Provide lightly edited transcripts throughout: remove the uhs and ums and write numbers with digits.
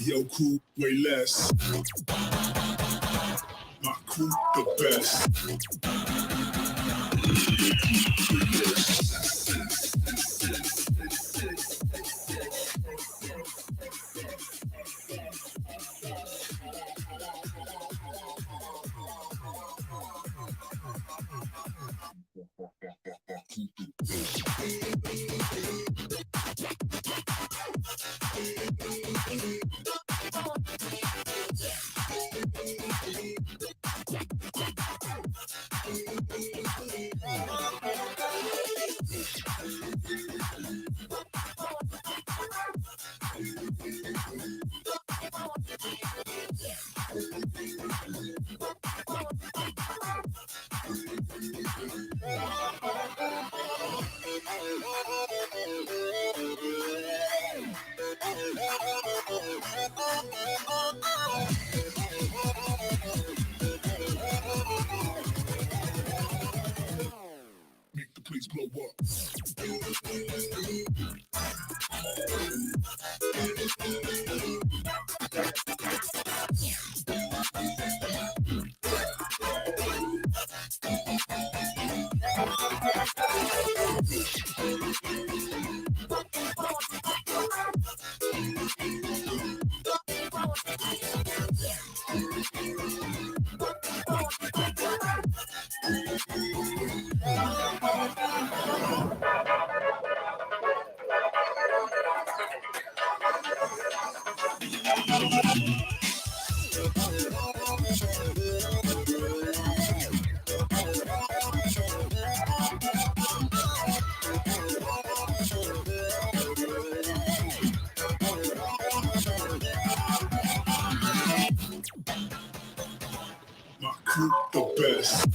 Yo, cool, way less. My crew, the best. Make the place blow up. My crew, the best.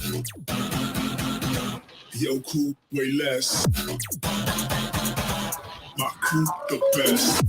Yo, cool, way less. My crew, the best.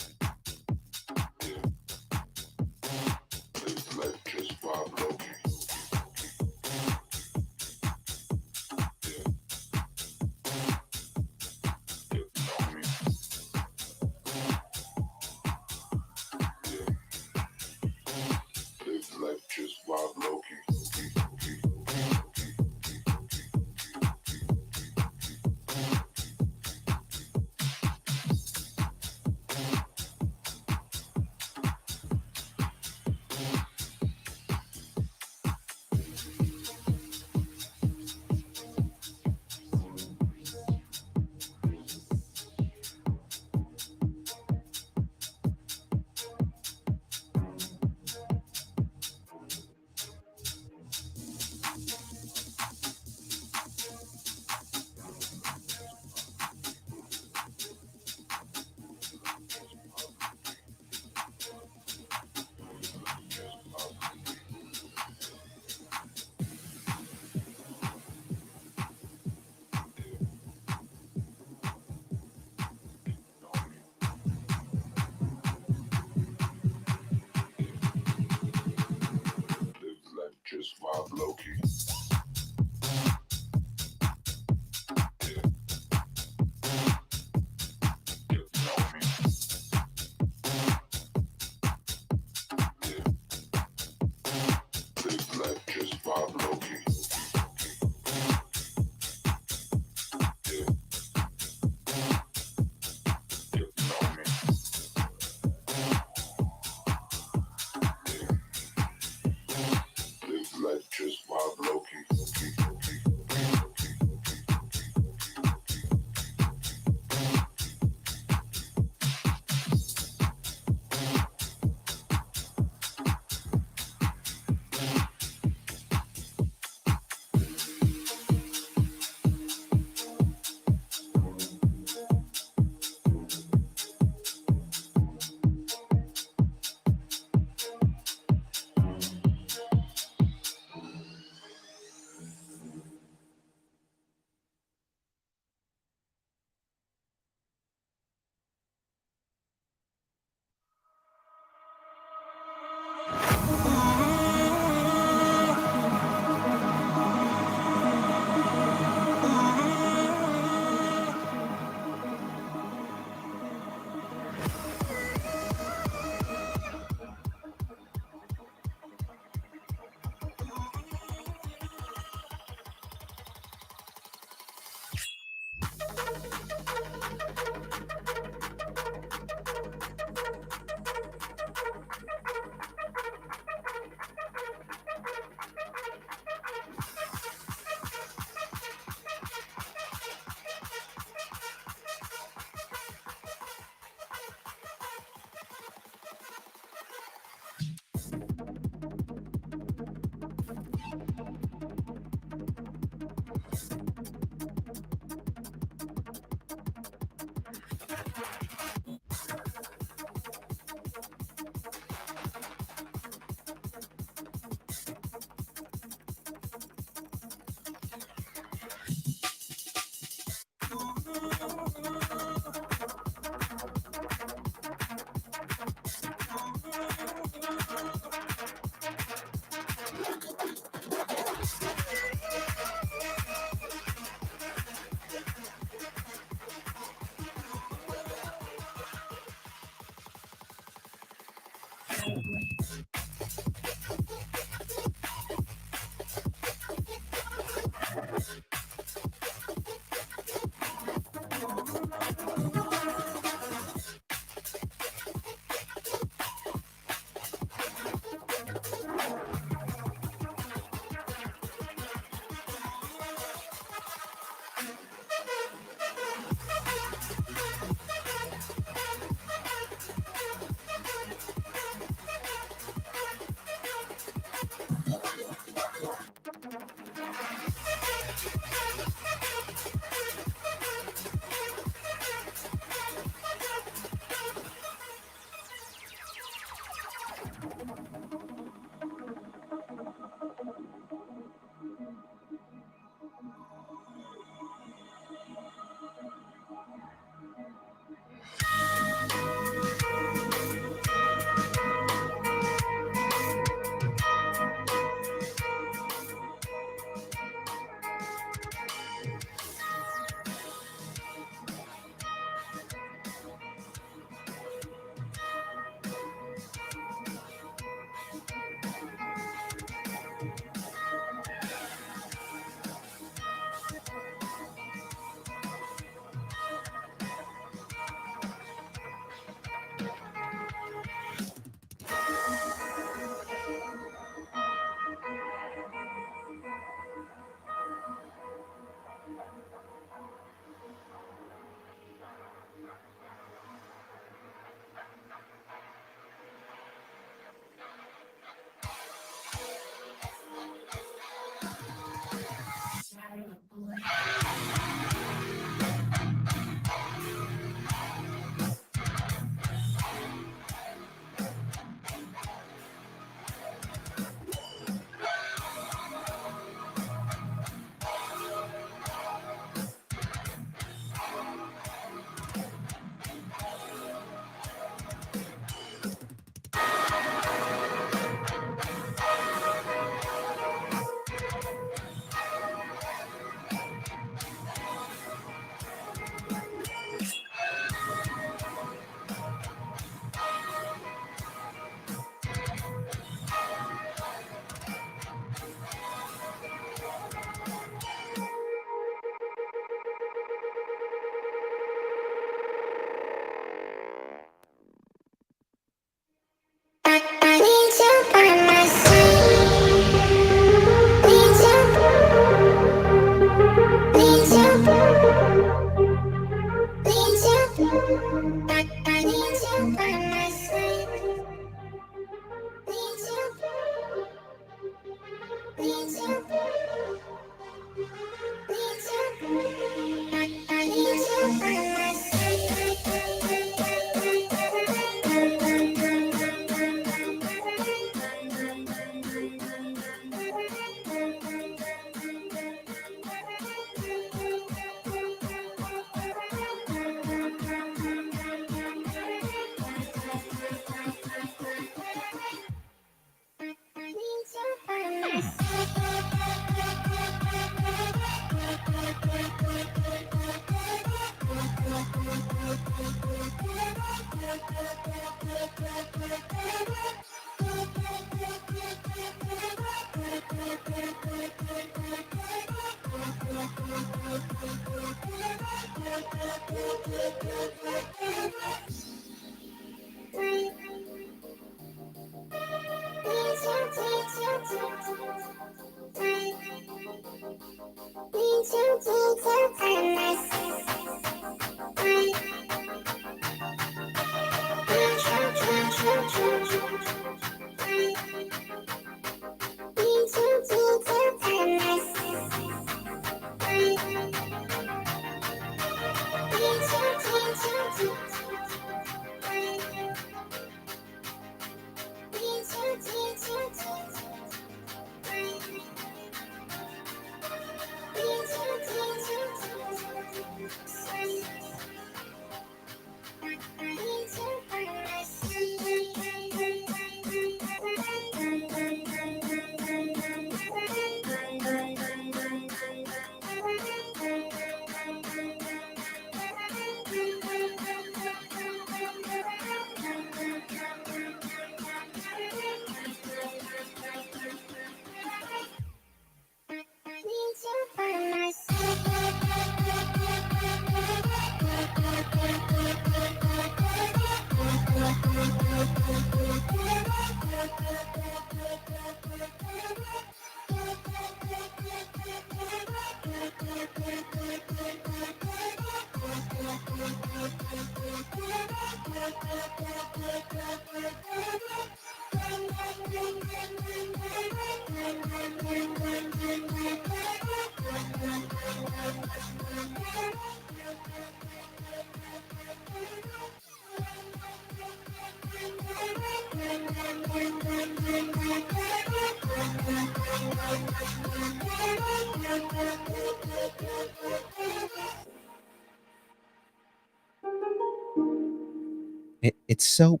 It's so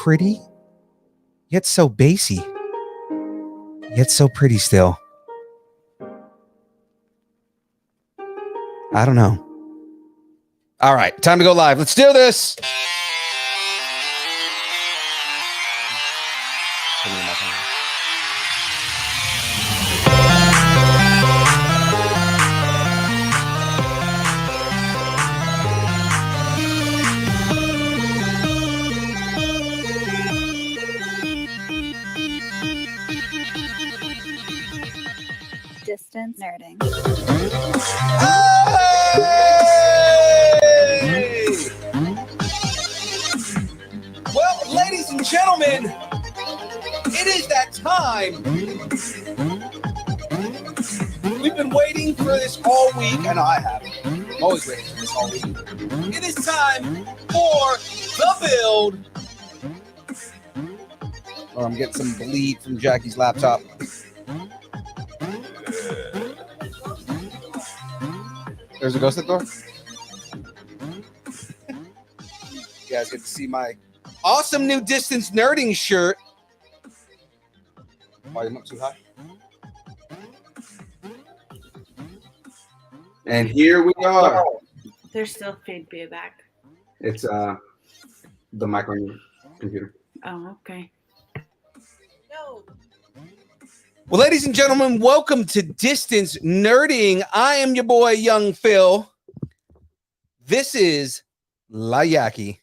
pretty, yet so bassy, yet so pretty still. I don't know. All right, time to go live. Let's do this. Distance nerding. Hey! Well, ladies and gentlemen, it is that time. We've been waiting for this all week. I know I have. I'm always waiting for this all week. It is time for the build. Oh, I'm getting some bleed from Jackie's laptop. There's a ghost at the door. You guys get to see my awesome new distance nerding shirt. Volume up too high. And here we are. There's still feedback. It's the mic on your computer. Oh, okay. No. Well, ladies and gentlemen, welcome to Distance Nerding. I am your boy, Young Phil. This is Layaki.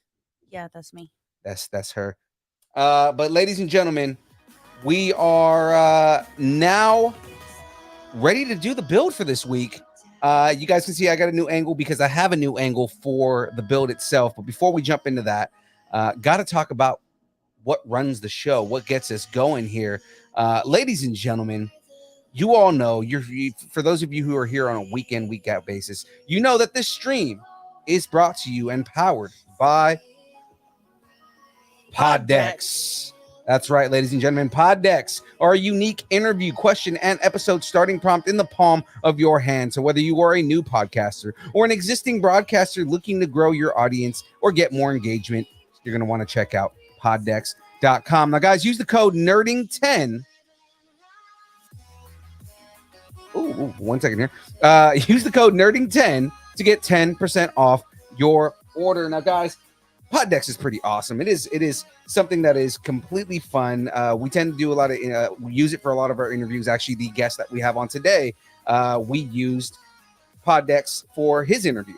Yeah, that's me. That's her. But ladies and gentlemen, we are now ready to do the build for this week. You guys can see I got a new angle because I have a new angle for the build itself. But before we jump into that, got to talk about what runs the show, what gets us going here. Ladies and gentlemen, you all know, for those of you who are here on a week in, week out basis, you know that this stream is brought to you and powered by Poddex. That's right, ladies and gentlemen. Poddex are a unique interview, question, and episode starting prompt in the palm of your hand. So whether you are a new podcaster or an existing broadcaster looking to grow your audience or get more engagement, you're going to want to check out poddex.com. Now, guys, use the code NERDING10 Ooh, 1 second here. Use the code nerding10 to get 10% off your order. Now, guys, Poddex is pretty awesome. It is something that is completely fun. We tend to do a lot of we use it for a lot of our interviews. Actually, the guest that we have on today, we used Poddex for his interview.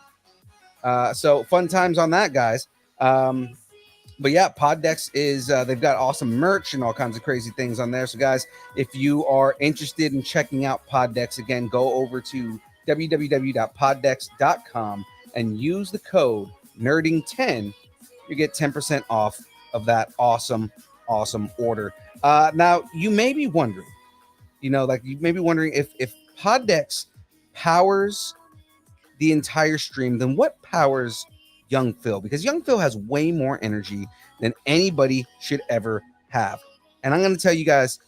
So fun times on that, guys. But yeah, Poddex is they've got awesome merch and all kinds of crazy things on there. So guys, if you are interested in checking out Poddex, again, go over to www.poddex.com and use the code nerding10. You get 10% off of that awesome order. Now you may be wondering, if Poddex powers the entire stream, then what powers Young Phil? Because Young Phil has way more energy than anybody should ever have. And I'm going to tell you guys,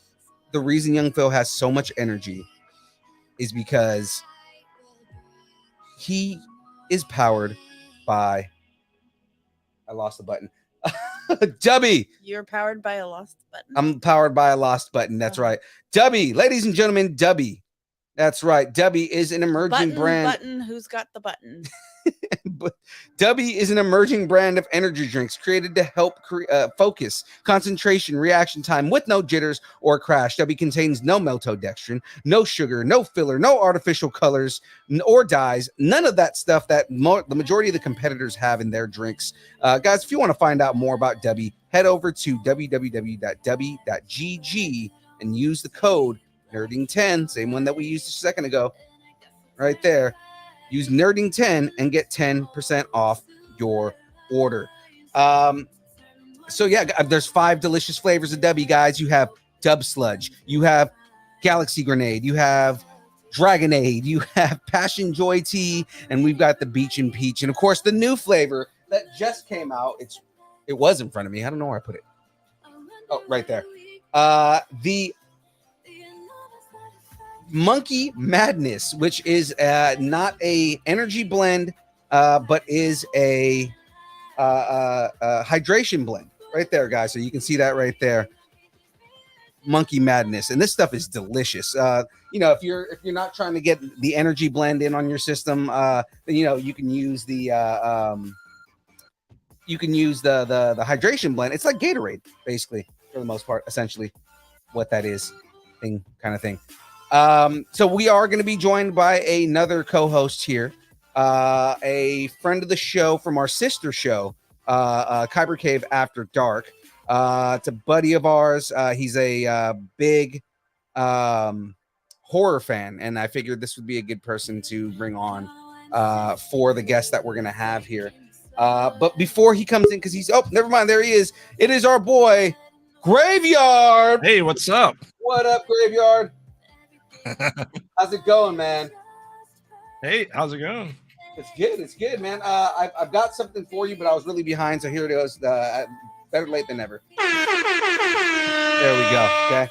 the reason Young Phil has so much energy is because he is powered by, I lost the button. Dubby. You're powered by a lost button. I'm powered by a lost button. That's right. Dubby, ladies and gentlemen, Dubby. That's right. Dubby is an emerging brand. Button. Who's got the button? But Dubby is an emerging brand of energy drinks created to help focus, concentration, reaction time with no jitters or crash. Dubby contains no maltodextrin, no sugar, no filler, no artificial colors or dyes, none of that stuff that the majority of the competitors have in their drinks. Guys, if you want to find out more about Dubby, head over to www.dubby.gg and use the code nerding10, same one that we used a second ago, right there. Use nerding10 and get 10% off your order. So yeah, there's 5 delicious flavors of Dubby, guys. You have Dub Sludge, you have Galaxy Grenade, you have Dragonade, you have Passion Joy Tea, and we've got the Beach and Peach, and of course the new flavor that just came out. It was in front of me. I don't know where I put it. Oh, right there. The Monkey Madness, which is not a energy blend, but is a hydration blend right there, guys. So you can see that right there. Monkey Madness, and this stuff is delicious. If you're not trying to get the energy blend in on your system, then you can use the hydration blend. It's like Gatorade, basically, for the most part, essentially, what that is, kind of thing. So we are going to be joined by another co-host here, a friend of the show from our sister show, Kyber Cave After Dark. It's a buddy of ours. He's a big horror fan, and I figured this would be a good person to bring on for the guest that we're going to have here. But before he comes in, because never mind, there he is. It is our boy, Graveyard. Hey, what's up? What up, Graveyard? How's it going, man? Hey, how's it going? It's good, man. I've got something for you, but I was really behind, so here it is. Better late than never. There we go. Okay.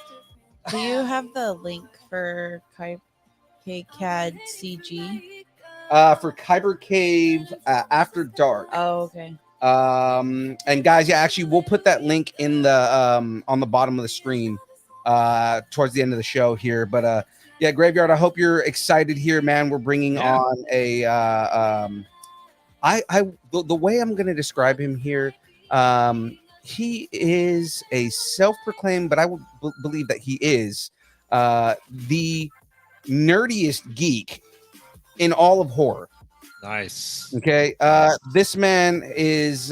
Do you have the link for KCAD CG? For Kyber Cave After Dark. Oh, okay. And guys, yeah, actually, we'll put that link in the on the bottom of the screen towards the end of the show here, but yeah, Graveyard, I hope you're excited here, man. We're bringing on a the way I'm going to describe him here, he is a self-proclaimed, but I would believe that he is the nerdiest geek in all of horror. Nice. Okay. This man is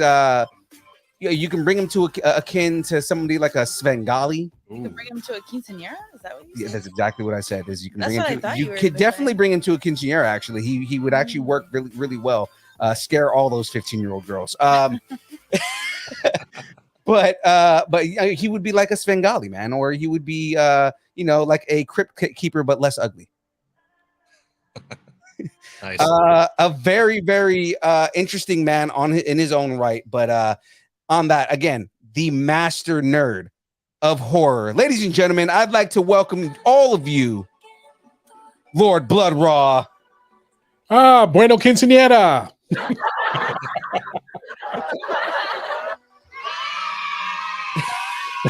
you can bring him to akin to somebody like a Svengali. You can bring him to a quinceañera? Is that what you said? Yeah, that's exactly what I said. Is you can That's bring what him I thought you you were could gonna definitely say. bring him to a quinceañera. Actually, he would actually work really, really well. Scare all those 15-year-old girls. But he would be like a Svengali, man, or he would be like a crypt keeper but less ugly. Nice. A very, very interesting man in his own right. But on that, again, the master nerd of horror. Ladies and gentlemen, I'd like to welcome all of you, Lord Blood-Rah. Bueno quinceañera.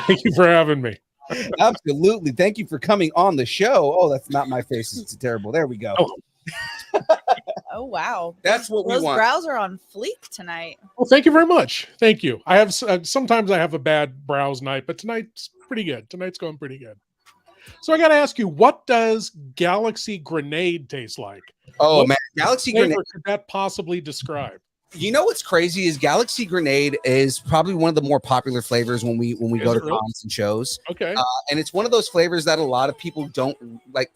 Thank you for having me. Absolutely. Thank you for coming on the show. Oh, that's not my face. It's terrible. There we go. Oh. Oh wow, That's what we those want. brows are on fleek tonight. Well, thank you very much. Thank you. I have sometimes I have a bad brows night, but tonight's pretty good. Tonight's going pretty good. So I got to ask you, what does Galaxy Grenade taste like? Oh What man, Galaxy flavor Grenade. could that possibly describe? You know what's crazy is Galaxy Grenade is probably one of the more popular flavors when we Is go to it really? cons and shows. Okay. And it's one of those flavors that a lot of people don't like.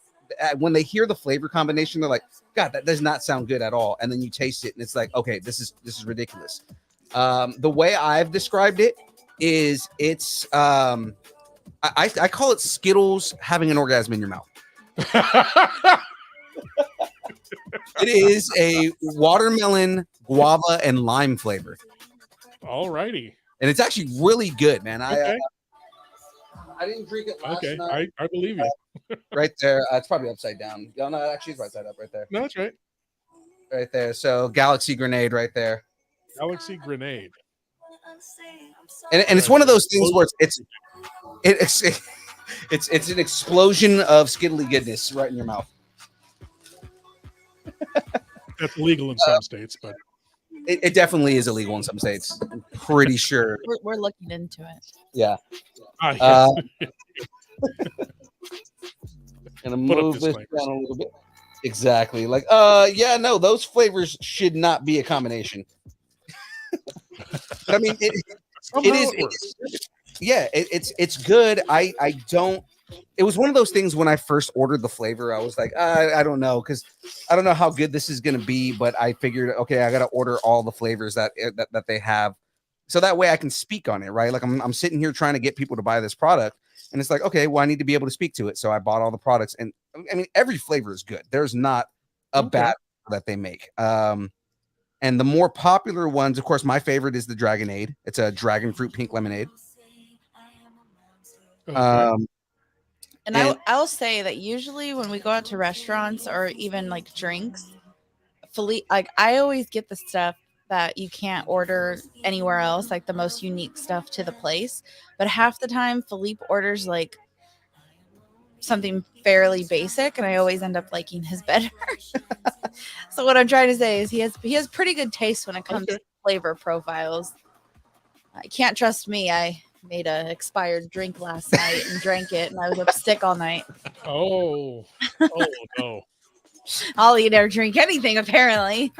When they hear the flavor combination, they're like, "God, that does not sound good at all." And then you taste it, and it's like, "Okay, this is ridiculous." The way I've described it is, it's I call it Skittles having an orgasm in your mouth. It is a watermelon, guava, and lime flavor, All righty. and it's actually really good, man. Okay. I didn't drink it last Okay. night. I believe you. Right there. It's probably upside down. No, no, actually, it's right side up, right there. No, that's right. Right there. So Galaxy Grenade right there. Galaxy Grenade. And it's one of those things where it's an explosion of skittly goodness right in your mouth. That's illegal in some states, but It definitely is illegal in some states. I'm pretty sure. We're looking into it. Yeah. yeah. Gonna Put up move this disclaimers. down a little bit. Exactly. Like, yeah, no, those flavors should not be a combination. But I mean, Somehow it is. it works. Yeah, it's good. I don't. It was one of those things when I first ordered the flavor. I was like, I don't know, because I don't know how good this is gonna be. But I figured, okay, I gotta order all the flavors that they have, so that way I can speak on it, right? Like I'm sitting here trying to get people to buy this product, and it's like, okay, well, I need to be able to speak to it. So I bought all the products, and I mean, every flavor is good. There's not a bad that they make. And the more popular ones, of course, my favorite is the Dragonade. It's a dragon fruit pink lemonade. Okay. And I'll say that usually when we go out to restaurants or even like drinks, like I always get the stuff that you can't order anywhere else, like the most unique stuff to the place. But half the time, Philippe orders like something fairly basic, and I always end up liking his better. So what I'm trying to say is he has pretty good taste when it comes to flavor profiles. I can't trust me. I made an expired drink last night and drank it, and I was up sick all night. Oh no. I'll eat or drink anything apparently.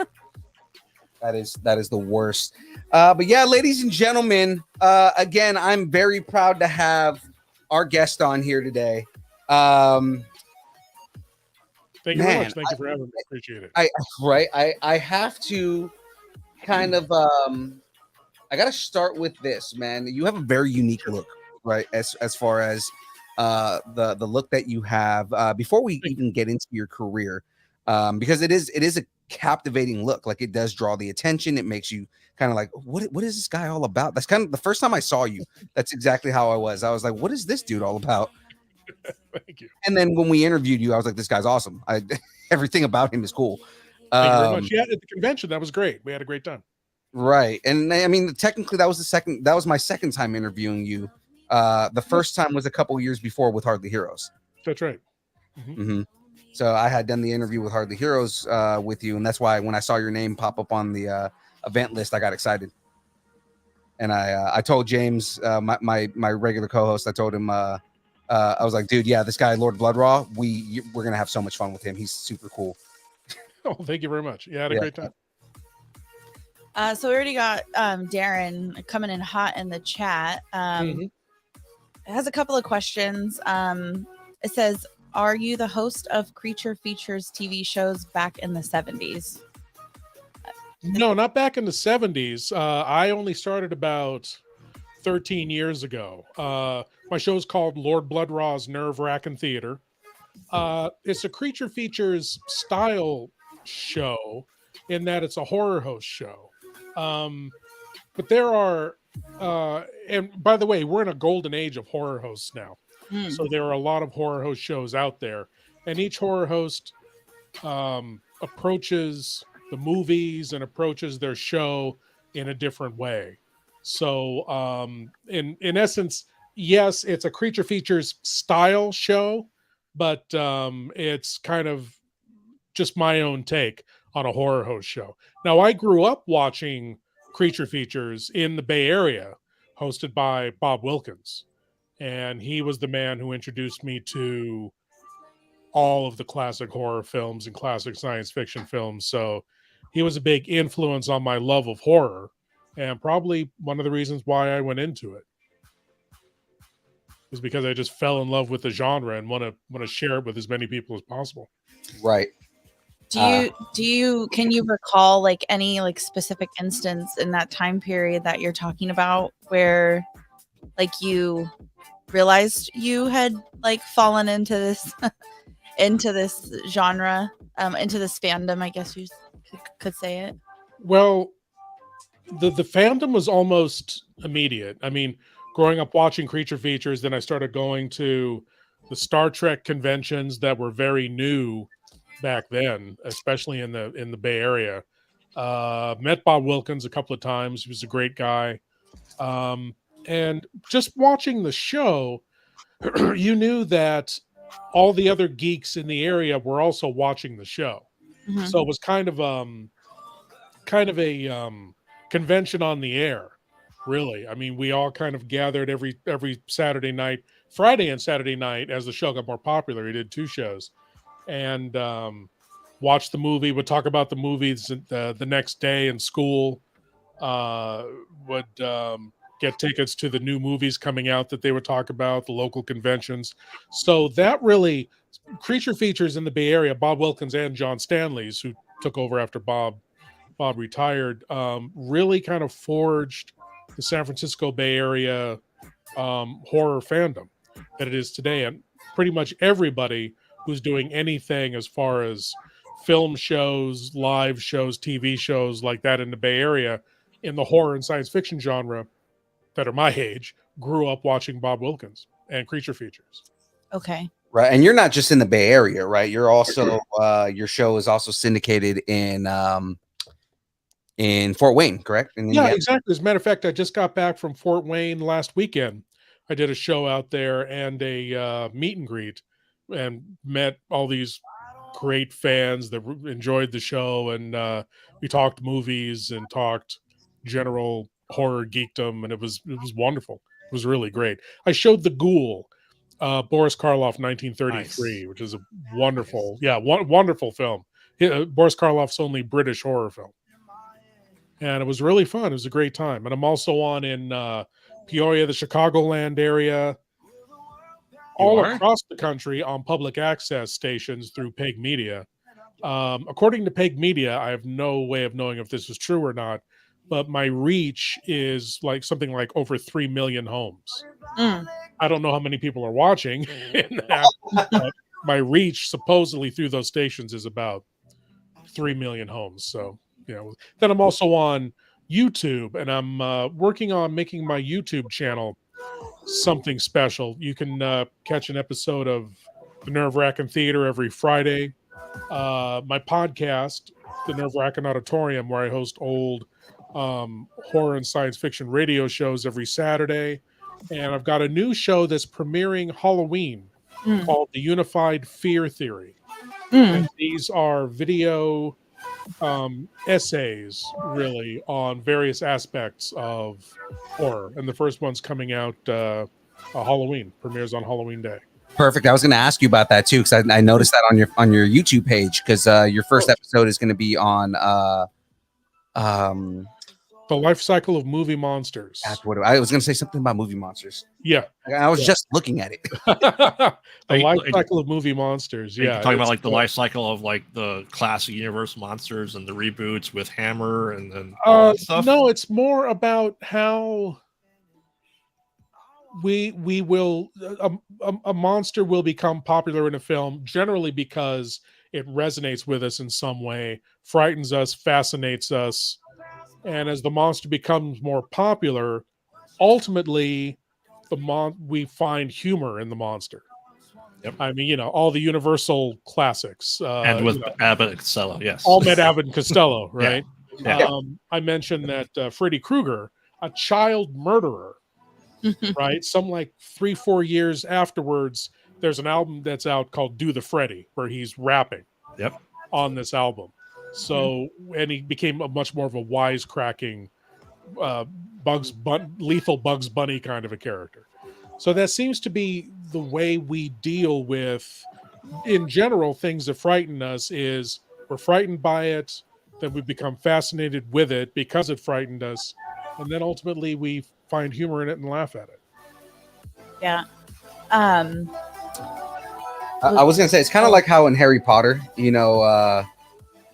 That is the worst. But yeah, ladies and gentlemen, again, I'm very proud to have our guest on here today. Thank you very Man, much. Thank you for having me. Appreciate it. I have to kind of I got to start with this, man. You have a very unique look, right? As far as the look that you have. Before we even get into your career, because it is a captivating look. Like, it does draw the attention. It makes you kind of like, what is this guy all about? That's kind of the first time I saw you. That's exactly how I was. I was like, what is this dude all about? Thank you. And then when we interviewed you, I was like, this guy's awesome. Everything about him is cool. Thank you very much. Yeah, at the convention, that was great. We had a great time. Right. And I mean, technically that was my second time interviewing you. The first time was a couple years before with Hardly Heroes. That's right. Mm-hmm. So I had done the interview with Hardly Heroes with you, and that's why when I saw your name pop up on the event list, I got excited. And I told James, my regular co-host, I told him, I was like, dude, yeah, this guy, Lord Blood-Rah, we're gonna have so much fun with him. He's super cool. Oh, thank you very much. Yeah, I had a great time. So we already got Darren coming in hot in the chat. It has a couple of questions. It says, are you the host of Creature Features TV shows back in the 70s? No, not back in the 70s. I only started about 13 years ago. My show's called Lord Blood-Rah's Wrackin Theater. It's a Creature Features style show in that it's a horror host show. But there are, and by the way, we're in a golden age of horror hosts now. So there are a lot of horror host shows out there, and each horror host approaches the movies and approaches their show in a different way. So in essence, yes, it's a creature features style show, but it's kind of just my own take on a horror host show. Now, I grew up watching creature features in the Bay Area, hosted by Bob Wilkins, and he was the man who introduced me to all of the classic horror films and classic science fiction films. So he was a big influence on my love of horror, and probably one of the reasons why I went into it was because I just fell in love with the genre and want to share it with as many people as possible. Right. Can you recall like any like specific instance in that time period that you're talking about where like you realized you had like fallen into this into this genre, into this fandom, I guess you could say it? Well, the fandom was almost immediate. I mean, growing up watching creature features, then I started going to the Star Trek conventions that were very new back then, especially in the Bay Area. Met Bob Wilkins a couple of times. He was a great guy. And just watching the show, you knew that all the other geeks in the area were also watching the show. Mhm. So it was kind of a convention on the air, really. I mean, we all kind of gathered every Saturday night, Friday and Saturday night, as the show got more popular. He did 2 shows, and watched the movie. Would talk about the movies the next day in school. Would get tickets to the new movies coming out that they would talk about, the local conventions. So that really, creature features in the Bay Area, Bob Wilkins and John Stanley's, who took over after Bob retired, really kind of forged the San Francisco Bay Area horror fandom that it is today. And pretty much everybody who's doing anything as far as film shows, live shows, TV shows like that in the Bay Area in the horror and science fiction genre that are my age grew up watching Bob Wilkins and creature features. Okay. Right. And you're not just in the Bay Area, right? You're also your show is also syndicated in Fort Wayne, correct? In Yeah, Indiana? exactly. As a matter of fact, I just got back from Fort Wayne last weekend. I did a show out there and a meet and greet and met all these great fans that enjoyed the show. And we talked movies and talked general horror geekdom, and it was wonderful. It was really great. I showed The Ghoul, Boris Karloff, 1933, Nice. which is a wonderful, wonderful film. Boris Karloff's only British horror film. And it was really fun. It was a great time. And I'm also on in Peoria, the Chicagoland area, all across the country on public access stations through Peg Media. According to Peg Media, I have no way of knowing if this is true or not, but my reach is like something like over 3 million homes. I don't know how many people are watching in that, but my reach supposedly through those stations is about 3 million homes. So, then I'm also on YouTube, and I'm working on making my YouTube channel something special. You can catch an episode of the Wrackin Theater every Friday. My podcast, the Wrackin Auditorium, where I host old horror and science fiction radio shows every Saturday. And I've got a new show that's premiering Halloween called The Unified Fear Theory. And these are video essays, really, on various aspects of horror. And the first one's coming out Halloween, premieres on Halloween Day. Perfect. I was going to ask you about that too, because I noticed that on your YouTube page, because your first episode is going to be on The Life Cycle of Movie Monsters. That's what I was going to say, something about movie monsters. Yeah. I was just looking at it. The Life Cycle of Movie Monsters. Yeah. Talking about like the life cycle of like the classic Universal monsters and the reboots with Hammer and then all that stuff. No, it's more about how we will a monster will become popular in a film generally because it resonates with us in some way, frightens us, fascinates us. And as the monster becomes more popular, ultimately, we find humor in the monster. Yep. I mean, all the Universal classics. And with Abbott and Costello, yes. All met Abbott and Costello, right? Yeah. I mentioned that Freddy Krueger, a child murderer, right? Some like 3-4 years afterwards, there's an album that's out called Do the Freddy, where he's rapping Yep. on this album. So, and he became a much more of a wisecracking, lethal Bugs Bunny kind of a character. So that seems to be the way we deal with, in general, things that frighten us. Is we're frightened by it, then we become fascinated with it because it frightened us, and then ultimately we find humor in it and laugh at it. Yeah. I was gonna say it's kind of like how in Harry Potter, you know,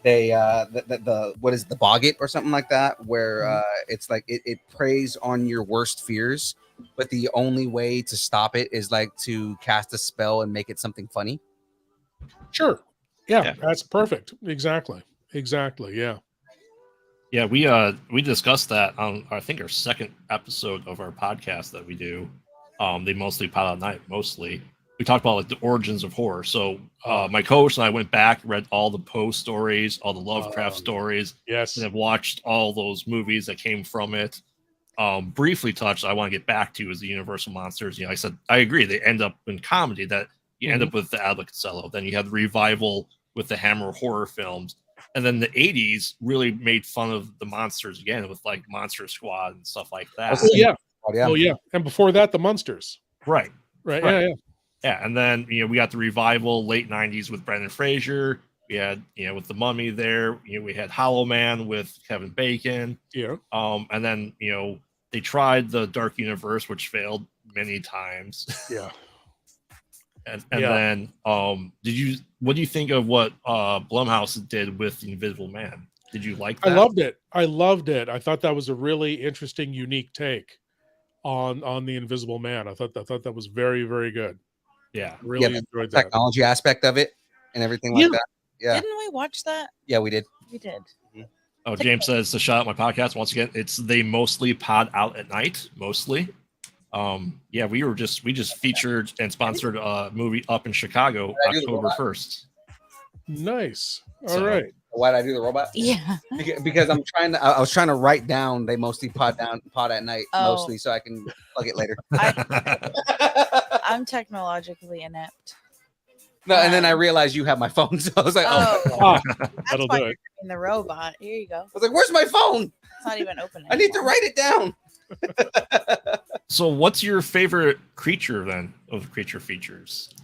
they the what is it, the boggart or something like that, where it's like it preys on your worst fears, but the only way to stop it is like to cast a spell and make it something funny. Sure. Yeah. That's perfect. Exactly. Yeah. Yeah, we discussed that on I think our second episode of our podcast that we do. They mostly pot out night. Mostly, we talked about like the origins of horror. So my co-host and I went back, read all the Poe stories, all the Lovecraft stories. Yes, and have watched all those movies that came from it. Briefly touched, I want to get back to is the Universal monsters. You know, I said I agree. They end up in comedy. That you end up with the Abbott Costello. Then you have the revival with the Hammer horror films. And then the 80s really made fun of the monsters again with like Monster Squad and stuff like that. Oh yeah. And before that, the Munsters. Right. Yeah. And then, you know, we got the revival late 90s with Brendan Fraser. We had, you know, with the Mummy there. You know, we had Hollow Man with Kevin Bacon. Yeah. And then, you know, they tried the Dark Universe, which failed many times. Yeah. And then, what do you think of what Blumhouse did with The Invisible Man? Did you like that? I loved it. I thought that was a really interesting, unique take on The Invisible Man. I thought that was very, very good. Yeah. Really enjoyed that. Technology aspect of it and everything like that. Yeah. Didn't we watch that? Yeah, we did. We did. Oh, James says to shout out my podcast once again. It's they mostly pod out at night, mostly. Yeah, we just featured and sponsored a movie up in Chicago October 1st. Nice. All right. Why did I do the robot? Yeah. Because I was trying to write down they mostly pod at night mostly so I can plug it later. I'm technologically inept. No, and then I realized you have my phone, so I was like, that'll do it. In the robot. Here you go. I was like, where's my phone? It's not even open. I need to write it down. So what's your favorite creature then of creature features?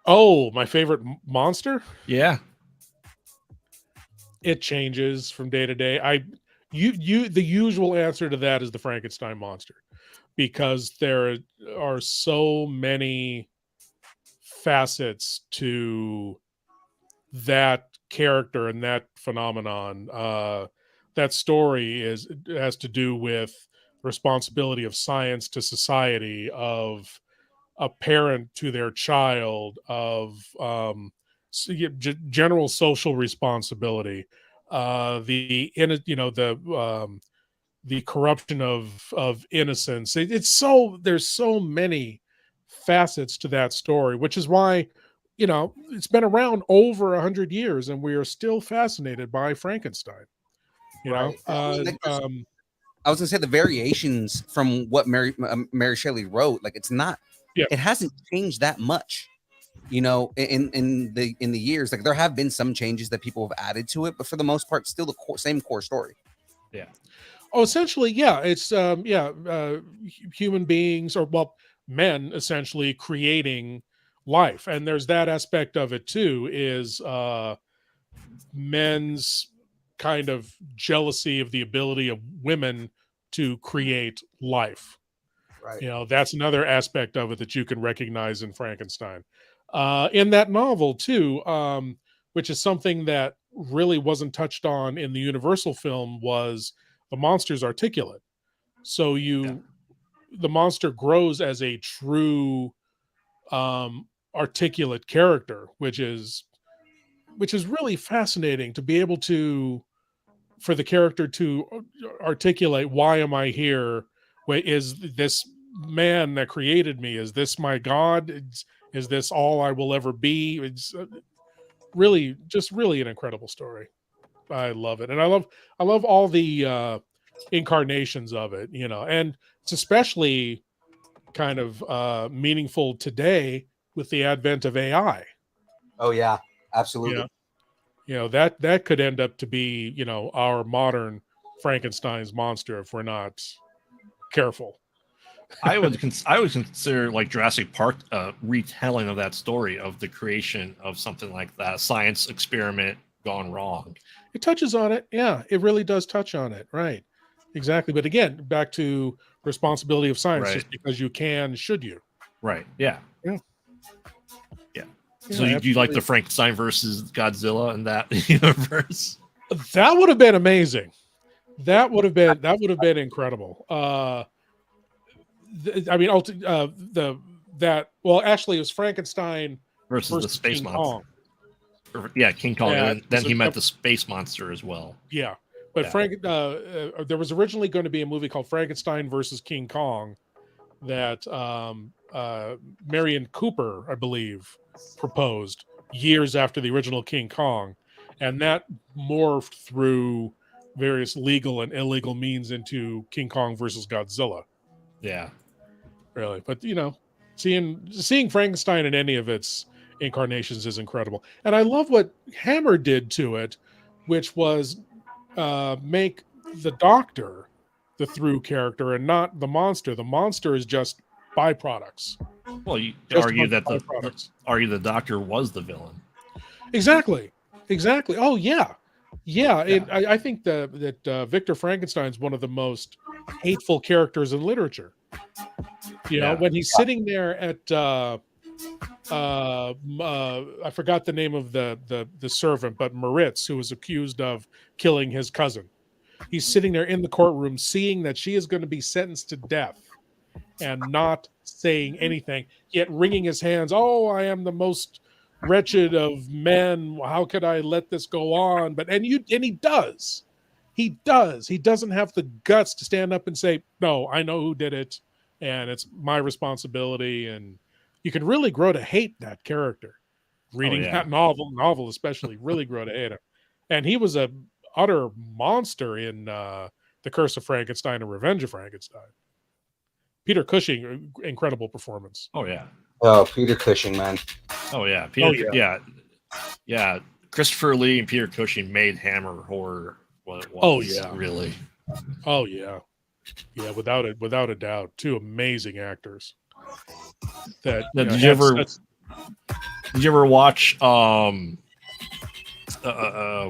Oh, my favorite monster? Yeah. It changes from day to day. The usual answer to that is the Frankenstein monster, because there are so many facets to that character and that phenomenon. That story has to do with responsibility of science to society, of a parent to their child, of general social responsibility, the corruption of innocence. There's so many facets to that story, which is why, you know, it's been around over 100 years and we are still fascinated by Frankenstein. You know, I was gonna say the variations from what Mary Shelley wrote, like it hasn't changed that much, you know, in the years. Like there have been some changes that people have added to it, but for the most part, still the same core story. Yeah. Oh, essentially, yeah. It's human beings, or men essentially creating life, and there's that aspect of it too. Is men's kind of jealousy of the ability of women to create life. Right. You know, that's another aspect of it that you can recognize in Frankenstein. In that novel too, which is something that really wasn't touched on in the Universal film, was the monster's articulate. So the monster grows as a true articulate character, which is really fascinating to be able for the character to articulate, why am I here? Is this man that created me, is this my God? Is this all I will ever be? It's really an incredible story. I love it. And I love all the incarnations of it, you know, and it's especially kind of meaningful today with the advent of AI. Oh yeah, absolutely. That could end up to be, our modern Frankenstein's monster if we're not careful. I would consider like Jurassic Park retelling of that story of the creation of something like that science experiment gone wrong. It touches on it. Yeah, it really does touch on it. Right. Exactly. But again, back to responsibility of science. Right. Just because you can, should you? Right. Yeah. Yeah. Yeah. Yeah, So you like absolutely. the Frankenstein versus Godzilla in that universe? That would have been amazing. That would have been incredible. Actually, it was Frankenstein versus the space King monster. Kong. Yeah, King Kong. Yeah, And then he met the space monster as well. Yeah, but Yeah. there was originally going to be a movie called Frankenstein versus King Kong that Marion Cooper, I believe, proposed years after the original King Kong, and that morphed through various legal and illegal means into King Kong versus Godzilla. Yeah. Really, but seeing Frankenstein in any of its incarnations is incredible, and I love what Hammer did to it, which was make the Doctor the through character and not the monster. The monster is just byproducts. Well, you Just argue that byproducts. the Doctor was the villain. Exactly. Oh yeah. I think that Victor Frankenstein's one of the most hateful characters in literature. When he's sitting there at I forgot the name of the servant, but Moritz, who was accused of killing his cousin. He's sitting there in the courtroom, seeing that she is going to be sentenced to death, and not saying anything, yet wringing his hands. Oh, I am the most wretched of men. How could I let this go on? And he does. He doesn't have the guts to stand up and say, no, I know who did it, and it's my responsibility. And you can really grow to hate that character. Reading that novel especially, really grow to hate him. And he was a utter monster in The Curse of Frankenstein and Revenge of Frankenstein. Peter Cushing, incredible performance. Oh yeah. Oh, Peter Cushing, man. Oh yeah. Yeah. Christopher Lee and Peter Cushing made Hammer horror what it was. Oh yeah. Really. Oh yeah. Yeah, without a doubt. Two amazing actors. Did you ever watch what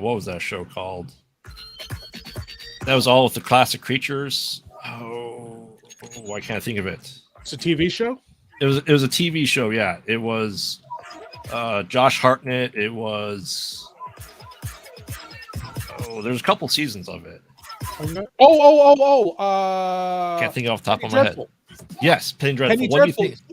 was that show called? That was all with the classic creatures. Oh, I can't think of it. It's a TV show? It was a TV show, yeah. It was Josh Hartnett. It was there's a couple seasons of it. Can't think off the top of my head. Yes, Penny Dreadful. Penny What Dreadful. do you think?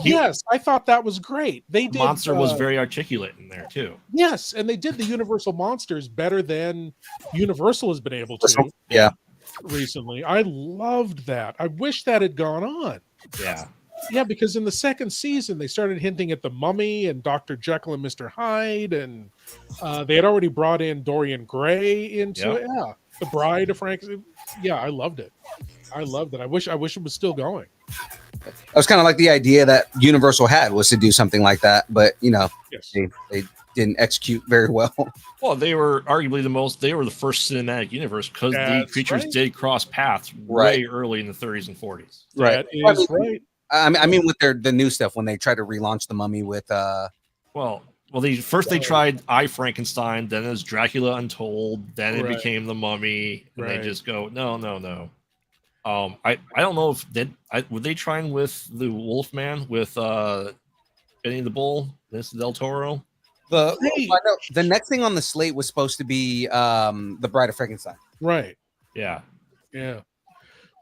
Yes, I thought that was great. They did. Monster was very articulate in there too. Yes, and they did the Universal monsters better than Universal has been able to. Yeah. Recently, I loved that. I wish that had gone on. Yeah. Yeah, because in the second season they started hinting at the Mummy and Dr. Jekyll and Mr. Hyde, and they had already brought in Dorian Gray into it. Yeah, the Bride of Frankenstein. Yeah, I loved it. I wish it was still going. That was kind of like the idea that Universal had, was to do something like that, but Yes. they didn't execute very well. Well, they were arguably they were the first cinematic universe because the creatures did cross paths way early in the 30s and 40s. That is right. I mean, with the new stuff, when they tried to relaunch the Mummy with they tried I, Frankenstein, then it was Dracula Untold, then it became the Mummy, and they just go no. I don't know if were they trying with the Wolfman with Benny the Bull, this Del Toro. The next thing on the slate was supposed to be the Bride of Frankenstein. Right. Yeah.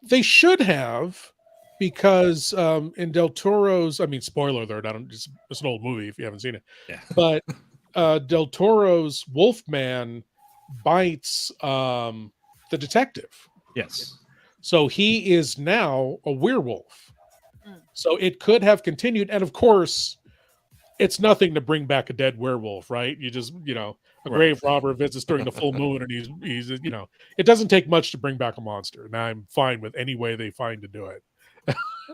They should have, because in Del Toro's, I mean, spoiler alert, it's an old movie if you haven't seen it. Yeah. But Del Toro's Wolfman bites the detective. Yes. So he is now a werewolf. So it could have continued. And of course, it's nothing to bring back a dead werewolf, right? You just, a grave robber visits during the full moon, and he's it doesn't take much to bring back a monster. And I'm fine with any way they find to do it.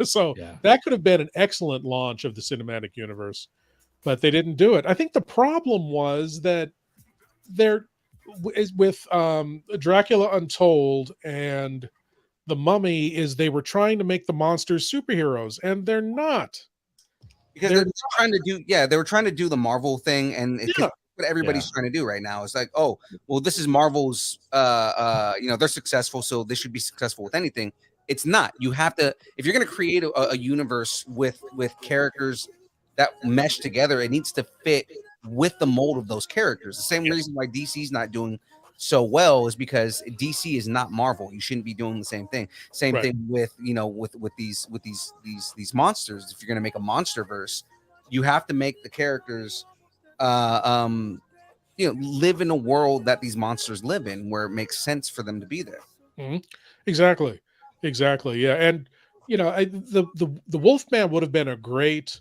So Yeah. that could have been an excellent launch of the cinematic universe, but they didn't do it. I think the problem was that they're with Dracula Untold and the Mummy is they were trying to make the monsters superheroes, and they're not. Because They're they're trying to do, yeah, they were trying to do the Marvel thing, and it's Yeah. what everybody's trying to do right now. It's like, oh, well, this is Marvel's, they're successful, so they should be successful with anything. It's not. You have to, if you're going to create a universe with characters that mesh together, it needs to fit with the mold of those characters. The same reason why DC's not doing so well is because DC is not Marvel. You shouldn't be doing the same thing. Same Right. thing with with these monsters. If you're gonna make a monster verse, you have to make the characters live in a world that these monsters live in, where it makes sense for them to be there. Mhm. Exactly. Yeah. And the Wolfman would have been a great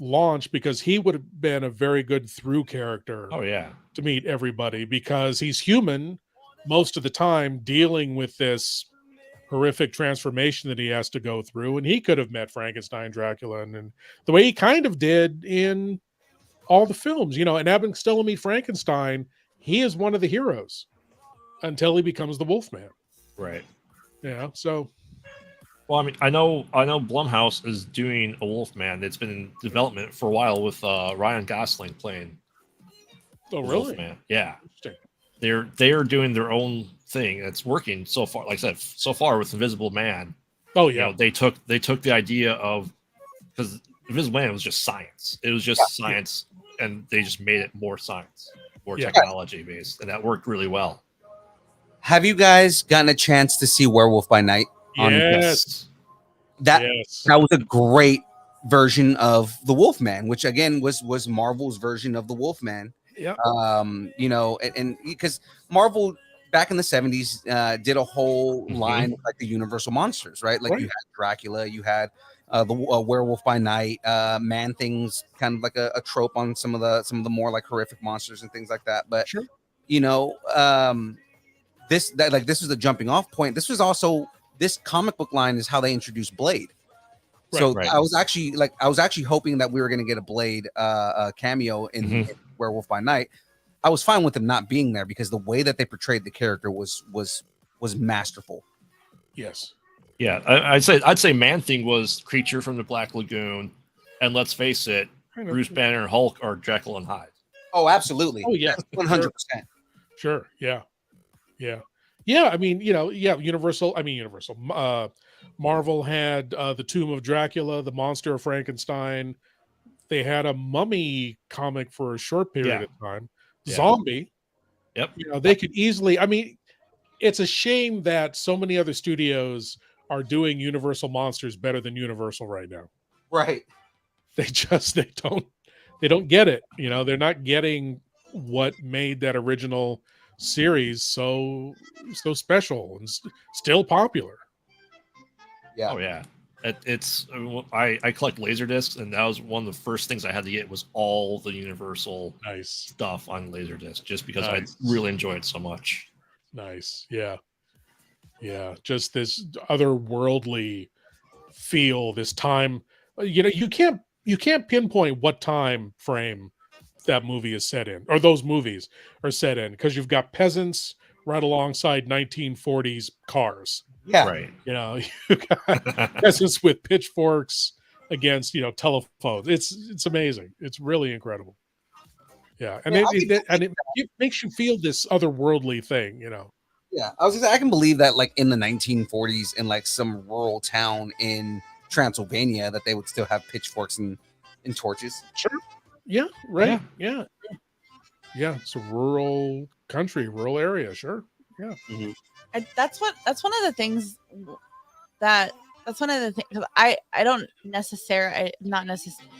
launch because he would have been a very good through character Oh yeah. to meet everybody, because he's human most of the time dealing with this horrific transformation that he has to go through. And he could have met Frankenstein, Dracula, and the way he kind of did in all the films, in Abbott and Costello Meet Frankenstein, he is one of the heroes until he becomes the Wolfman. Right. So Well, I mean, I know Blumhouse is doing a Wolfman that's been in development for a while with Ryan Gosling playing oh the really? Wolfman. Yeah. Interesting. They're doing their own thing that's working so far. Like I said, so far with Invisible Man. Oh You yeah. know, they took the idea of, because Invisible Man was just science. It was just science, and they just made it more science, more technology based, and that worked really well. Have you guys gotten a chance to see Werewolf by Night? Yes. That Yes. that was a great version of the Wolfman, which again was Marvel's version of the Wolfman. Yeah. And because Marvel back in the 70s did a whole line of like the Universal monsters, right? Like you had Dracula, you had the Werewolf by Night, Man Thing's kind of like a trope on some of the more like horrific monsters and things like that. But this was the jumping off point. This was also, this comic book line is how they introduced Blade. So I was actually hoping that we were going to get a Blade cameo in Werewolf by Night. I was fine with him not being there because the way that they portrayed the character was masterful. Yes. Yeah, I'd say Man Thing was Creature from the Black Lagoon, and let's face it, Bruce Banner and Hulk are Jekyll and Hyde. Oh, absolutely. Oh yeah, 100%. Sure. Yeah. I mean, Universal. Marvel had the Tomb of Dracula, the Monster of Frankenstein. They had a Mummy comic for a short period of time. Zombie. Yep. They could easily. I mean, it's a shame that so many other studios are doing Universal monsters better than Universal right now. Right. They don't get it. They're not getting what made that original series so special and still popular. Yeah. Oh yeah. I collect Laserdiscs, and that was one of the first things I had to get was all the Universal stuff on Laserdisc, just because I really enjoy it so much. Nice. Yeah. Just this otherworldly feel, this time. You can't pinpoint what time frame that movie is set in, or those movies are set in, because you've got peasants right alongside 1940s cars. Yeah. Right. You've got peasants with pitchforks against telephones. It's amazing. It's really incredible. Yeah, and it makes you feel this otherworldly thing. Yeah, I was gonna say, I can believe that, like in the 1940s, in like some rural town in Transylvania, that they would still have pitchforks and torches. Sure. Yeah. Right. Yeah. It's a rural country, rural area. Sure. Yeah. Mm-hmm. That's one of the things because I don't necessarily, not necessarily,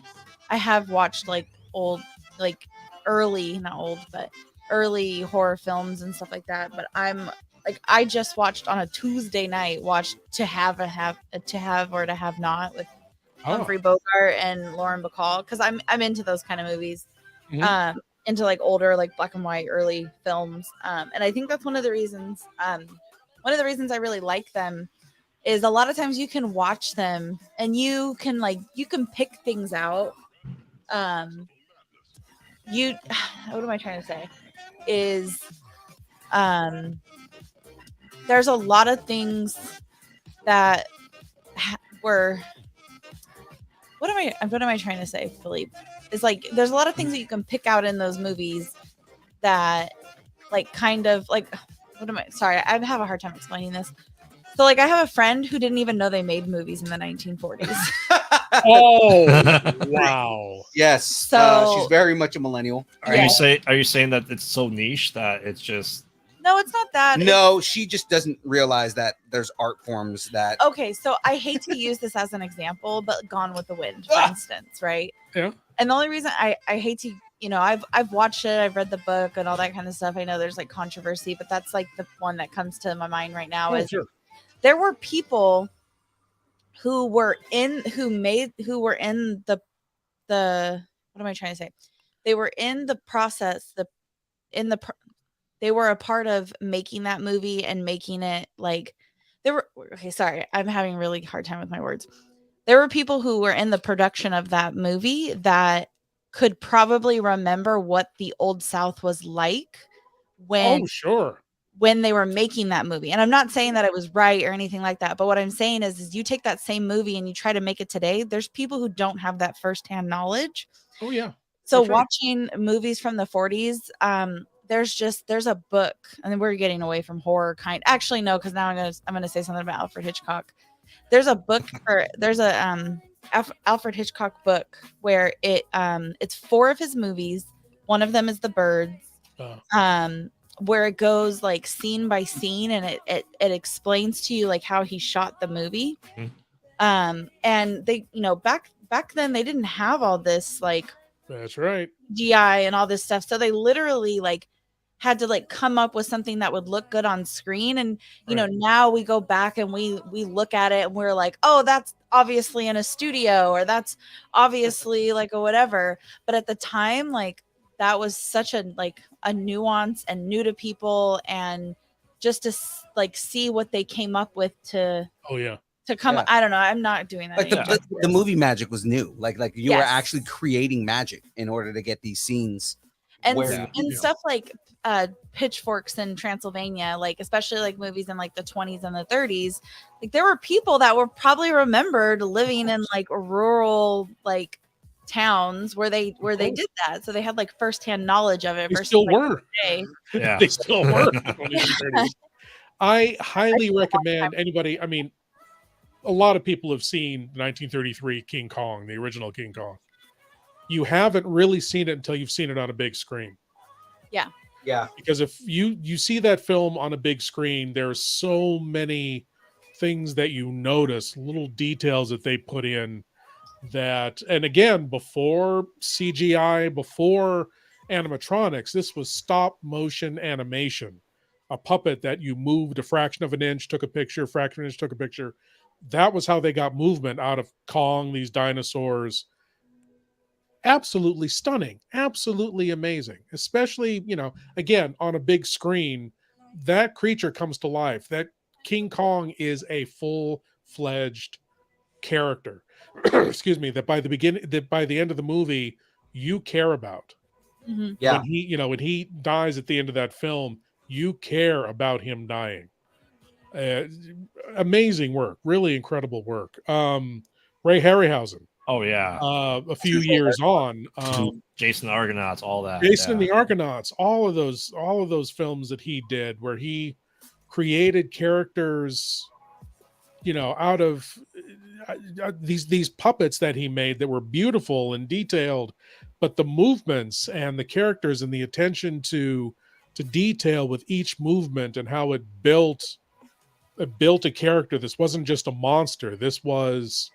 I have watched like old, like early, not old, but early horror films and stuff like that. But I'm like, I just watched on a Tuesday night, To Have or To Have Not with Humphrey Bogart and Lauren Bacall, because I'm into those kind of movies. Mm-hmm. Into like older, like black and white early films. And I think that's one of the reasons I really like them is a lot of times you can watch them and you can pick things out. You what am I trying to say is there's a lot of things that were what am I trying to say, Philippe? It's like there's a lot of things that you can pick out in those movies that like kind of like sorry, I have a hard time explaining this. So like I have a friend who didn't even know they made movies in the 1940s. Oh, wow. Yes. So she's very much a millennial. Are you saying that it's so niche that it's just no, it's not that. No, she just doesn't realize that there's art forms that. Okay, so I hate to use this as an example, but Gone with the Wind, for instance, right? Yeah. And the only reason I hate to, I've watched it, I've read the book and all that kind of stuff. I know there's like controversy, but that's like the one that comes to my mind right now. There were people who were in what am I trying to say? They were in the process, they were a part of making that movie and making it sorry, I'm having a really hard time with my words. There were people who were in the production of that movie that could probably remember what the Old South was like when they were making that movie. And I'm not saying that it was right or anything like that, but what I'm saying is you take that same movie and you try to make it today, there's people who don't have that firsthand knowledge. Oh yeah. So watching movies from the 40s, there's a book, and we're getting away from horror actually no, because now I'm gonna say something about Alfred Hitchcock. There's a book Alfred Hitchcock book where it's 4 of his movies. One of them is The Birds, where it goes like scene by scene and it explains to you like how he shot the movie. And they back then they didn't have all this like that's right GI and all this stuff, so they literally like had to like come up with something that would look good on screen. And now we go back and we look at it and we're like, oh, that's obviously in a studio, or that's obviously like a whatever. But at the time, like that was such a nuance and new to people, and just to like see what they came up with to come. I don't know, I'm not doing that. Like the movie magic was new. Like you were actually creating magic in order to get these scenes. And stuff like pitchforks in Transylvania, like especially like movies in like the 20s and the 30s, like there were people that were probably remembered living in like rural like towns where they did that, so they had like firsthand knowledge of it. They still were. Yeah, they still were. I highly recommend anybody. I mean, a lot of people have seen 1933 King Kong, the original King Kong. You haven't really seen it until you've seen it on a big screen. Yeah. Because if you see that film on a big screen, there are so many things that you notice, little details that they put in that, and again, before CGI, before animatronics, this was stop motion animation. A puppet that you moved a fraction of an inch, took a picture, fraction of an inch, took a picture. That was how they got movement out of Kong, these dinosaurs. Absolutely stunning, absolutely amazing, especially, again, on a big screen. That creature comes to life. That King Kong is a full-fledged character excuse me, that by the end of the movie you care about. Yeah. When he dies at the end of that film, you care about him dying. Amazing work, really incredible work. Ray Harryhausen. Oh yeah. A few years on, Jason the Argonauts, all that. Jason and the Argonauts, all of those films that he did, where he created characters, out of these puppets that he made that were beautiful and detailed, but the movements and the characters and the attention to detail with each movement and how it built a character. This wasn't just a monster. This was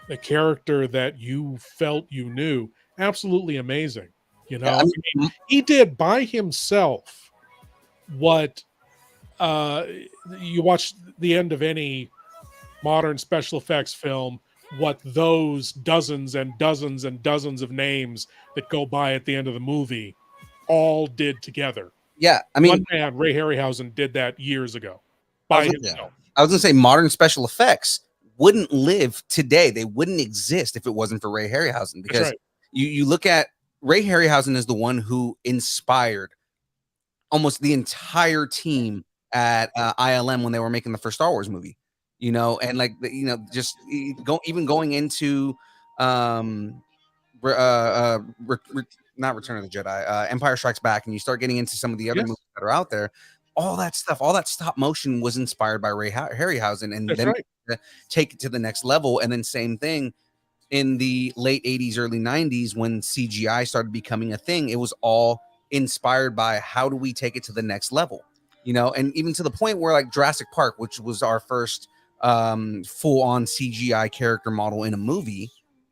a character that you felt you knew. Absolutely amazing. He did by himself what you watch the end of any modern special effects film, what those dozens and dozens and dozens of names that go by at the end of the movie all did together. Yeah, I mean, one man, Ray Harryhausen, did that years ago by himself. I was gonna say modern special effects wouldn't live today. They wouldn't exist if it wasn't for Ray Harryhausen. Because right. you look at Ray Harryhausen is the one who inspired almost the entire team at ILM when they were making the first Star Wars movie. You know, and like just going into not Return of the Jedi, Empire Strikes Back, and you start getting into some of the other Yes. movies that are out there. All that stuff, all that stop motion was inspired by Ray Harryhausen, and That's then right. take it to the next level. And then same thing in the late 80s, early 90s when CGI started becoming a thing. It was all inspired by how do we take it to the next level, you know, and even to the point where like Jurassic Park, which was our first full-on CGI character model in a movie,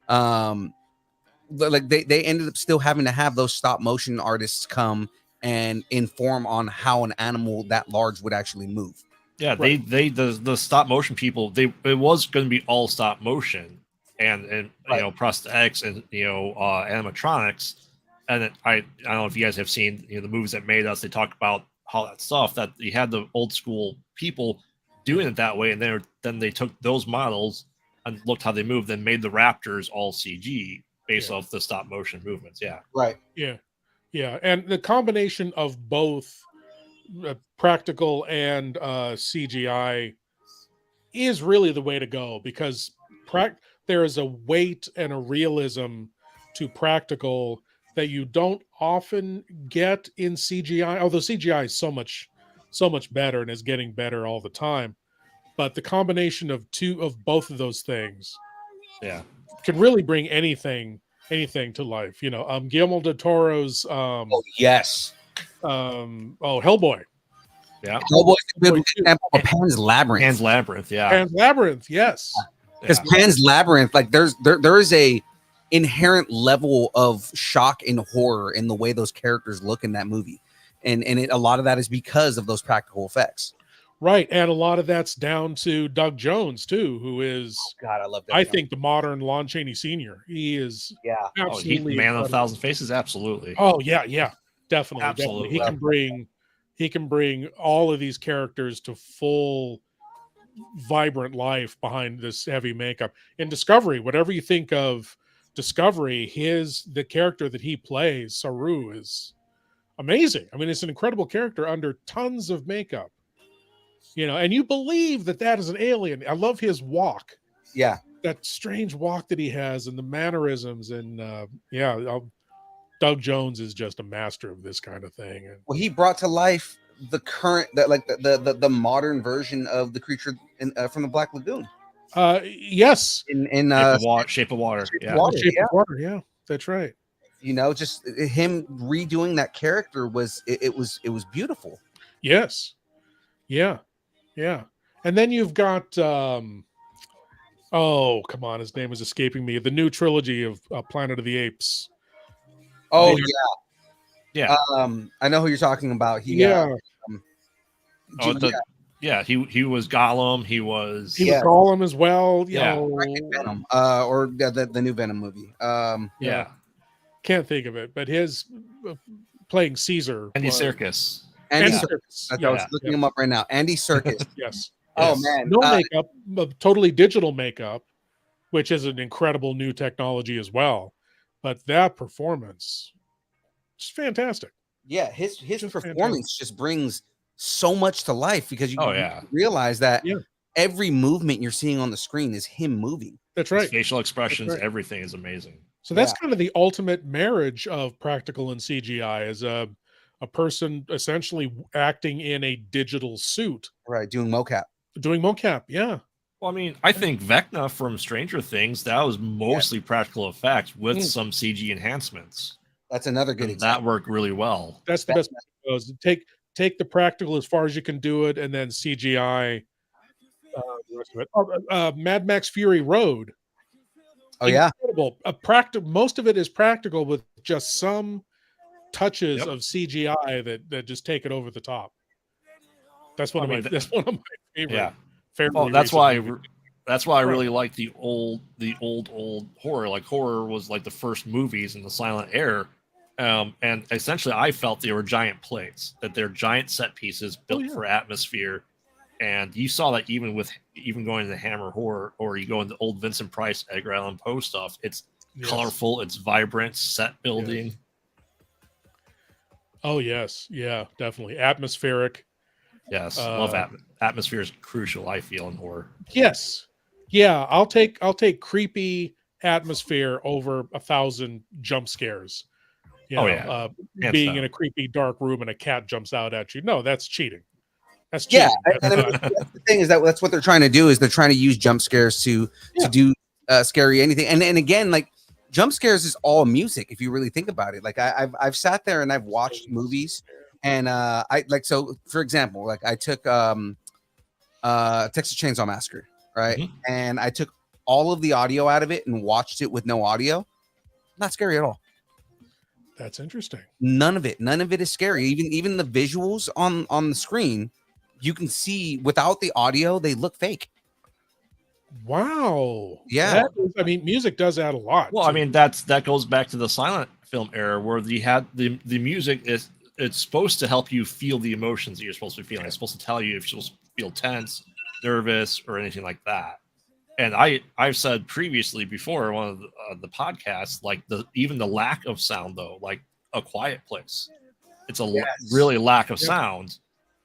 like they ended up still having to have those stop motion artists come and inform on how an animal that large would actually move. Yeah, Right. the stop motion people, it was going to be all stop motion and Right. you know, prosthetics and animatronics. And I don't know if you guys have seen the movies that made us. They talk about all that stuff, that you had the old school people doing it that way, and then they took those models and looked how they moved, then made the Raptors all CG based off the stop motion movements. Yeah, Right. Yeah. Yeah. And the combination of both practical and CGI is really the way to go, because there is a weight and a realism to practical that you don't often get in CGI, although CGI is so much better and is getting better all the time. But the combination of both of those things yeah. can really bring anything to life. You know, Guillermo del Toro's Yes. Hellboy. Yeah. Hellboy's a good Hellboy example of Pan's Labyrinth. Pan's Labyrinth. Yeah. Pan's Labyrinth, yes. Because Pan's Labyrinth, like there is a inherent level of shock and horror in the way those characters look in that movie, and a lot of that is because of those practical effects. Right, and a lot of that's down to Doug Jones too, who is, God, I love that. I think, the modern Lon Chaney Sr. He is Yeah. Oh, he's absolutely Man of a incredible. Thousand Faces. Absolutely. Oh yeah, definitely. Absolutely. He can bring all of these characters to full vibrant life behind this heavy makeup. In Discovery, whatever you think of Discovery, the character that he plays, Saru, is amazing. I mean, it's an incredible character under tons of makeup. You know, and you believe that is an alien. I love his walk. Yeah. That strange walk that he has and the mannerisms. And Doug Jones is just a master of this kind of thing. And Well, he brought to life the current, the modern version of the creature from the Black Lagoon. yes. In Shape of Water. Yeah. Water, Shape yeah. of Water. Yeah, that's right. You know, just him redoing that character was beautiful. Yes. Yeah. And then you've got come on, his name is escaping me. The new trilogy of Planet of the Apes. Oh Yeah. I know who you're talking about. He He was Gollum. He was was Gollum as well. Yeah. Venom, or the new Venom movie. yeah. Can't think of it, but his playing Caesar. Andy was- Serkis. Andy Andy Serkis. Serkis. I was Yeah. looking him up right now. Andy Serkis. Yes. Oh Yes. man, No makeup, totally digital makeup, which is an incredible new technology as well. But that performance, it's fantastic. yeah, his Just performance just brings so much to life because you Oh, yeah. realize that Yeah. every movement you're seeing on the screen is him moving. That's His right. facial expressions, That's right. everything is amazing. So that's kind of the ultimate marriage of practical and CGI, is a person essentially acting in a digital suit, Right, doing mocap. doing mocap. Yeah. Well, I mean, I think Vecna from Stranger Things, that was mostly practical effects with some CG enhancements. That's another good And example. that worked really well. That's the best way it goes. Take the practical as far as you can do it, and then CGI. The rest of it. Mad Max Fury Road. Oh yeah, Incredible. Most of it is practical with just some touches Yep. of CGI that just take it over the top. That's one of my favorite. Yeah. fairly Oh, that's recent why. movies. That's why I Right. really like the old horror. Like horror was like the first movies in the silent era, and essentially I felt they were giant plates, that they're giant set pieces built yeah. for atmosphere, And you saw that even going to the Hammer Horror, or you go into old Vincent Price, Edgar Allan Poe stuff. It's colorful, it's vibrant, set building. Yes. Oh yes, yeah, definitely atmospheric. Yes, love atmosphere is crucial. I feel in horror. Yes, yeah, I'll take creepy atmosphere over 1,000 jump scares. You know, being in a creepy dark room and a cat jumps out at you. No, that's cheating. That's cheating. Yeah, and I mean, that's the thing is that's what they're trying to do, is they're trying to use jump scares to do scary anything. And again, like, jump scares is all music if you really think about it. Like I've sat there and I've watched movies, and so for example, like I took Texas Chainsaw Massacre, right? Mm-hmm. And I took all of the audio out of it and watched it with no audio. Not scary at all. That's interesting. None of it is scary. Even the visuals on the screen, you can see without the audio, they look fake. Wow. Yeah. I mean, music does add a lot. Well, I mean, that goes back to the silent film era, where the music it's supposed to help you feel the emotions that you're supposed to be feeling. It's supposed to tell you if you're supposed to feel tense, nervous, or anything like that. And I've said previously before one of the podcasts, like even the lack of sound, though, like A Quiet Place, it's really lack of sound.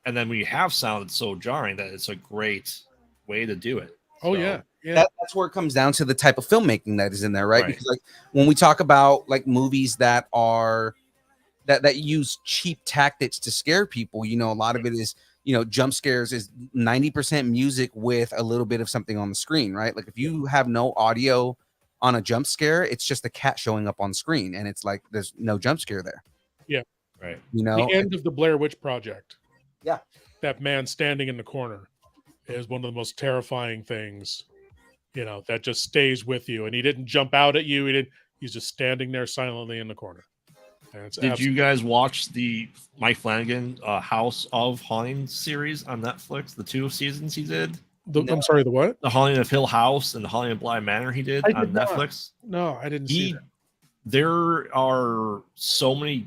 And then when you have sound, it's so jarring that it's a great way to do it. Oh, so, yeah. That's where it comes down to the type of filmmaking that is in there, right? Because like when we talk about like movies that are that use cheap tactics to scare people, you know, a lot of it is, you know, jump scares is 90% music with a little bit of something on the screen, right? Like if you have no audio on a jump scare, it's just a cat showing up on screen, and it's like there's no jump scare there. Yeah. Right. You know, the end of the Blair Witch Project. Yeah. That man standing in the corner is one of the most terrifying things, you know, that just stays with you. And he didn't jump out at you. He's just standing there silently in the corner. Did you guys watch the Mike Flanagan House of Haunting series on Netflix? The 2 seasons he did? I'm sorry, the what? The Haunting of Hill House and the Haunting of Bly Manor he did on Netflix? No, I didn't see that. There are so many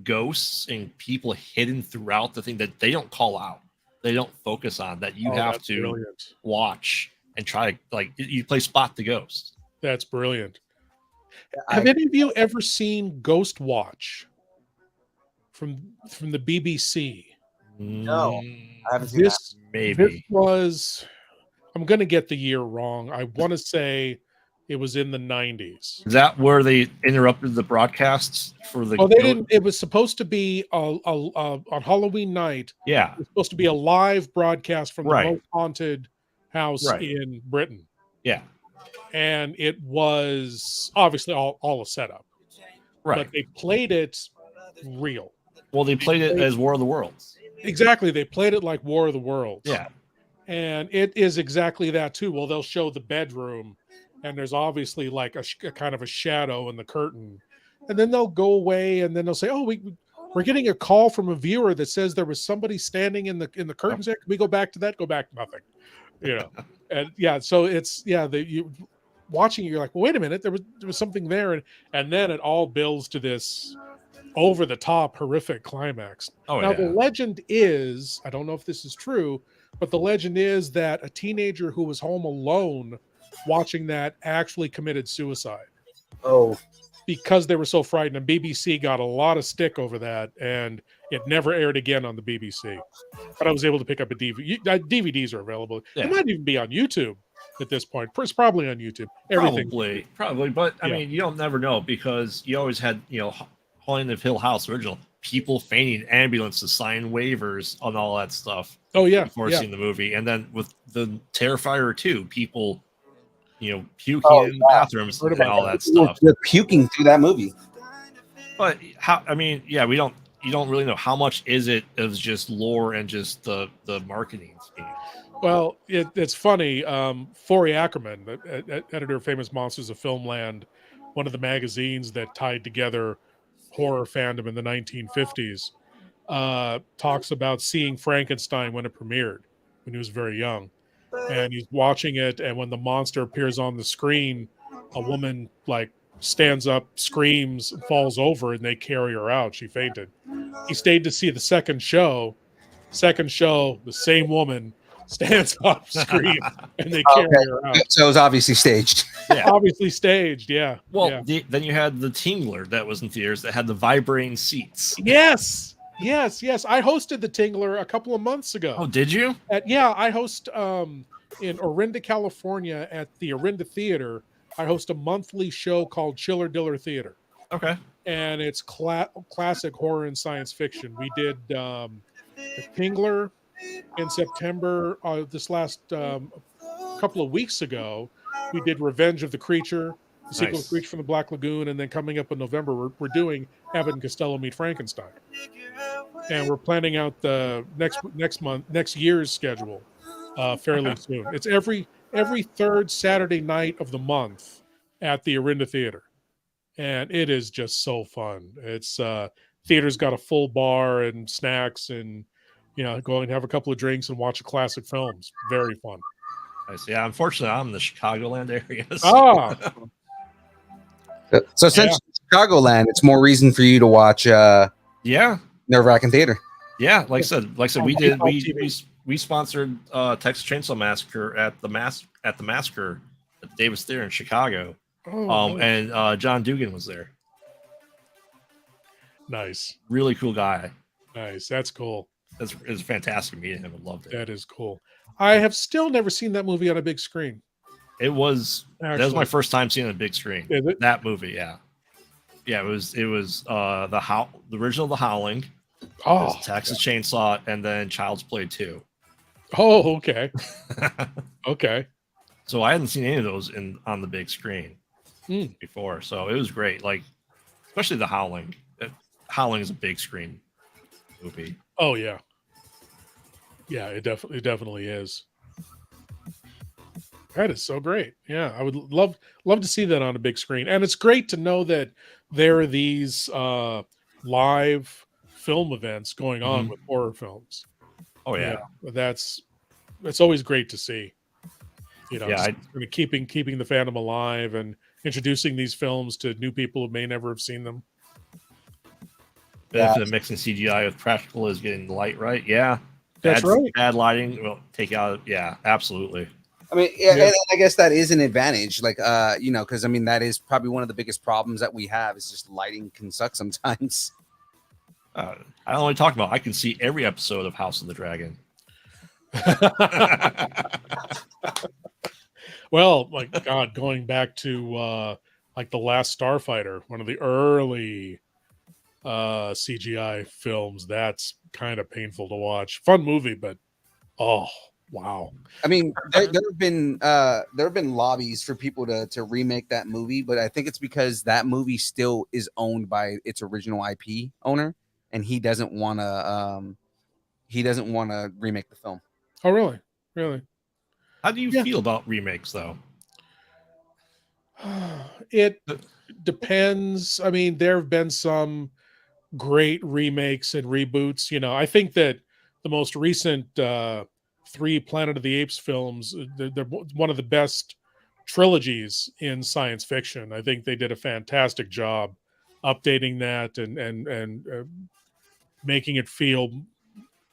ghosts and people hidden throughout the thing that they don't call out. They don't focus on, that you have to watch and try, like, you play Spot the Ghost. That's brilliant. Have any of you ever seen Ghost Watch from the BBC? No, I haven't seen This that. Maybe. This was, I'm going to get the year wrong. I want to say it was in the 90s. Is that where they interrupted the broadcasts for the? Oh, they didn't. It was supposed to be on Halloween night. Yeah, it was supposed to be a live broadcast from the Right. most haunted house in Britain. yeah, And it was obviously all a setup. right. But they played it real. Well, they played it as War of the Worlds. Exactly. They played it like War of the Worlds. Yeah, And it is exactly that too. Well, they'll show the bedroom, and there's obviously like a kind of a shadow in the curtain. And then they'll go away, and then they'll say, "Oh, we're getting a call from a viewer that says there was somebody standing in the curtains there. Can we go back to that?" Go back to nothing. You know. And yeah, so it's you watching it, you're like, well, wait a minute, there was something there, and then it all builds to this over the top horrific climax. Oh, now yeah. the legend is, I don't know if this is true, but the legend is that a teenager who was home alone watching that actually committed suicide. Oh, Because they were so frightened, and BBC got a lot of stick over that, and it never aired again on the BBC. But I was able to pick up a DVD. DVDs are available. Yeah. It might even be on YouTube at this point. It's probably on YouTube. Everything. Probably. But I Yeah. mean, you don't never know, because you always had, Haunting of Hill House original, people feigning ambulances, signing waivers on all that stuff. Oh yeah, Before yeah. seeing the movie, and then with the Terrifier 2, people, puking in the bathrooms and all that stuff. They're puking through that movie. But you don't really know how much is it of just lore and just the marketing scheme. Well, it's funny. Forey Ackerman, the editor of Famous Monsters of Filmland, one of the magazines that tied together horror fandom in the 1950s, talks about seeing Frankenstein when it premiered, when he was very young. And he's watching it, and when the monster appears on the screen, a woman stands up, screams, and falls over, and they carry her out. She fainted. He stayed to see the second show, Second show, the same woman stands up, screams, and they carry her out. So it was obviously staged. Yeah. Obviously staged, yeah. Well, yeah. then you had the Tingler that was in theaters that had the vibrating seats. Yes. I hosted the Tingler a couple of months ago. Oh, did you? I host in Orinda, California, at the Orinda Theater. I host a monthly show called Chiller Diller Theater. Okay. And it's classic horror and science fiction. We did the Tingler in September. This last couple of weeks ago, we did Revenge of the Creature, the sequel to Creature from the Black Lagoon, and then coming up in November, we're doing Abbott and Costello Meet Frankenstein, and we're planning out the next year's schedule fairly soon. It's every third Saturday night of the month at the Orinda Theater, and it is just so fun. It's theater's got a full bar and snacks, and go and have a couple of drinks and watch a classic films. Very fun. I see. Yeah, unfortunately, I'm in the Chicagoland area. So since Chicagoland, it's more reason for you to watch Nerve-Wrackin' Theater. Yeah, like I said, we sponsored Texas Chainsaw Massacre at the Massacre at the Davis Theater in Chicago. And John Dugan was there. Nice. Really cool guy. Nice. That's cool. It was fantastic meeting him. I loved it. That is cool. I have still never seen that movie on a big screen. That was my first time seeing it on a big screen. Is it? That movie, yeah. It was the original The Howling, Texas Chainsaw, and then Child's Play 2. Oh, okay. Okay. So I hadn't seen any of those on the big screen before, so it was great. Like, especially The Howling. Howling is a big screen movie. Oh yeah. Yeah, it definitely is. That is so great. Yeah, I would love to see that on a big screen. And it's great to know that there are these live film events going on with horror films. Oh yeah. That's always great to see. Keeping the fandom alive and introducing these films to new people who may never have seen them. Benefit of mixing CGI with practical is getting the light right. Yeah. That's right. Bad lighting will take out. Yeah, absolutely. I mean, and I guess that is an advantage, like, because I mean, that is probably one of the biggest problems that we have is just lighting can suck sometimes. I only talk about I can see every episode of House of the Dragon. Well, like God, going back to like The Last Starfighter, one of the early CGI films, that's kind of painful to watch. Fun movie, but oh wow. I mean, there have been lobbies for people to remake that movie, but I think it's because that movie still is owned by its original IP owner, and he doesn't want to remake the film. Oh really? Really? How do you feel about remakes, though? It depends. I mean, there have been some great remakes and reboots. I think that the most recent 3 Planet of the Apes films, they're one of the best trilogies in science fiction. I think they did a fantastic job updating that and making it feel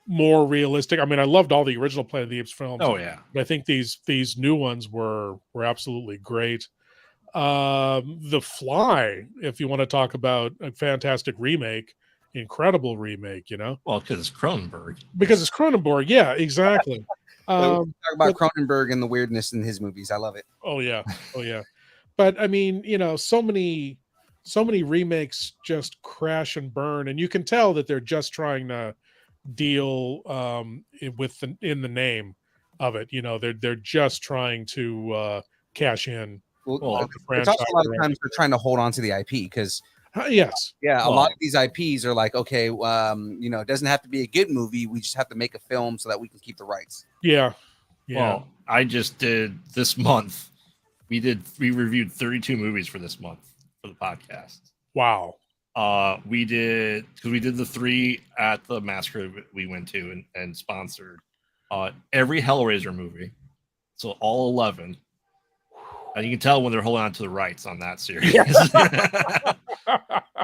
more realistic. I mean, I loved all the original Planet of the Apes films. Oh yeah, but I think these new ones were absolutely great. The Fly, if you want to talk about a fantastic remake, incredible remake, Well, because it's Cronenberg. Because it's Cronenberg, yeah, exactly. Talk about Cronenberg and the weirdness in his movies. I love it. Oh yeah. But I mean, so many remakes just crash and burn, and you can tell that they're just trying to deal with in the name of it. They're just trying to cash in. Well, it's also a lot of times they're trying to hold on to the IP because yes, a lot of these IPs are like, okay, it doesn't have to be a good movie. We just have to make a film so that we can keep the rights. Yeah. Well, I just did this month. We reviewed 32 movies for this month for the podcast. Wow. We did the 3 at the Massacre we went to and sponsored every Hellraiser movie, so all 11. And you can tell when they're holding on to the rights on that series.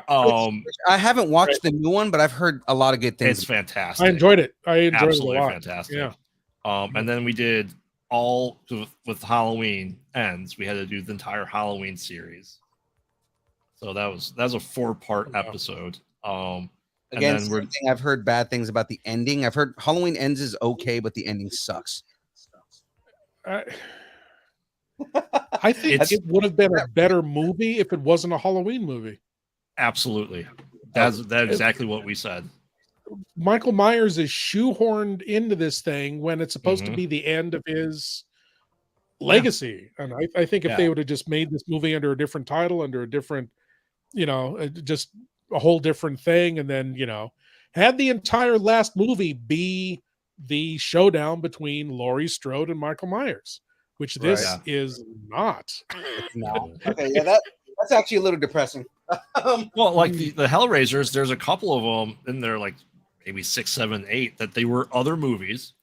I haven't watched the new one, but I've heard a lot of good things. It's fantastic. I enjoyed it. I enjoyed Absolutely it a lot. fantastic. Yeah. And then we did all with Halloween ends. We had to do the entire Halloween series. So that was a 4-part episode. Again, I've heard bad things about the ending. I've heard Halloween Ends is okay, but the ending sucks. I think it would have been a better movie if it wasn't a Halloween movie. Absolutely. That's exactly what we said. Michael Myers is shoehorned into this thing when it's supposed to be the end of his legacy. And I think if they would have just made this movie under a different title, under a different, just a whole different thing, and then, had the entire last movie be the showdown between Laurie Strode and Michael Myers, which this is not. No. Okay, yeah, that's actually a little depressing. Well, like the Hellraisers, there's a couple of them in there, like maybe 6, 7, 8, that they were other movies,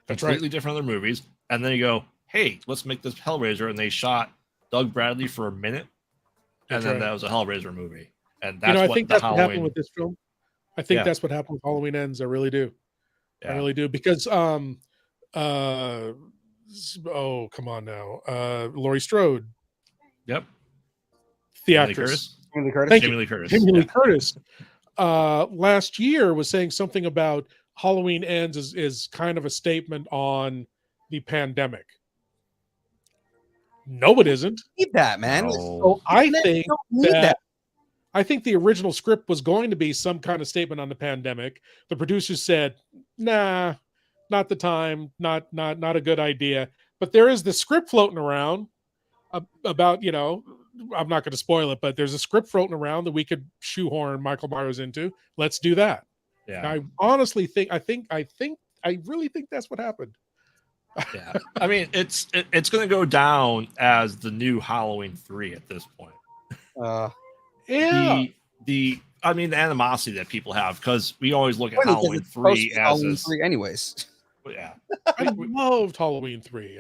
completely different other movies, and then you go, hey, let's make this Hellraiser, and they shot Doug Bradley for a minute, and then that was a Hellraiser movie, and that's I what think that's what happened with this film. I think that's what happened with Halloween Ends. I really do. I really do, because oh, come on now, Laurie Strode. Yep. The actress. Jamie Lee Curtis. Jamie Lee Curtis. Last year was saying something about Halloween Ends is kind of a statement on the pandemic. No, it isn't. Need that, man. So I think I think the original script was going to be some kind of statement on the pandemic. The producers said, nah, not the time, not a good idea. But there is the script floating around about, I'm not going to spoil it, but there's a script floating around that we could shoehorn Michael Myers into. Let's do that. Yeah. I honestly think, I really think that's what happened. Yeah. I mean, it's going to go down as the new Halloween 3 at this point. Yeah. The animosity that people have, because we always look at Halloween 3 as Halloween 3 anyways. Yeah. I loved Halloween 3.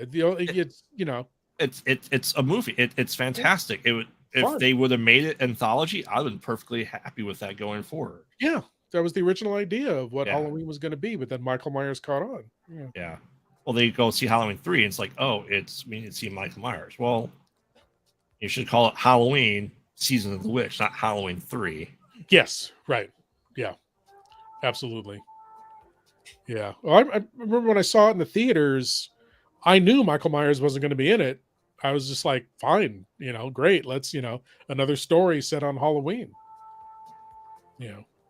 It's a movie. It's fantastic. If they would have made it anthology, I'd have been perfectly happy with that going forward. Yeah. That was the original idea of what Halloween was going to be, but then Michael Myers caught on. Yeah. Well, they go see Halloween 3, and it's like, oh, we need to see Michael Myers. Well, you should call it Halloween Season of the Witch, not Halloween 3. Yes, right. Yeah, absolutely. Yeah. Well, I remember when I saw it in the theaters, I knew Michael Myers wasn't going to be in it. I was just like, fine, great. Let's, another story set on Halloween.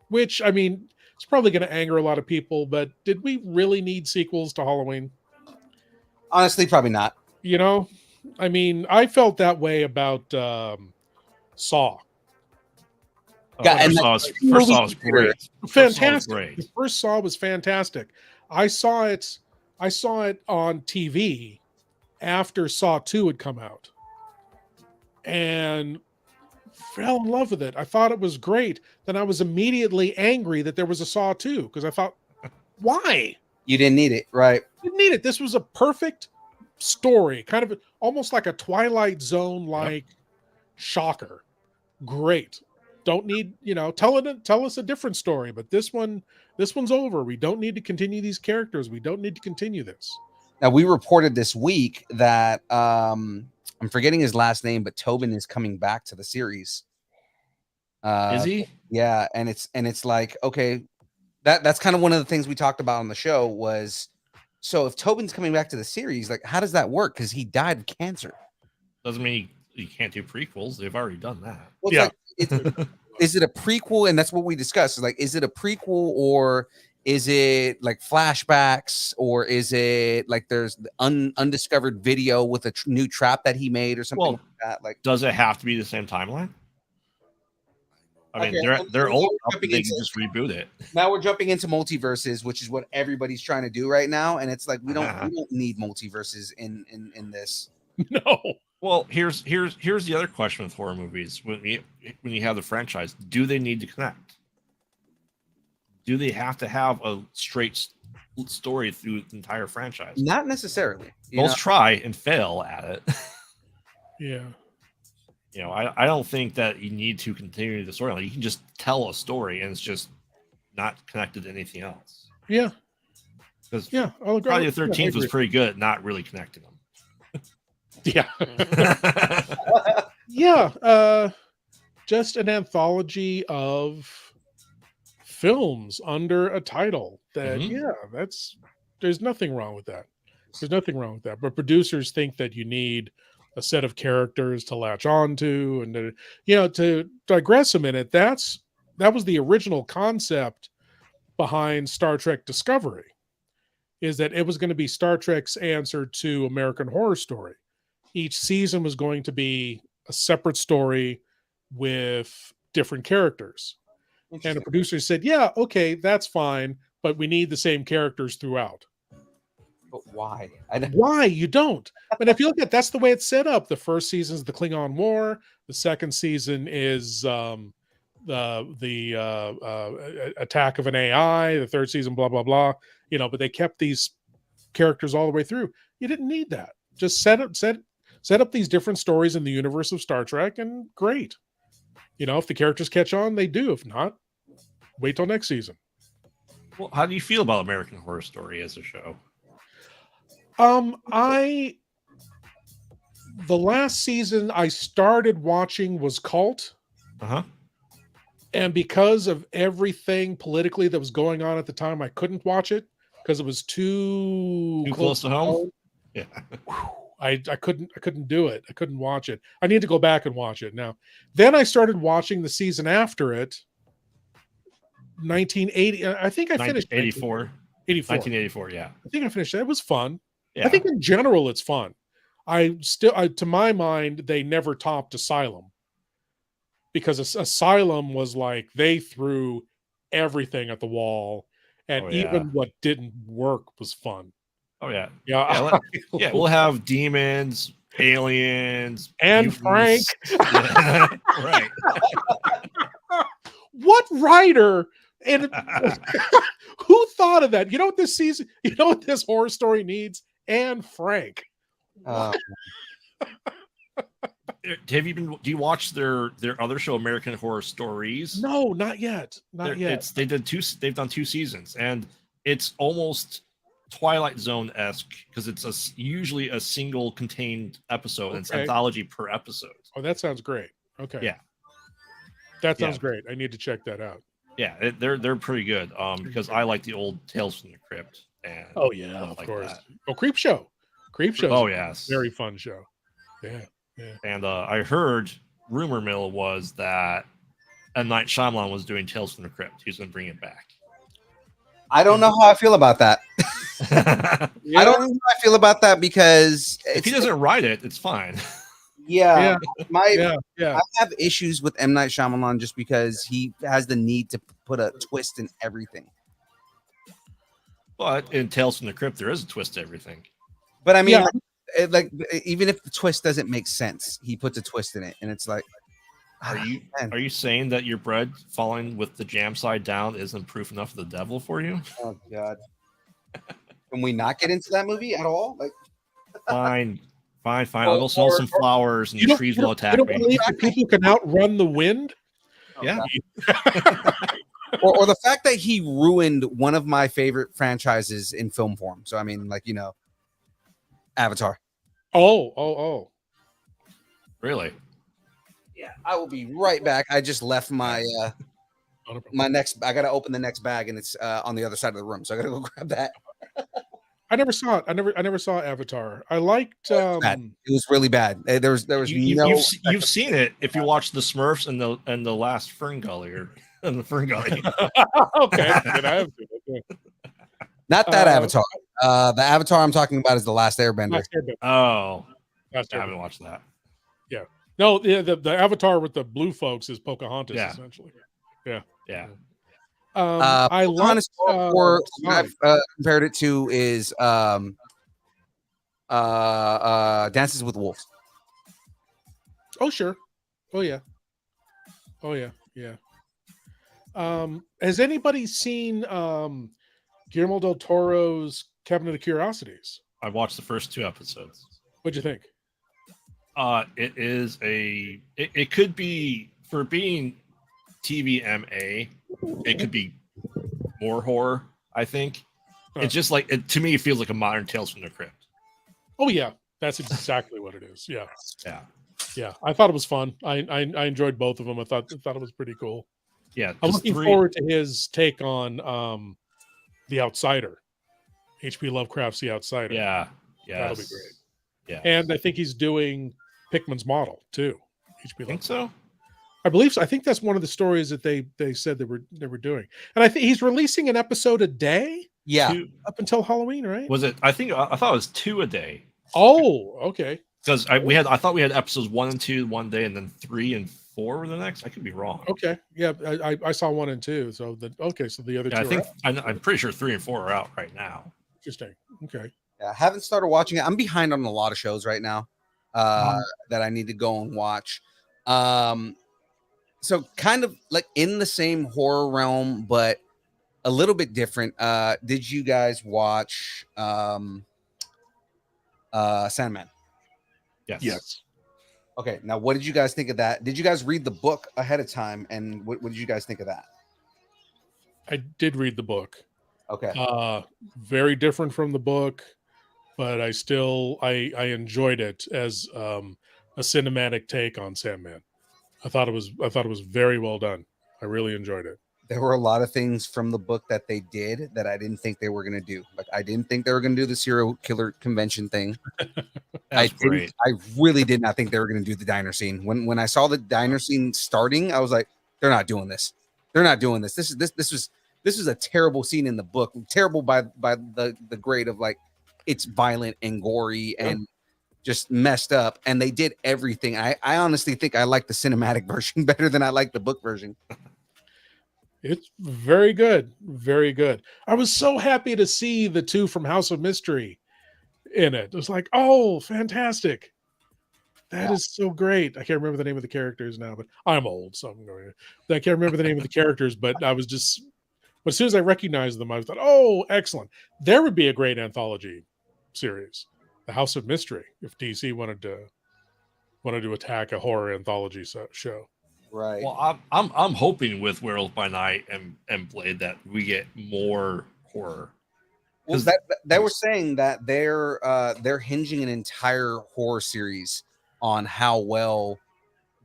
Which, I mean, it's probably going to anger a lot of people, but did we really need sequels to Halloween? Honestly, probably not. I mean, I felt that way about Saw. First Saw was great. Fantastic. The first Saw was fantastic. I saw it on TV after Saw 2 had come out and fell in love with it. I thought it was great. Then I was immediately angry that there was a Saw 2 because I thought, why? You didn't need it, right? Didn't need it. This was a perfect story, kind of almost like a Twilight Zone like shocker. Great. Don't need, tell us a different story, but this one's over. We don't need to continue these characters. We don't need to continue this. Now, we reported this week that I'm forgetting his last name, but Tobin is coming back to the series. Is he? Yeah, and it's like, okay, that's kind of one of the things we talked about on the show was, so if Tobin's coming back to the series, like, how does that work? Because he died of cancer. Doesn't mean you can't do prequels. They've already done that. Well, is it a prequel? And that's what we discussed. Like, is it a prequel, or is it like flashbacks, or is it like there's undiscovered video with a new trap that he made or something like that? Like, does it have to be the same timeline? I mean, they're old enough that they can just reboot it. Now we're jumping into multiverses, which is what everybody's trying to do right now, and it's like we don't need multiverses in this. No. Well, here's the other question with horror movies. When you have the franchise, do they need to connect? Do they have to have a straight story through the entire franchise? Not necessarily. Most try and fail at it. Yeah. You know, I don't think that you need to continue the storyline. You can just tell a story, and it's just not connected to anything else. Yeah. Because I'll agree. Friday the 13th was pretty good at not really connecting them. Yeah. Yeah. Just an anthology of films under a title that, there's nothing wrong with that. There's nothing wrong with that. But producers think that you need a set of characters to latch on to. And, to digress a minute, that was the original concept behind Star Trek Discovery, is that it was going to be Star Trek's answer to American Horror Story. Each season was going to be a separate story with different characters. And the producers said, yeah, okay, that's fine, but we need the same characters throughout. But why? Why? You don't. But if you look at, that's the way it's set up. The first season is the Klingon War. The second season is the attack of an AI. The third season, blah, blah, blah. But they kept these characters all the way through. You didn't need that. Just set up these different stories in the universe of Star Trek, and great. If the characters catch on, they do. If not, wait till next season. Well, how do you feel about American Horror Story as a show? The last season I started watching was Cult. Uh-huh. And because of everything politically that was going on at the time, I couldn't watch it because it was too close to home. Yeah. I couldn't do it. I couldn't watch it. I need to go back and watch it now. Then I started watching the season after it. 1980. I think I finished 84. 1984, yeah. I think I finished it. It was fun. Yeah. I think in general it's fun. To my mind, they never topped Asylum. Because Asylum was like they threw everything at the wall, and even what didn't work was fun. Oh yeah, yeah. We'll have demons, aliens, and mutants. Frank. Right. What writer and who thought of that? You know what this season? You know what this horror story needs? And Frank. Do you watch their other show, American Horror Stories? No, not yet. Not yet. They've done 2 seasons, and it's almost Twilight Zone-esque because it's usually a single contained episode, and it's anthology per episode. Oh, that sounds great. Okay. Yeah. That sounds great. I need to check that out. Yeah, they're pretty good. Because I like the old Tales from the Crypt. And oh yeah, of course. That. Oh, Creep Show. Oh yes, very fun show. Yeah. And I heard rumor mill was that M. Night Shyamalan was doing Tales from the Crypt. He's going to bring it back. I don't know how I feel about that. I don't know how I feel about that because if he doesn't write it, it's fine. Yeah. I I have issues with M. Night Shyamalan just because he has the need to put a twist in everything. But in Tales from the Crypt, there is a twist to everything. But I mean, even if the twist doesn't make sense, he puts a twist in it, and it's like, are you saying that your bread falling with the jam side down isn't proof enough of the devil for you? Oh God! Can we not get into that movie at all? Like, fine. I'll go smell some flowers, and the trees will attack me. Believe that people can outrun the wind? Yeah. or the fact that he ruined one of my favorite franchises in film form. So I mean, Avatar. Oh. Really? Yeah, I will be right back. I just left my my next. I got to open the next bag, and it's on the other side of the room. So I got to go grab that. I never saw it. I never saw Avatar. I liked. It was really bad. There was you've seen it if you watch the Smurfs and the last Fern Gully and the Fern Gully. Okay, then I have to. Not that Avatar. The Avatar I'm talking about is the Last Airbender. Oh, I haven't watched that. Yeah. No, the Avatar with the blue folks is Pocahontas essentially. Yeah. I Pocahontas I've compared it to is Dances with Wolves. Oh sure. Oh yeah. Has anybody seen Guillermo del Toro's Cabinet of Curiosities? I watched the first 2 episodes. What'd you think? It is it could be, for being TVMA, it could be more horror, I think. It's just like, to me, it feels like a modern Tales from the Crypt. Oh yeah, that's exactly what it is. Yeah, Yeah. yeah. I thought it was fun. I enjoyed both of them. I thought it was pretty cool. Yeah. I'm looking forward to his take on The Outsider. H.P. Lovecraft's The Outsider. Yeah. Yeah. That'll be great. Yeah. And I think he's doing Pickman's Model too. H.P. I think Lovecraft. so. I believe so. I think that's one of the stories that they said they were doing. And I think he's releasing an episode a day. Yeah. Up until Halloween, right? Was it? I thought it was 2 a day. Oh, okay. Because I thought we had episodes 1 and 2 one day, and then 3 and 4 were the next. I could be wrong. Okay. Yeah, I saw 1 and 2. So so the other two. I think I'm pretty sure 3 and 4 are out right now. Interesting. Okay. Yeah, I haven't started watching it. I'm behind on a lot of shows right now that I need to go and watch. So kind of like in the same horror realm, but a little bit different. Did you guys watch Sandman? Yes. Okay, now what did you guys think of that? Did you guys read the book ahead of time, and what did you guys think of that? I did read the book. Okay. Very different from the book, but I enjoyed it as a cinematic take on Sandman. I thought it was very well done. I really enjoyed it. There were a lot of things from the book that they did that I didn't think they were going to do. Like, I didn't think they were going to do the serial killer convention thing. Great. I really did not think they were going to do the diner scene. When I saw the diner scene starting, I was like, they're not doing this. They're not doing this. This was a terrible scene in the book. Terrible by the grade of, like, it's violent and gory and just messed up. And they did everything. I honestly think I like the cinematic version better than I like the book version. It's very good. Very good. I was so happy to see the two from House of Mystery in it. It was like, oh, fantastic. That is so great. I can't remember the name of the characters now, but I'm old, so I can't remember the name of the characters, but I was just, but as soon as I recognized them, I thought, oh, excellent. There would be a great anthology series, The House of Mystery, if DC wanted to attack a horror anthology show. Right. Well, I'm hoping with Werewolf by Night and Blade that we get more horror. Well, they were saying that they're hinging an entire horror series on how well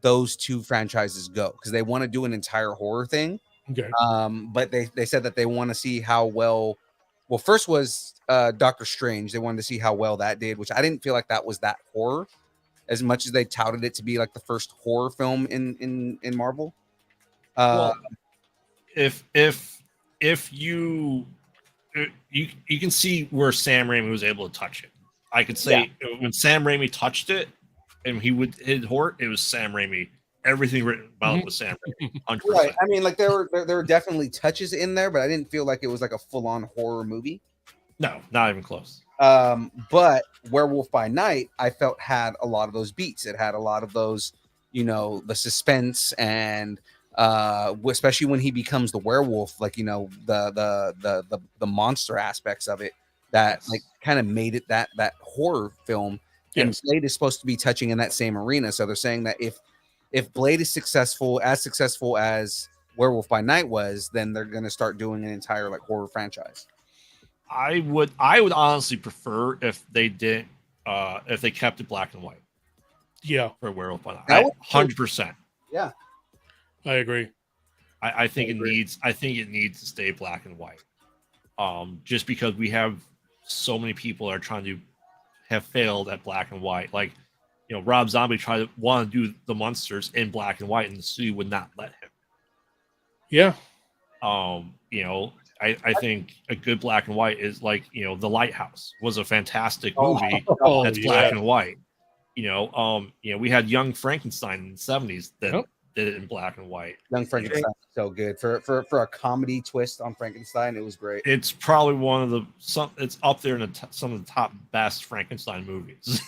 those two franchises go, because they want to do an entire horror thing. Okay. But they said that they want to see how well. Well, first was Doctor Strange. They wanted to see how well that did, which I didn't feel like that was that horror, as much as they touted it to be like the first horror film in Marvel. Well, if you can see where Sam Raimi was able to touch it. I could say when Sam Raimi touched it and he would hit horror, it was Sam Raimi. Everything written about it was Sam Raimi. 100%. Right. I mean, like there were definitely touches in there, but I didn't feel like it was like a full on horror movie. No, not even close. But Werewolf by Night, I felt had a lot of those beats. It had a lot of those, the suspense and especially when he becomes the werewolf, like, the monster aspects of it that like kind of made it that horror film. And Blade is supposed to be touching in that same arena. So they're saying that if Blade is successful as Werewolf by Night was, then they're going to start doing an entire like horror franchise. I would honestly prefer if they did if they kept it black and white. Yeah. For Werewolf by Night. 100%. Yeah. I agree. I think it needs to stay black and white. Just because we have so many people are trying to have failed at black and white. Like, Rob Zombie wanted to do the monsters in black and white, and the studio would not let him. Yeah. I think a good black and white is like, The Lighthouse was a fantastic movie that's black and white. We had Young Frankenstein in the 70s that did it in black and white. Young Frankenstein was so good for a comedy twist on Frankenstein. It was great. It's probably one of it's up there in some of the top best Frankenstein movies.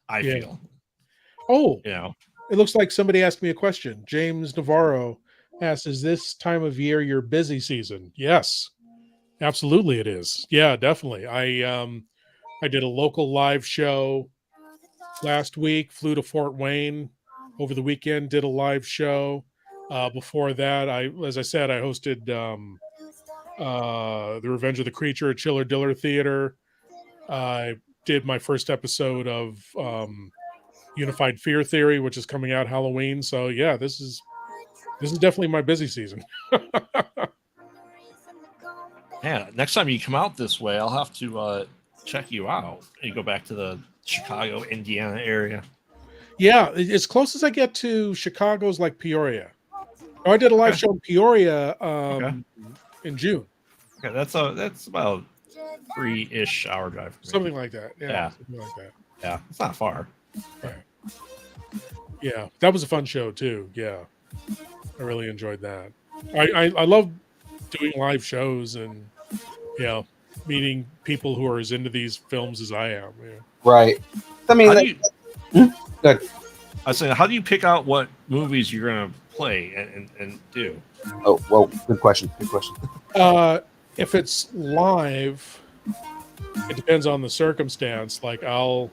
I feel. Oh, it looks like somebody asked me a question. James Navarro asked, is this time of year your busy season? Yes, absolutely it is. Yeah, definitely. I did a local live show last week. Flew to Fort Wayne over the weekend. Did a live show. Before that, as I said, I hosted The Revenge of the Creature at Chiller Diller Theater. I did my first episode of Unified Fear Theory, which is coming out Halloween. So yeah, this is definitely my busy season. Yeah, next time you come out this way, I'll have to check you out. You go back to the Chicago, Indiana area. Yeah, as close as I get to Chicago's like Peoria. Oh, I did a live show in Peoria in June. Okay, that's about 3-ish hour drive. For me. Something like that. Yeah. Something like that. Yeah, it's not far. Right. Yeah, that was a fun show too. Yeah, I really enjoyed that. I love doing live shows and meeting people who are as into these films as I am. Yeah. Right. I mean, good. I was saying, how do you pick out what movies you're gonna play and do? Oh, well, good question. Good question. If it's live, it depends on the circumstance. Like I'll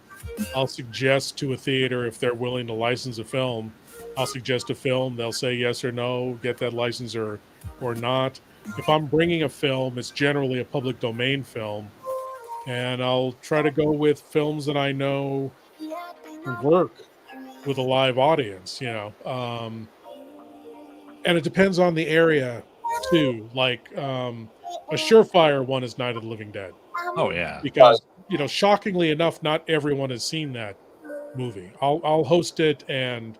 suggest to a theater if they're willing to license a film. I'll suggest a film. They'll say yes or no, get that license or not. If I'm bringing a film, it's generally a public domain film, and I'll try to go with films that I know work with a live audience. And it depends on the area too. Like a surefire one is Night of the Living Dead. Oh yeah, because shockingly enough, not everyone has seen that movie. I'll host it, and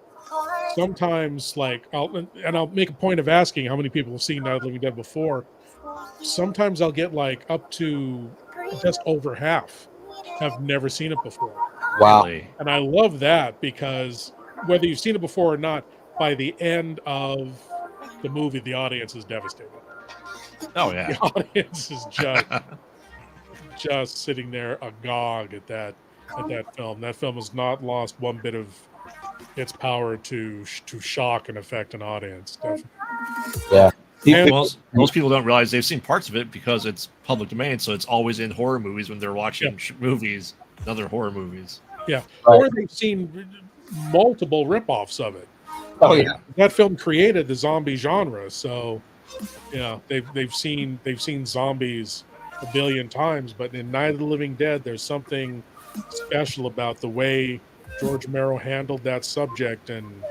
sometimes I'll make a point of asking how many people have seen Night of the Living Dead before. Sometimes I'll get like up to just over half have never seen it before. Wow. And I love that because whether you've seen it before or not, by the end of the movie, the audience is devastated. Oh yeah, the audience is just sitting there agog at that film. That film has not lost one bit of its power to shock and affect an audience. Definitely. Yeah. Most people don't realize they've seen parts of it because it's public domain, so it's always in horror movies when they're watching movies, other horror movies. Yeah, right. Or they've seen multiple ripoffs of it. Oh yeah, that film created the zombie genre, so they've seen zombies a billion times. But in Night of the Living Dead, there's something special about the way George Romero handled that subject and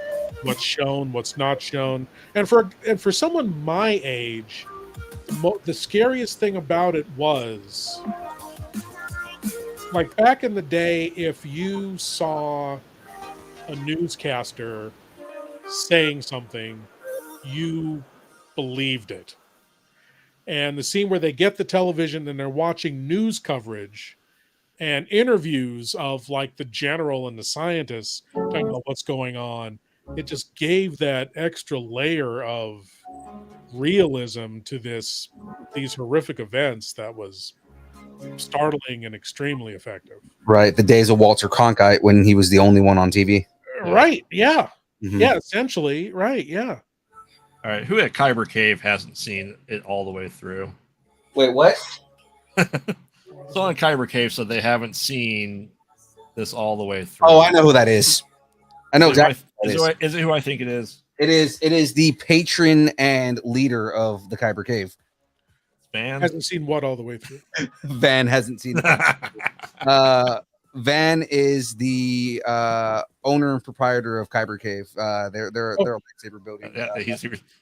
what's shown, what's not shown. And for someone my age, the scariest thing about it was, like back in the day, if you saw a newscaster saying something, you believed it. And the scene where they get the television and they're watching news coverage and interviews of like the general and the scientists talking about what's going on, it just gave that extra layer of realism to these horrific events that was startling and extremely effective. Right. The days of Walter Cronkite when he was the only one on TV. Right. Yeah. Mm-hmm. Yeah. Essentially. Right. Yeah. All right. Who at Kyber Cave hasn't seen it all the way through? Wait, what? So on Kyber Cave, so they haven't seen this all the way through. Oh, I know who that is. I know exactly. Is it who I think it is? It is the patron and leader of the Kyber Cave. Van hasn't seen what all the way through. Van hasn't seen it. Van is the owner and proprietor of Kyber Cave. They're a lightsaber building.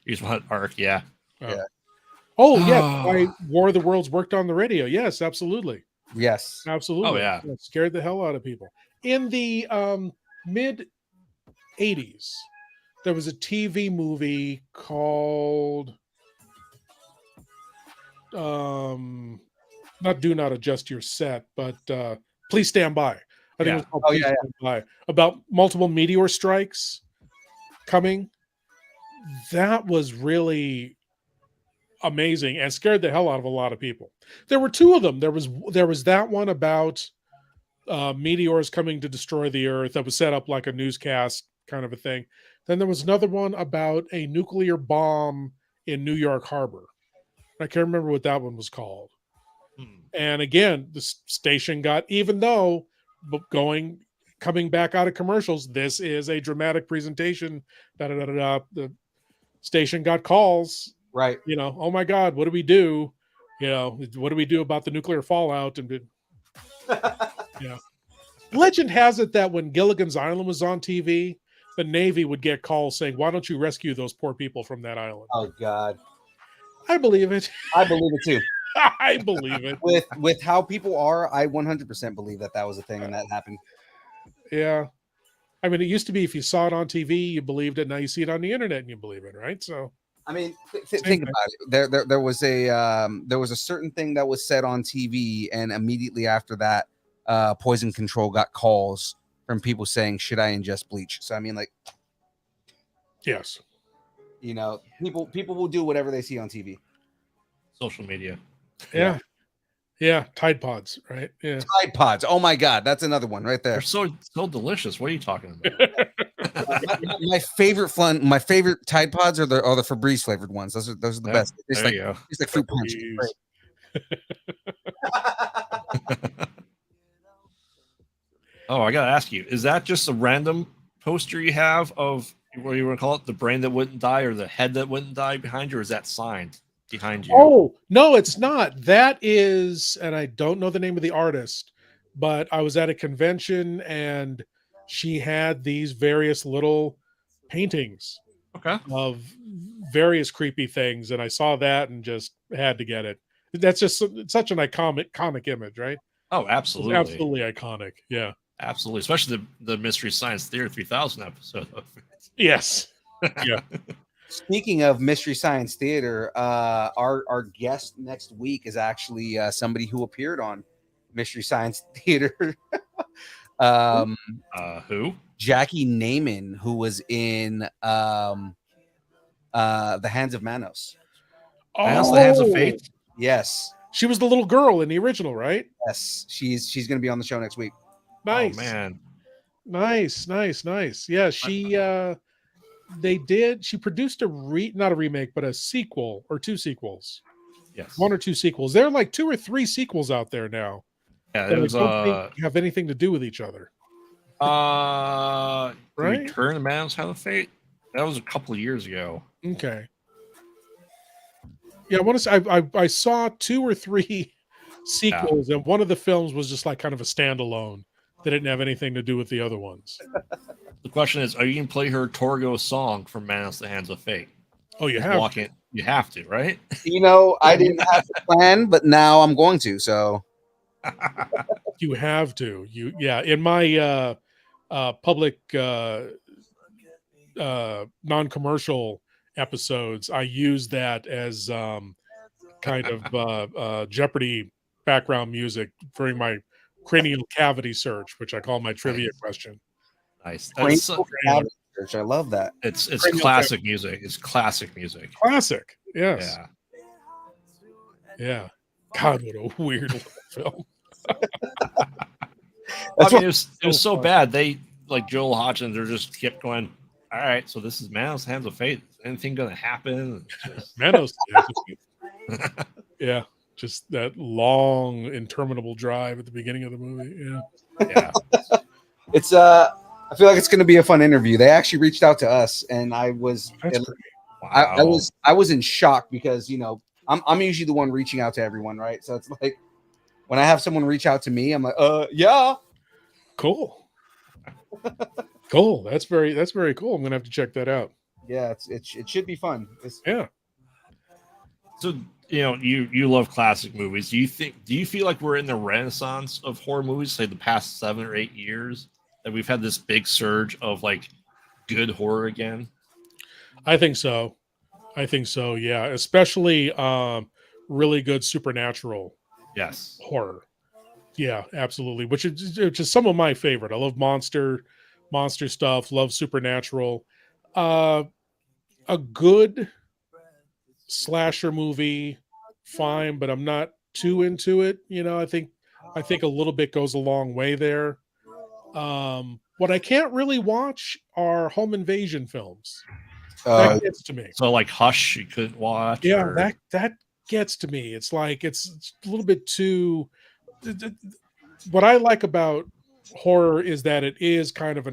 He's one Arc. Yeah. Yeah. Oh yeah, I War of the Worlds worked on the radio. Yes, absolutely. Yes, absolutely. Oh yeah, it scared the hell out of people. In the mid '80s, there was a TV movie called not Do Not Adjust Your Set, but Please Stand By. I think it was called Please Stand By, about multiple meteor strikes coming. That was really amazing and scared the hell out of a lot of people. There were two of them. There was that one about meteors coming to destroy the Earth that was set up like a newscast kind of a thing. Then there was another one about a nuclear bomb in New York Harbor. I can't remember what that one was called. And again, the station got, even though going coming back out of commercials. This is a dramatic presentation. The station got calls. Right. Oh my God, what do we do? What do we do about the nuclear fallout? And legend has it that when Gilligan's Island was on TV, the Navy would get calls saying, "Why don't you rescue those poor people from that island?" Oh God. I believe it. I believe it too. I believe it. With how people are, I 100% believe that was a thing and that happened. Yeah. I mean, it used to be if you saw it on TV, you believed it. Now you see it on the internet and you believe it, right? So, I mean, think about it. There was a certain thing that was said on TV, and immediately after that, Poison Control got calls from people saying, "Should I ingest bleach?" So I mean, like, yes, people will do whatever they see on TV. Social media. Yeah. Tide Pods, right? Yeah. Tide Pods. Oh my God, that's another one right there. They're so delicious. What are you talking about? my favorite Tide Pods are the Febreze flavored ones. Those are the best. It's like fruit punch. Oh, I gotta ask you: is that just a random poster you have of what do you want to call it? The brain that wouldn't die, or the head that wouldn't die behind you, or is that signed behind you? Oh no, it's not. That is, and I don't know the name of the artist, but I was at a convention and she had these various little paintings of various creepy things, and I saw that and just had to get it. That's just such an iconic image, right? Oh, absolutely. It's absolutely iconic. Yeah. Absolutely. Especially the Mystery Science Theater 3000 episode. Yes. Yeah. Speaking of Mystery Science Theater, our guest next week is actually somebody who appeared on Mystery Science Theater. Who? Jackie Naiman, who was in The Hands of Manos. Manos, The Hands of Fate? Yes. She was the little girl in the original, right? Yes. She's going to be on the show next week. Nice. Oh, man. Nice. Yeah, she produced not a remake, but a sequel or two sequels. Yes. One or two sequels. There are like 2 or 3 sequels out there now. Yeah, it was don't have anything to do with each other. Right? Return of Manos Hands of Fate? That was a couple of years ago. Okay. Yeah, I want to say I saw 2 or 3 sequels, and one of the films was just like kind of a standalone. That didn't have anything to do with the other ones. The question is, are you going to play her Torgo song from Manos The Hands of Fate? Oh, you have to. You have to, right? I didn't have to plan, but now I'm going to. So you have to. In my public non-commercial episodes, I use that as kind of Jeopardy background music during my cranial cavity search, which I call my trivia question. Nice. Cavity search. I love that. It's classic music. It's classic music. Classic. Yes. Yeah. God, what a weird little film. I mean, it was so bad. They, like Joel Hodgson, they just kept going, all right, so this is Manos Hands of Fate. Is anything going to happen? Manos. Yeah. Just that long, interminable drive at the beginning of the movie. Yeah. It's I feel like it's going to be a fun interview. They actually reached out to us, and I was I was in shock because I'm usually the one reaching out to everyone, right? So it's like when I have someone reach out to me, I'm like, yeah, cool. That's very cool. I'm gonna have to check that out. Yeah, it should be fun. Yeah. So you love classic movies. Do you feel like we're in the renaissance of horror movies, say the past 7 or 8 years, that we've had this big surge of like good horror again? I think so. Yeah, especially really good supernatural horror. Yeah, absolutely. Which is some of my favorite. I love monster stuff, love supernatural. A good slasher movie, fine, but I'm not too into it. I think a little bit goes a long way there. What I can't really watch are home invasion films. That gets to me. So like Hush, you couldn't watch. Yeah, that gets to me. It's like it's a little bit too. What I like about horror is that it is kind of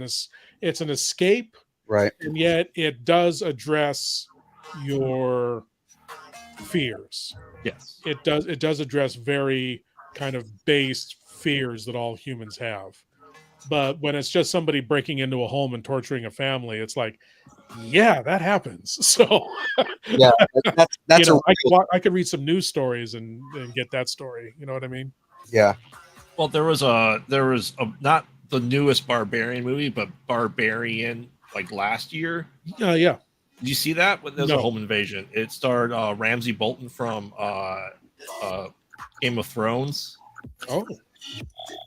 it's an escape, Right. and yet it does address your fears. Yes. It does address very kind of based fears that all humans have. But when it's just somebody breaking into a home and torturing a family, it's like, yeah, that happens. So Yeah, that's I could read some news stories and get that story. You know what I mean? yeah. Well, there was a not the newest Barbarian movie, but Barbarian like last year. Yeah. Did you see that? There's No. a home invasion. It starred Ramsay Bolton from Game of Thrones. Oh,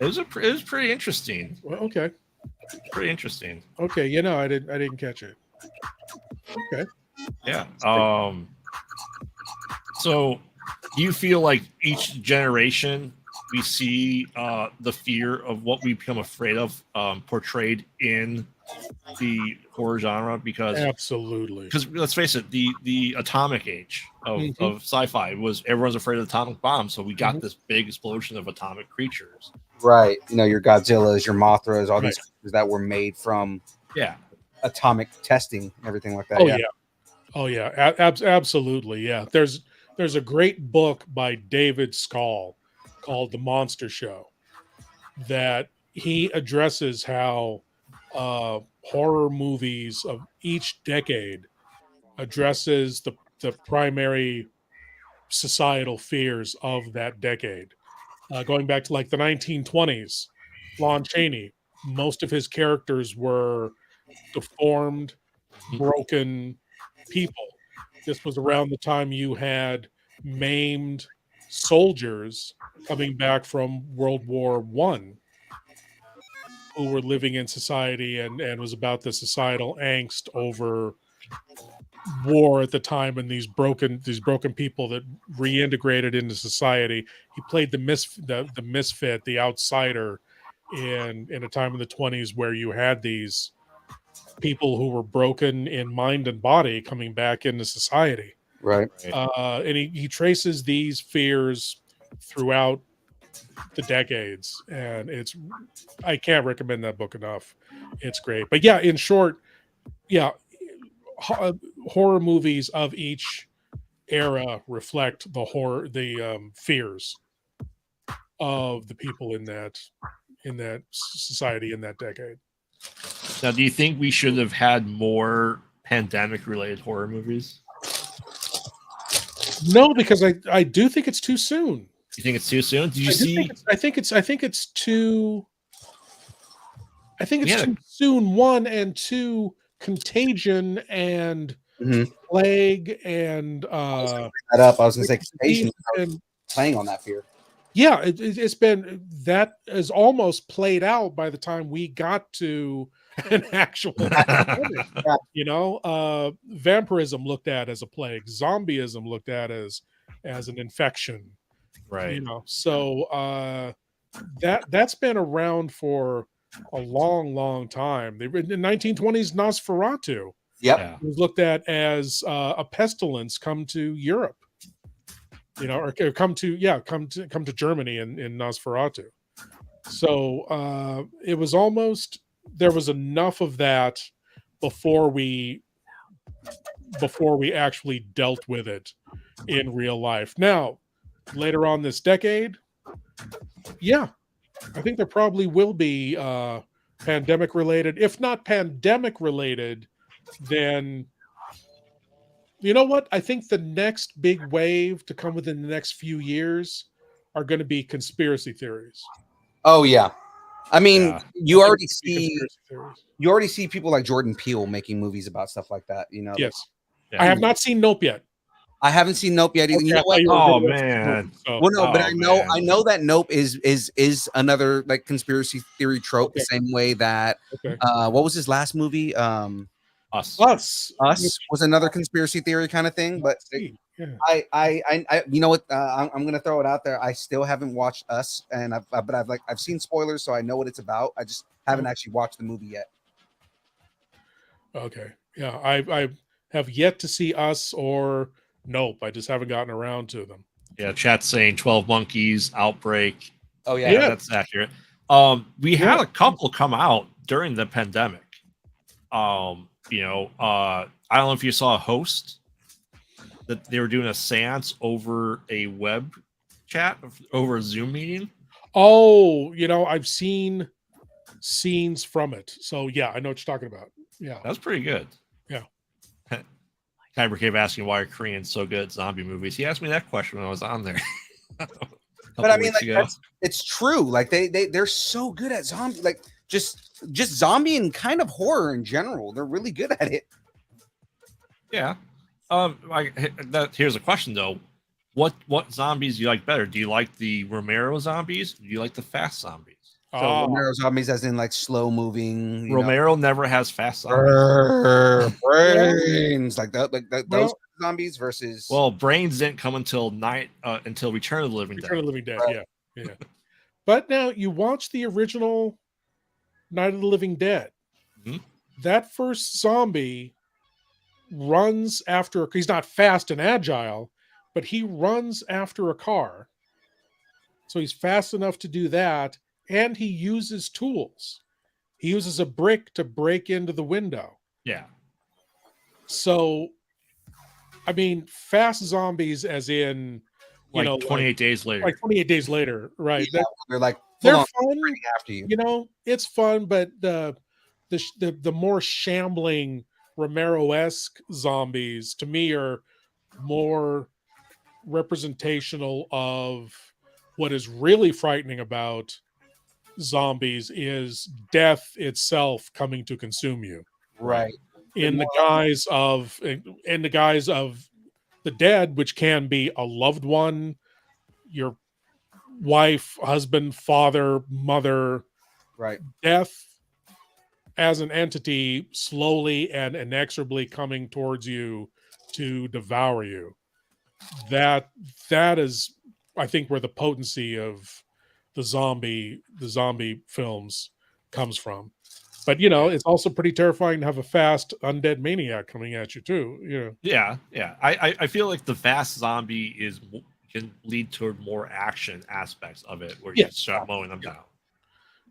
It was pretty interesting. well, okay. Pretty interesting. Okay, I didn't catch it. Okay. Yeah. So you feel like each generation we see the fear of what we become afraid of portrayed in the horror genre because Absolutely. let's face it, the atomic age of sci-fi was everyone's afraid of the atomic bomb, so we got this big explosion of atomic creatures. Right. Your Godzillas, your Mothras, all these creatures that were made from atomic testing, everything like that. Oh yeah. Absolutely. Yeah. There's a great book by David Skoll called The Monster Show that he addresses how horror movies of each decade addresses the primary societal fears of that decade. Going back to like the 1920s, Lon Chaney, most of his characters were deformed, broken people. This was around the time you had maimed soldiers coming back from World War I who were living in society and was about the societal angst over war at the time and these broken people that reintegrated into society. He played the misfit, the outsider in a time in the 20s where you had these people who were broken in mind and body coming back into society. Right. And he traces these fears throughout the decades, and I can't recommend that book enough. It's great. But yeah, in short, horror movies of each era reflect the fears of the people in that society in that decade. Now, do you think we should have had more pandemic-related horror movies? No, because I do think it's too soon. You think it's too soon? Did you see? I think it's too soon. One and two, Contagion and Plague and I was going to say Contagion playing on that fear. Yeah, it's been that has almost played out by the time we got to an actual pandemic. Vampirism looked at as a plague, zombieism looked at as an infection. Right. So that's been around for a long time. In the 1920s, Nosferatu was looked at as a pestilence come to Europe. Or come to Germany in Nosferatu. So it was almost, there was enough of that before we actually dealt with it in real life. Now, later on this decade, I think there probably will be pandemic related. If not pandemic related, then you know what? I think the next big wave to come within the next few years are going to be conspiracy theories. Oh yeah, I mean, you already see people like Jordan Peele making movies about stuff like that. Yes, I have not seen Nope yet. I haven't seen Nope yet. Okay, you know what? Oh man. Well, no, but I know that Nope is another like conspiracy theory trope. The same way that what was his last movie? Us was another conspiracy theory kind of thing. But I you know what? I'm gonna throw it out there. I still haven't watched Us, and I've seen spoilers, so I know what it's about. I just haven't actually watched the movie yet. Okay, yeah, I have yet to see Us or Nope. I just haven't gotten around to them. Yeah, chat's saying 12 Monkeys, Outbreak. Oh yeah, that's accurate. We had a couple come out during the pandemic. I don't know if you saw Host, that they were doing a seance over a web chat, over a Zoom meeting. Oh, I've seen scenes from it. So yeah, I know what you're talking about. Yeah. That's pretty good. Yeah. Kyber kept asking why are Koreans so good at zombie movies. He asked me that question when I was on there. But I mean, like, it's true. Like they're so good at zombie, like just zombie and kind of horror in general. They're really good at it. Yeah. Here's a question though. What zombies do you like better? Do you like the Romero zombies? Do you like the fast zombies? So Romero zombies, as in like slow moving. Romero never has fast zombies. Brains like that, those zombies versus. Well, Brains didn't come until Return of the Living Dead. Return of the Living Dead, yeah. But now you watch the original Night of the Living Dead. Mm-hmm. That first zombie runs after. He's not fast and agile, but he runs after a car. So he's fast enough to do that. And he uses tools. He uses a brick to break into the window. Yeah. So, I mean, fast zombies, as in, 28 days later. Like 28 days later, right? Yeah, they're fun. After you. It's fun, but the more shambling Romero-esque zombies to me are more representational of what is really frightening about zombies is death itself coming to consume you, right? In the guise of the dead, which can be a loved one, your wife, husband, father, mother, right? Death as an entity slowly and inexorably coming towards you to devour you. That is, I think, where the potency of the zombie films comes from. But it's also pretty terrifying to have a fast undead maniac coming at you too. Yeah. I feel like the fast zombie can lead toward more action aspects of it, where you start mowing them down.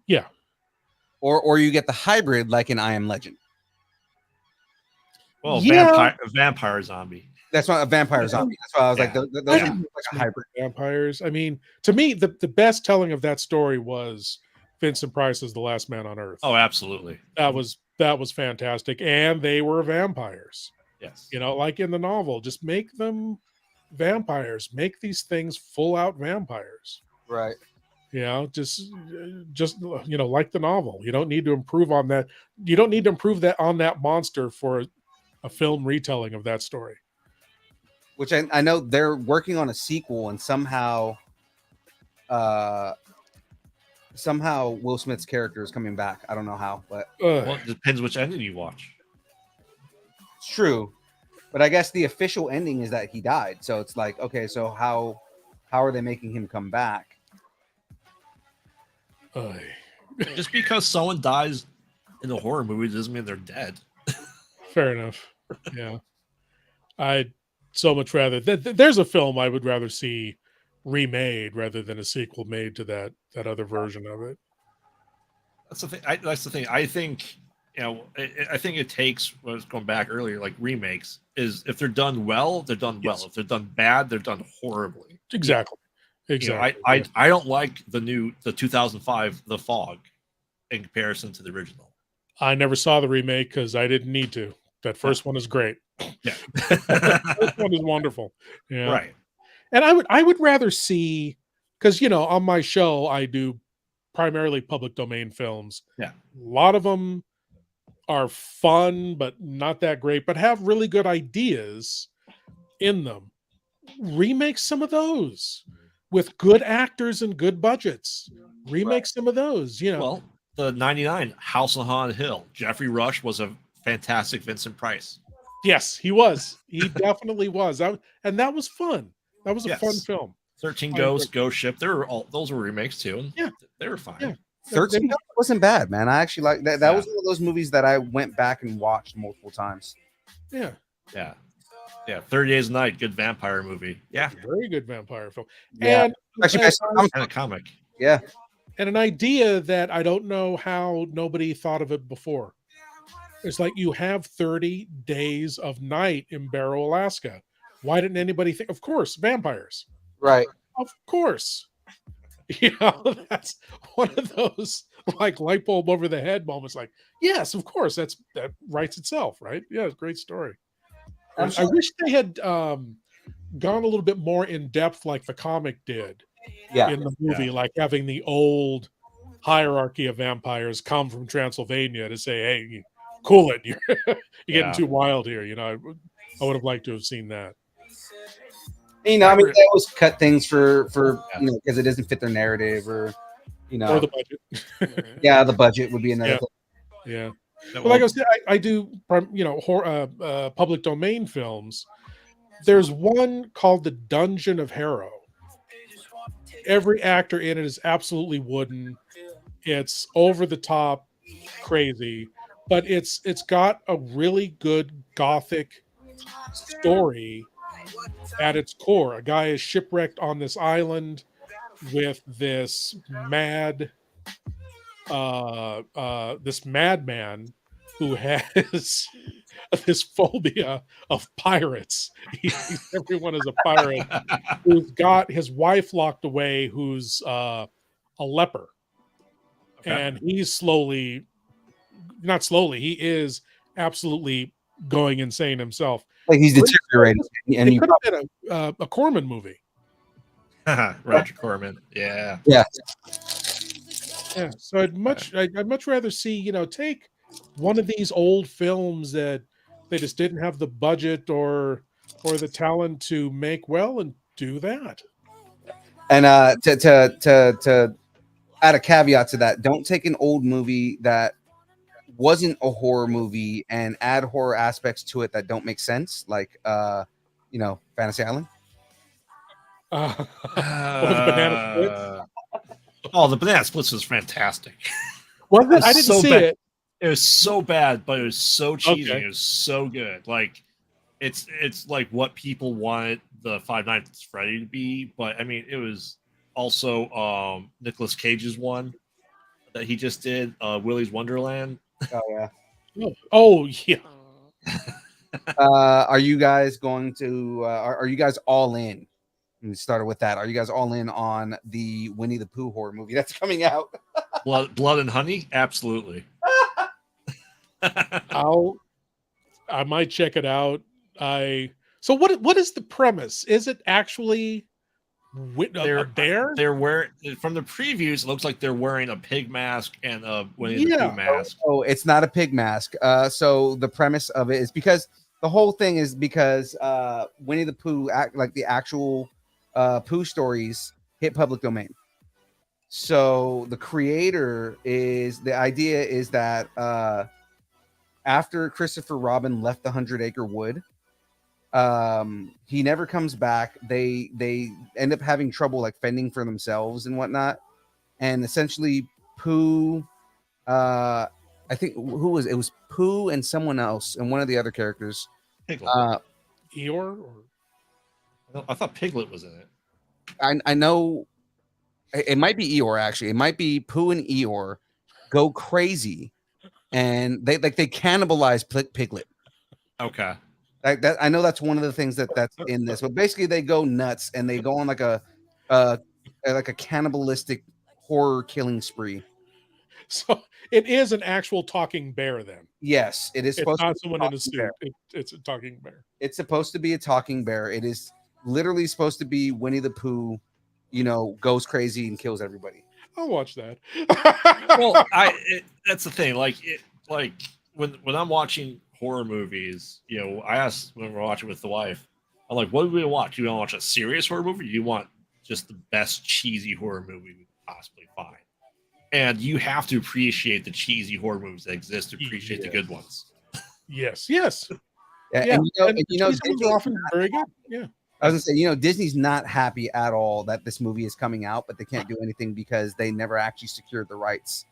Yeah. Or you get the hybrid like in I Am Legend. Well, vampire zombie. That's not a vampire zombie. That's why I was like, those are like a hybrid. Vampires. I mean, to me, the best telling of that story was Vincent Price's The Last Man on Earth. Oh, absolutely. That was fantastic. And they were vampires. Yes. Like in the novel, just make them vampires. Make these things full out vampires. Right. Just like the novel. You don't need to improve on that. You don't need to improve that on that monster for a film retelling of that story. Which I know they're working on a sequel, and somehow Will Smith's character is coming back. I don't know how, but well, it depends which ending you watch. It's true, but I guess the official ending is that he died. So it's like, okay, so how are they making him come back? Just because someone dies in a horror movie doesn't mean they're dead. Fair enough. Yeah, I'd so much rather. There's a film I would rather see remade rather than a sequel made to that other version of it. That's the thing. That's the thing. I think I think it takes. What I was going back earlier, like remakes, is if they're done well, they're done well. If they're done bad, they're done horribly. Exactly. I don't like the 2005 The Fog in comparison to the original. I never saw the remake because I didn't need to. That first one is great. Yeah. The first one is wonderful. Yeah. Right. And I would rather see, because on my show I do primarily public domain films. Yeah. A lot of them are fun but not that great, but have really good ideas in them. Remake some of those with good actors and good budgets. Remake some of those, Well, the 99 House on Haunted Hill. Jeffrey Rush was a fantastic Vincent Price. Yes, he was. He definitely was. And that was fun. That was a fun film. 13 Ghosts, Ghost Ship. Those were remakes too. And yeah, they were fine. Yeah. 13 wasn't bad, man. I actually like that. That was one of those movies that I went back and watched multiple times. Yeah. 30 Days a Night, good vampire movie. Yeah, very good vampire film. Yeah. And actually, and a comic. Yeah. and an idea that I don't know how nobody thought of it before. It's like you have 30 days of night in Barrow, Alaska. Why didn't anybody think? Of course, vampires. Right. Of course. That's one of those like light bulb over the head moments. Like, yes, of course, that writes itself, right? Yeah, it's a great story. I wish they had gone a little bit more in depth, like the comic did Yeah. in the movie, like having the old hierarchy of vampires come from Transylvania to say, "Hey, cool it, you're getting too wild here." I would have liked to have seen that. I mean, they always cut things for because it doesn't fit their narrative or the budget. Yeah, the budget would be another thing. Yeah. Well, like I said, I do public domain films. There's one called The Dungeon of Harrow. Every actor in it is absolutely wooden. It's over the top, crazy, but it's got a really good gothic story at its core. A guy is shipwrecked on this island with this madman who has this phobia of pirates. He thinks everyone is a pirate. Who's got his wife locked away, who's a leper. And he's he is absolutely going insane himself. Like he's deteriorating. And it could have been a Corman movie. Roger Corman. Yeah. Yeah. Yeah. So I'd much rather see, take one of these old films that they just didn't have the budget or the talent to make well and do that. And to add a caveat to that, don't take an old movie that wasn't a horror movie and add horror aspects to it that don't make sense, like Fantasy Island. Or the Banana Splits. Oh, the Banana Splits was fantastic. Was it? I didn't see it. It was so bad, but it was so cheesy. Okay. It was so good. Like it's like what people wanted the Five Nights at Freddy to be, but I mean, it was also Nicolas Cage's one that he just did, Willy's Wonderland. Oh yeah. Oh yeah. Are you guys going to? Are you guys all in? We started with that. Are you guys all in on the Winnie the Pooh horror movie that's coming out? Blood and Honey, absolutely. I might check it out. So what is the premise? Is it actually a bear? They're wearing, from the previews, it looks like they're wearing a pig mask and a Winnie the Pooh mask. Oh, it's not a pig mask. So the premise of it is because the whole thing is because Winnie the Pooh, like the actual Pooh stories, hit public domain. So the idea is that after Christopher Robin left the 100-Acre Wood, he never comes back. They end up having trouble like fending for themselves and whatnot. And essentially Pooh, I think it was Pooh and someone else and one of the other characters. Piglet. Eeyore? I thought Piglet was in it. I know it might be Eeyore, actually. It might be Pooh and Eeyore go crazy and they cannibalize Piglet. Okay. Like that, I know that's one of the things that's in this, but basically they go nuts and they go on like a cannibalistic horror killing spree. So it is an actual talking bear, then. Yes, it is. It's not someone in a suit. It's a talking bear. It's supposed to be a talking bear. It is literally supposed to be Winnie the Pooh, goes crazy and kills everybody. I'll watch that. Well, that's the thing. Like when I'm watching horror movies, I asked when we're watching with the wife, I'm like, what do we watch? Do you want to watch a serious horror movie? Or do you want just the best cheesy horror movie we could possibly find? And you have to appreciate the cheesy horror movies that exist to appreciate the good ones. Yes. Yeah. And Disney's are often very good. Yeah. I was gonna say, Disney's not happy at all that this movie is coming out, but they can't do anything because they never actually secured the rights.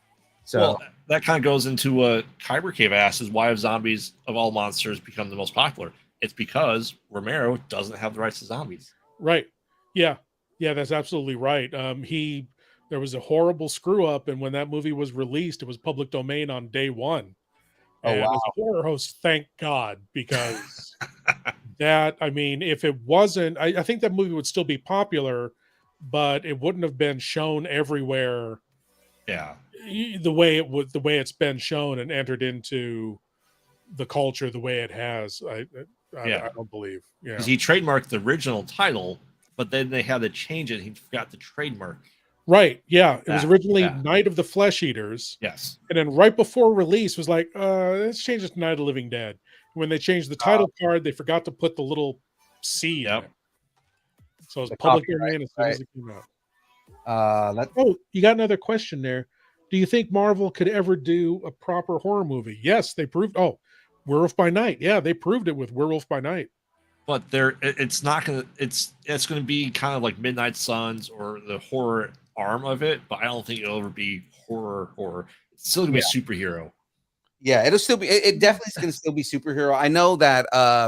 So that kind of goes into what Kyber Cave asks: is why have zombies of all monsters become the most popular? It's because Romero doesn't have the rights to zombies. Right. Yeah. That's absolutely right. there was a horrible screw up, and when that movie was released, it was public domain on day one. Oh, And wow. as a horror host, thank God, because that, I mean, if it wasn't, I think that movie would still be popular, but it wouldn't have been shown everywhere Yeah. the way it would, the way it's been shown and entered into the culture the way it has. I don't believe. Yeah. Because he trademarked the original title, but then they had to change it. He forgot the trademark. Right. Yeah. It was Yeah, originally yeah. Night of the Flesh Eaters. Yes. And then right before release was like, let's change it to Night of the Living Dead. When they changed the title card, they forgot to put the little C in Yep. it. So it was The public copyright, domain as soon as right. it came out. That, Oh, you got another question there. Do you think Marvel could ever do a proper horror movie? Yes, they proved. Oh, Werewolf by Night. Yeah, they proved it with Werewolf by Night. But it's not gonna. It's gonna be kind of like Midnight Suns or the horror arm of it. But I don't think it'll ever be horror. It's still gonna be superhero. yeah, it'll still be. It definitely is going to still be superhero. I know that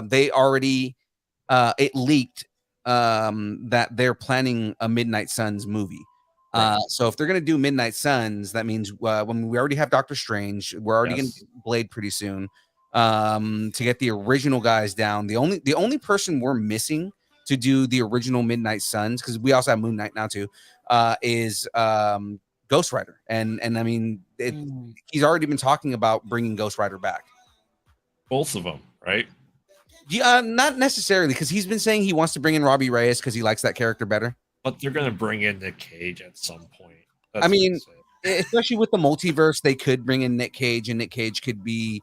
they already it leaked that they're planning a Midnight Suns movie. So if they're going to do Midnight Suns, that means when we already have Doctor Strange, we're already going to get Blade pretty soon. To get the original guys down, the only person we're missing to do the original Midnight Suns, because we also have Moon Knight now too, is Ghost Rider, and I mean he's already been talking about bringing Ghost Rider back. Both of them, right? Yeah, not necessarily, because he's been saying he wants to bring in Robbie Reyes because he likes that character better. But they're gonna bring in Nick Cage at some point. That's I mean, what I'm saying. especially with the multiverse, they could bring in Nick Cage, and Nick Cage could be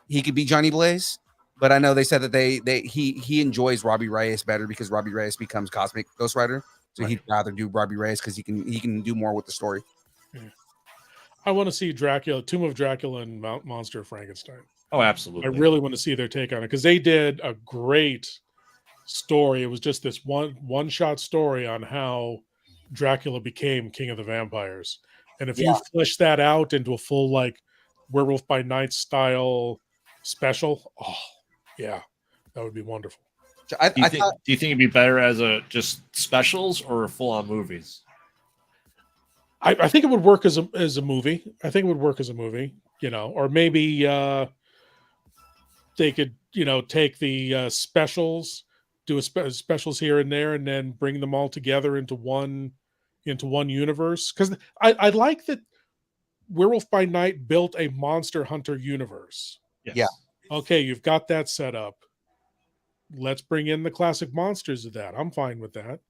Johnny Blaze. But I know they said that he enjoys Robbie Reyes better because Robbie Reyes becomes Cosmic Ghost Rider, so he'd rather do Robbie Reyes because he can do more with the story. I want to see Dracula, Tomb of Dracula, and Monster of Frankenstein. Oh, absolutely. I really want to see their take on it because they did a great story. It was just this one shot story on how Dracula became King of the Vampires. And if you flesh that out into a full like Werewolf by Night style special, oh yeah, that would be wonderful. Do you think it'd be better as a just specials or full on movies? I think it would work as a movie. I think it would work as a movie, or maybe they could, take the specials, do specials here and there, and then bring them all together into one universe. Because I like that Werewolf by Night built a Monster Hunter universe. Yes. Yeah. Okay, you've got that set up. Let's bring in the classic monsters of that. I'm fine with that.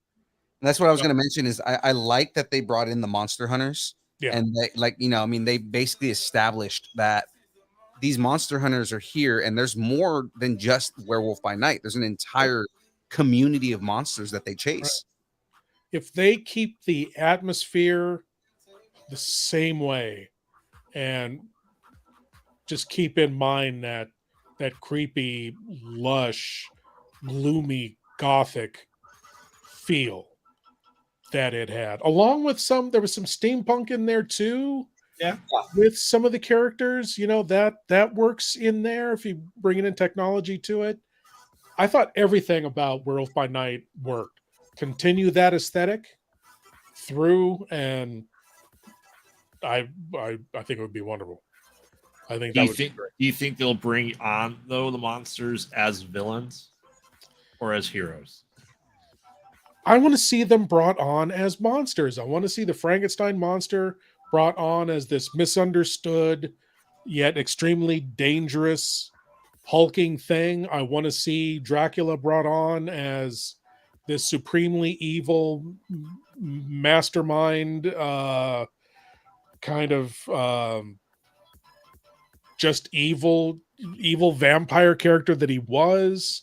And that's what I was going to mention is I like that they brought in the Monster Hunters. Yeah. And they basically established that these Monster Hunters are here, and there's more than just Werewolf by Night. There's an entire community of monsters that they chase. Right. If they keep the atmosphere the same way and just keep in mind that creepy, lush, gloomy, gothic feel that it had, along with there was some steampunk in there too. Yeah. With some of the characters, that works in there if you bring in technology to it. I thought everything about Werewolf by Night worked. Continue that aesthetic through, and I think it would be wonderful. I think Do you think they'll bring on the monsters as villains or as heroes? I want to see them brought on as monsters. I want to see the Frankenstein monster brought on as this misunderstood yet extremely dangerous hulking thing. I want to see Dracula brought on as this supremely evil mastermind, kind of just evil vampire character that he was.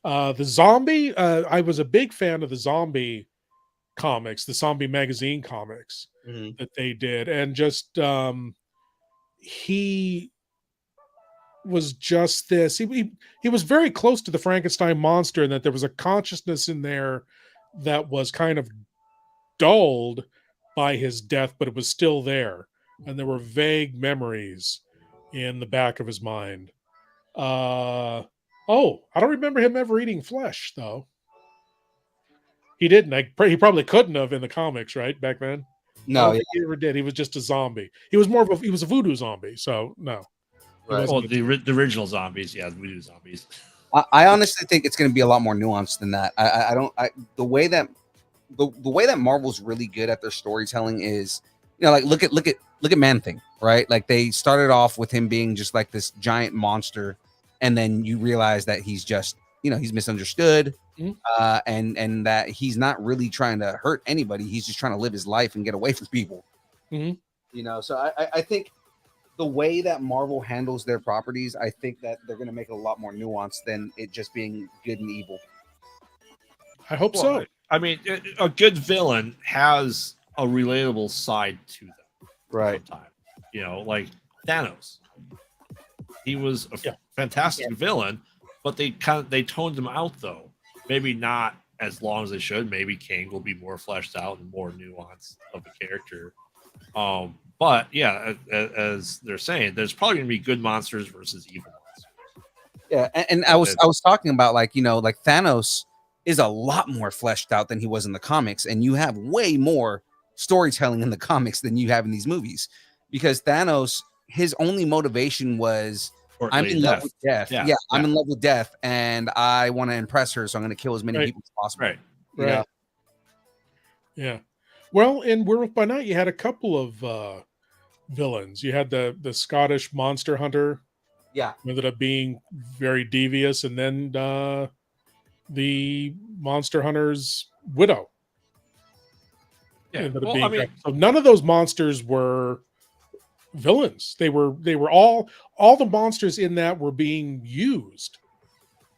The zombie, I was a big fan of the zombie comics, the zombie magazine comics that they did. And just, he was just this, he was very close to the Frankenstein monster, and that there was a consciousness in there that was kind of dulled by his death, but it was still there. And there were vague memories in the back of his mind. I don't remember him ever eating flesh, though. He didn't. He probably couldn't have in the comics, right? Back then. I No, don't yeah, think he ever did. He was just a zombie. He was more of he was a voodoo zombie. So no. He right. wasn't Well, a- the original zombies, yeah, we do zombies. I honestly think it's going to be a lot more nuanced than that. I don't. The way that the way that Marvel's really good at their storytelling is, like look at Man Thing, right? Like they started off with him being just like this giant monster, and then you realize that he's just he's misunderstood, Mhm. and that he's not really trying to hurt anybody. He's just trying to live his life and get away from people. Mhm. So I think the way that Marvel handles their properties, I think that they're going to make it a lot more nuanced than it just being good and evil. I hope Well, so. I mean, a good villain has a relatable side to them. Right. Sometimes, like Thanos. He was a Yeah. fantastic villain, but they toned him out though. Maybe not as long as they should. Maybe Kang will be more fleshed out and more nuanced of a character. But yeah, as they're saying, there's probably gonna be good monsters versus evil monsters. Yeah, and I was talking about like Thanos is a lot more fleshed out than he was in the comics, and you have way more storytelling in the comics than you have in these movies, because Thanos, his only motivation was I'm in love with death. Yeah, I'm in love with death, and I want to impress her, so I'm going to kill as many people as possible. Right. You know? Yeah. Well, in Werewolf by Night, you had a couple of villains. You had the Scottish monster hunter, Yeah. who ended up being very devious, and then the monster hunter's widow. Yeah. ended up Well, being I mean, so none of those monsters were villains. They were all the monsters in that were being used.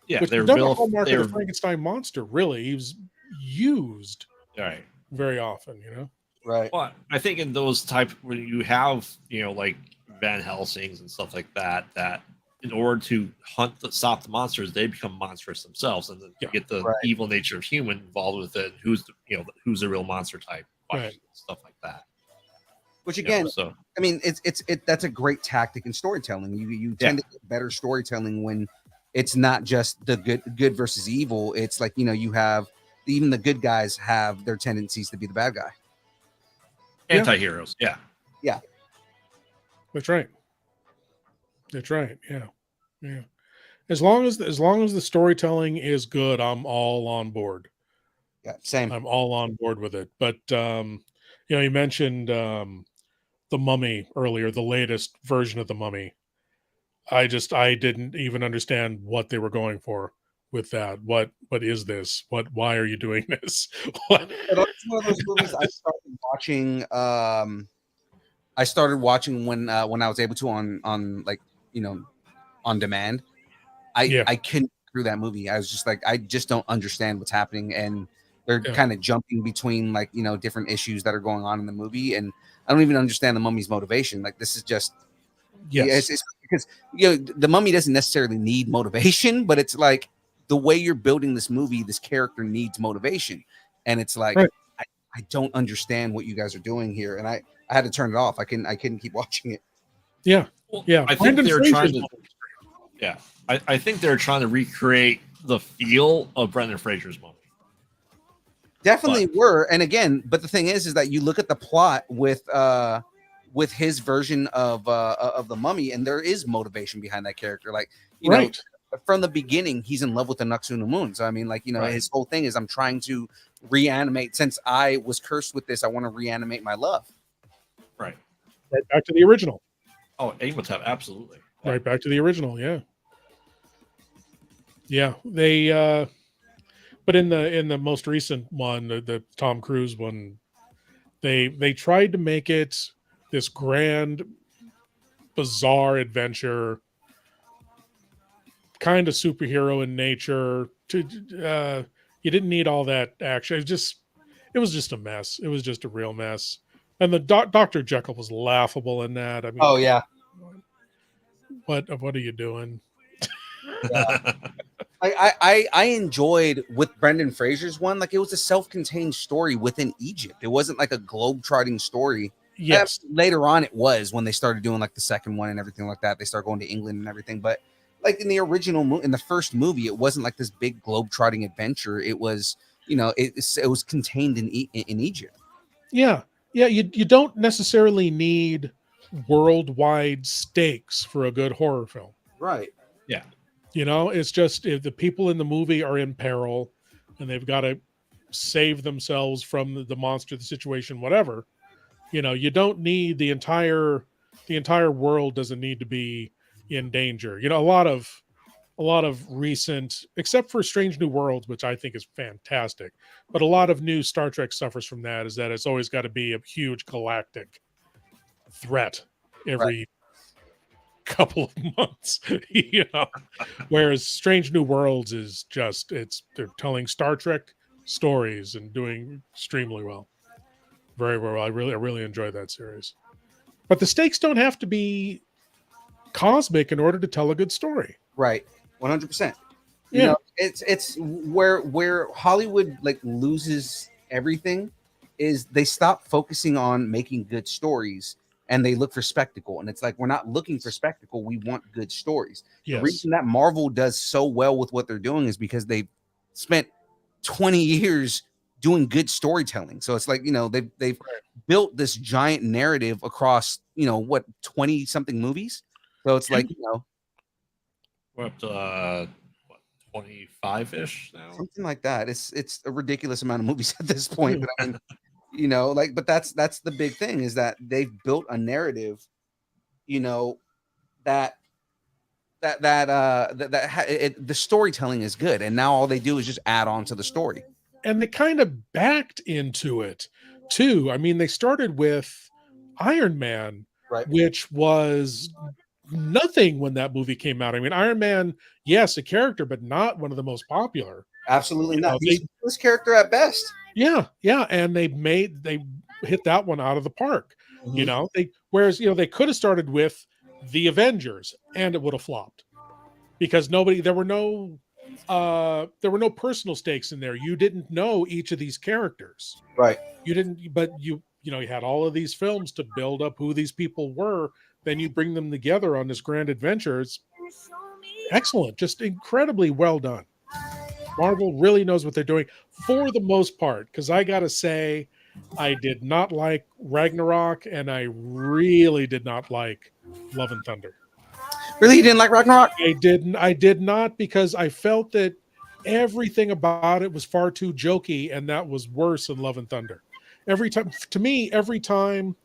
yeah, Which they're is not a built. hallmark They're of the Frankenstein monster. Really, he was used right. very often. Right. Well, I think in those type when you have like Van Helsing's and stuff like that, that in order to stop the monsters, they become monstrous themselves, and then you get the Right. evil nature of human involved with it. Who's who's the real monster type? Right. Stuff like that. Which again, So I mean, that's a great tactic in storytelling. You tend to get better storytelling when it's not just the good versus evil. It's like you have even the good guys have their tendencies to be the bad guy. anti-heroes. Yeah. That's right. That's right. Yeah. As long as the storytelling is good, I'm all on board. Yeah, same. I'm all on board with it. But you mentioned the Mummy earlier, the latest version of the Mummy. I didn't even understand what they were going for with that. What is this? Why are you doing this? It's one of those movies I started watching. I started watching when I was able to on like on demand. I couldn't get through that movie. I was just like, I just don't understand what's happening, and they're kind of jumping between like different issues that are going on in the movie, and I don't even understand the Mummy's motivation. Like this is just it's because the Mummy doesn't necessarily need motivation, but it's like the way you're building this movie, this character needs motivation, and it's like I don't understand what you guys are doing here, and I had to turn it off. I couldn't keep watching it. Yeah. I think they're trying to. Yeah, I think they're trying to recreate the feel of Brendan Fraser's Mummy. Definitely were, and again, but the thing is that you look at the plot with his version of the Mummy, and there is motivation behind that character. Like you know, from the beginning, he's in love with the Nuxuna Moon. So I mean, like his whole thing is, I'm trying to reanimate. Since I was cursed with this, I want to reanimate my love. Right back to the original. Oh, Amotep, absolutely. Right back to the original. Yeah. They but in the most recent one, the Tom Cruise one, they tried to make it this grand, bizarre adventure, kind of superhero in nature. You didn't need all that action. It was just a mess. It was just a real mess. And the Dr. Jekyll was laughable in that. I mean, oh yeah, what are you doing? Yeah. I enjoyed with Brendan Fraser's one, like it was a self-contained story within Egypt. It wasn't like a globe-trotting story. Yes. Later on, it was when they started doing like the second one and everything like that. They started going to England and everything. But like in the original, in the first movie, it wasn't like this big globe-trotting adventure. It was, it was contained in Egypt. Yeah. Yeah, you don't necessarily need worldwide stakes for a good horror film. Right. Yeah. It's just if the people in the movie are in peril and they've got to save themselves from the monster, the situation, whatever. You don't need the entire world doesn't need to be in danger. A lot of recent, except for Strange New Worlds, which I think is fantastic, but a lot of new Star Trek suffers from that, is that it's always got to be a huge galactic threat every couple of months, whereas Strange New Worlds is just, they're telling Star Trek stories and doing extremely well. Very, very well. I really enjoy that series. But the stakes don't have to be cosmic in order to tell a good story. Right. 100%. Yeah. It's where Hollywood like loses everything is they stop focusing on making good stories and they look for spectacle. And it's like, we're not looking for spectacle. We want good stories. Yes. The reason that Marvel does so well with what they're doing is because they spent 20 years doing good storytelling. So it's like, they've built this giant narrative across, 20 something movies. So it's like, We're up to 25-ish now. something like that. It's a ridiculous amount of movies at this point. But I mean, but that's the big thing is that they've built a narrative, that the storytelling is good, and now all they do is just add on to the story. And they kind of backed into it too. I mean, they started with Iron Man, Right. which was nothing when that movie came out. I mean, Iron Man, yes, a character, but not one of the most popular. Absolutely not. This character at best. Yeah, and they hit that one out of the park. Mhm. Whereas they could have started with the Avengers and it would have flopped because there were no personal stakes in there. You didn't know each of these characters. Right. You didn't, but you had all of these films to build up who these people were. Then you bring them together on this grand adventure. It's excellent, just incredibly well done. Marvel really knows what they're doing for the most part. Because I gotta say, I did not like Ragnarok, and I really did not like Love and Thunder. Really, you didn't like Ragnarok? I did not, because I felt that everything about it was far too jokey, and that was worse than Love and Thunder. Every time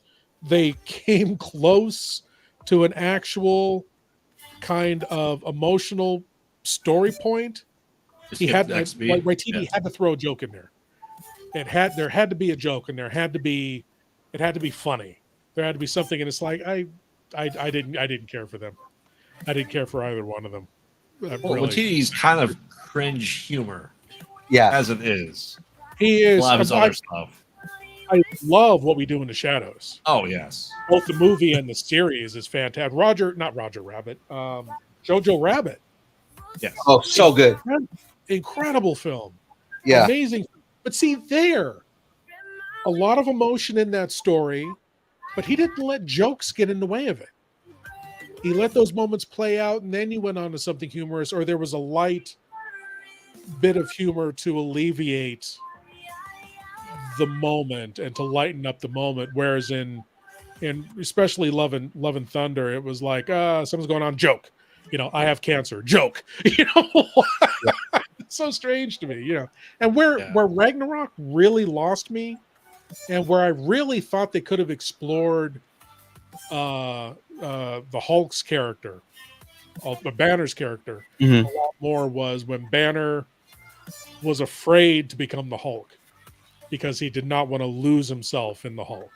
they came close to an actual kind of emotional story point, Just he get had the next beat. Waititi Yeah. had to throw a joke in there. There had to be a joke, and it had to be funny. There had to be something, and it's like I didn't care for them. I didn't care for either one of them. Waititi's kind of cringe humor, Yeah. as it is. He A is. lot of his other stuff. I love What We Do in the Shadows. Oh yes. Both the movie and the series is fantastic. Not Roger Rabbit. Jojo Rabbit. Yes. Oh, so good. Incredible film. Yeah. Amazing. But see, a lot of emotion in that story, but he didn't let jokes get in the way of it. He let those moments play out, and then he went on to something humorous, or there was a light bit of humor to alleviate the moment and to lighten up the moment. Whereas in especially Love and Thunder, it was like, something's going on, joke. I have cancer, joke. It's so strange to me, And where Ragnarok really lost me, and where I really thought they could have explored the Hulk's character, the Banner's character, Mhm. a lot more, was when Banner was afraid to become the Hulk because he did not want to lose himself in the Hulk.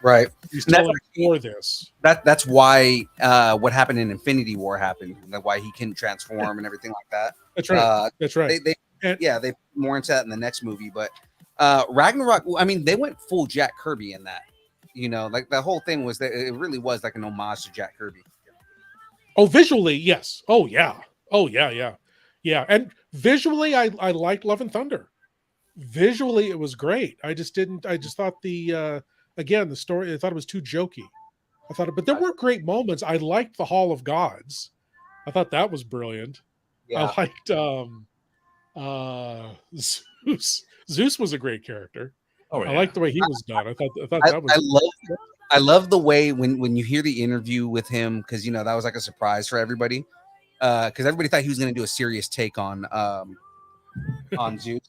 Right. He's And telling for this. That's why what happened in Infinity War happened. Like why he couldn't transform and everything like that. That's right. That's right. They put more into that in the next movie, but Ragnarok. I mean, they went full Jack Kirby in that. Like the whole thing was that it really was like an homage to Jack Kirby. Oh, visually, yes. Oh, yeah. Yeah. And visually, I liked Love and Thunder. Visually, it was great. I just thought the story, I thought it was too jokey. But there were great moments. I liked the Hall of Gods. I thought that was brilliant. Yeah. I liked Zeus. Zeus was a great character. Oh, I yeah. like the way he was done. I thought I, that was. I love the way when you hear the interview with him, because you know that was like a surprise for everybody, because everybody thought he was going to do a serious take on Zeus,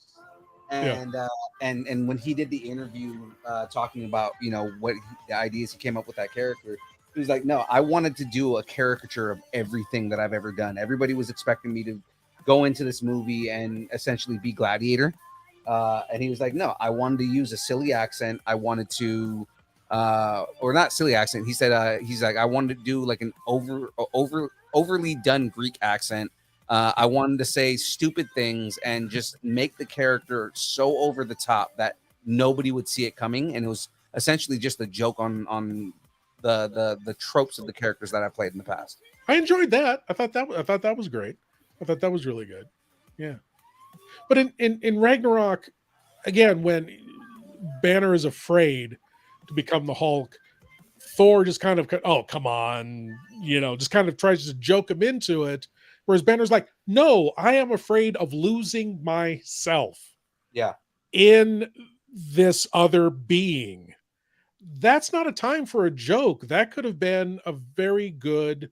and and when he did the interview talking about the ideas he came up with that character, he was like, no, I wanted to do a caricature of everything that I've ever done. Everybody was expecting me to go into this movie and essentially be Gladiator. And he was like, no, I wanted to use a silly accent. I wanted to, or not silly accent. He said, he's like, I wanted to do like an overly done Greek accent. I wanted to say stupid things and just make the character so over the top that nobody would see it coming. And it was essentially just a joke on the tropes of the characters that I played in the past. I enjoyed that. I thought that was great. I thought that was really good. Yeah. But in Ragnarok, again, when Banner is afraid to become the Hulk, Thor just kind of, oh, come on, just kind of tries to joke him into it. Whereas Banner's like, no, I am afraid of losing myself. Yeah. In this other being. That's not a time for a joke. That could have been a very good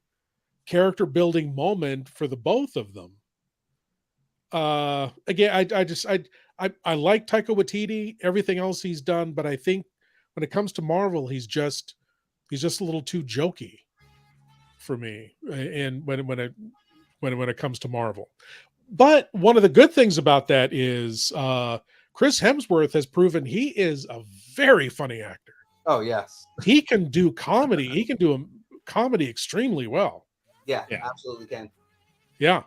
character building moment for the both of them. Again, I like Taika Waititi, everything else he's done, but I think when it comes to Marvel, he's just a little too jokey for me. And when it comes to Marvel, but one of the good things about that is Chris Hemsworth has proven he is a very funny actor. Oh yes, he can do comedy. He can do a comedy extremely well. Yeah, absolutely can. Yeah,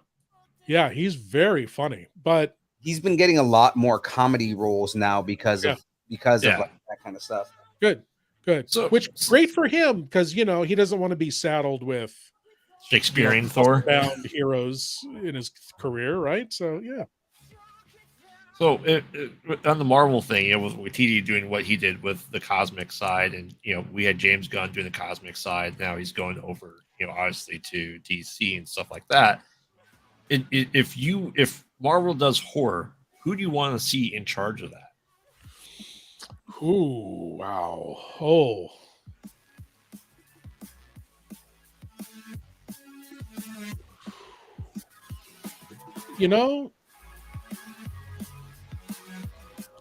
he's very funny, but he's been getting a lot more comedy roles now because of like, that kind of stuff. Good. So, which great for him because he doesn't want to be saddled with Shakespearean Thor bound heroes in his career, right? So yeah. So on the Marvel thing, with Waititi doing what he did with the cosmic side, and we had James Gunn doing the cosmic side. Now he's going over, obviously to DC and stuff like that. If Marvel does horror, who do you want to see in charge of that? Ooh, wow. Oh.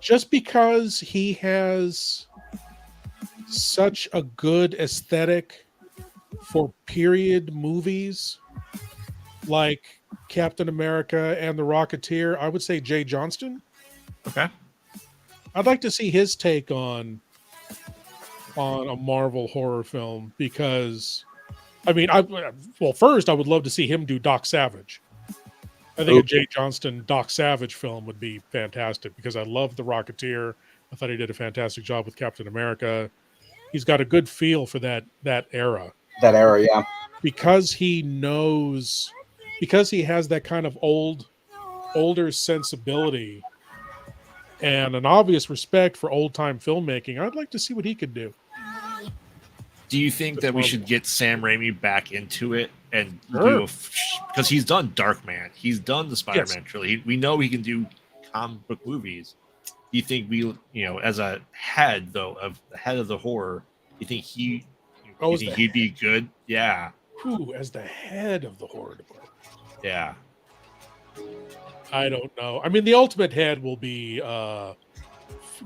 Just because he has such a good aesthetic for period movies like Captain America and the Rocketeer, I would say Jay Johnston. Okay. I'd like to see his take on a Marvel horror film because, first I would love to see him do Doc Savage. I think a Jay Johnston Doc Savage film would be fantastic because I love the Rocketeer. I thought he did a fantastic job with Captain America. He's got a good feel for that era. That era, yeah. Because he has that kind of older sensibility and an obvious respect for old time filmmaking, I'd like to see what he could do. Do you think that we should get Sam Raimi back into it and do because he's done Darkman, he's done the Spider-Man trilogy. We know he can do comic book movies. Do you think as a head of the horror, you think he'd be good? Yeah. As the head of the horror department. Yeah. I don't know. I mean, the ultimate head will be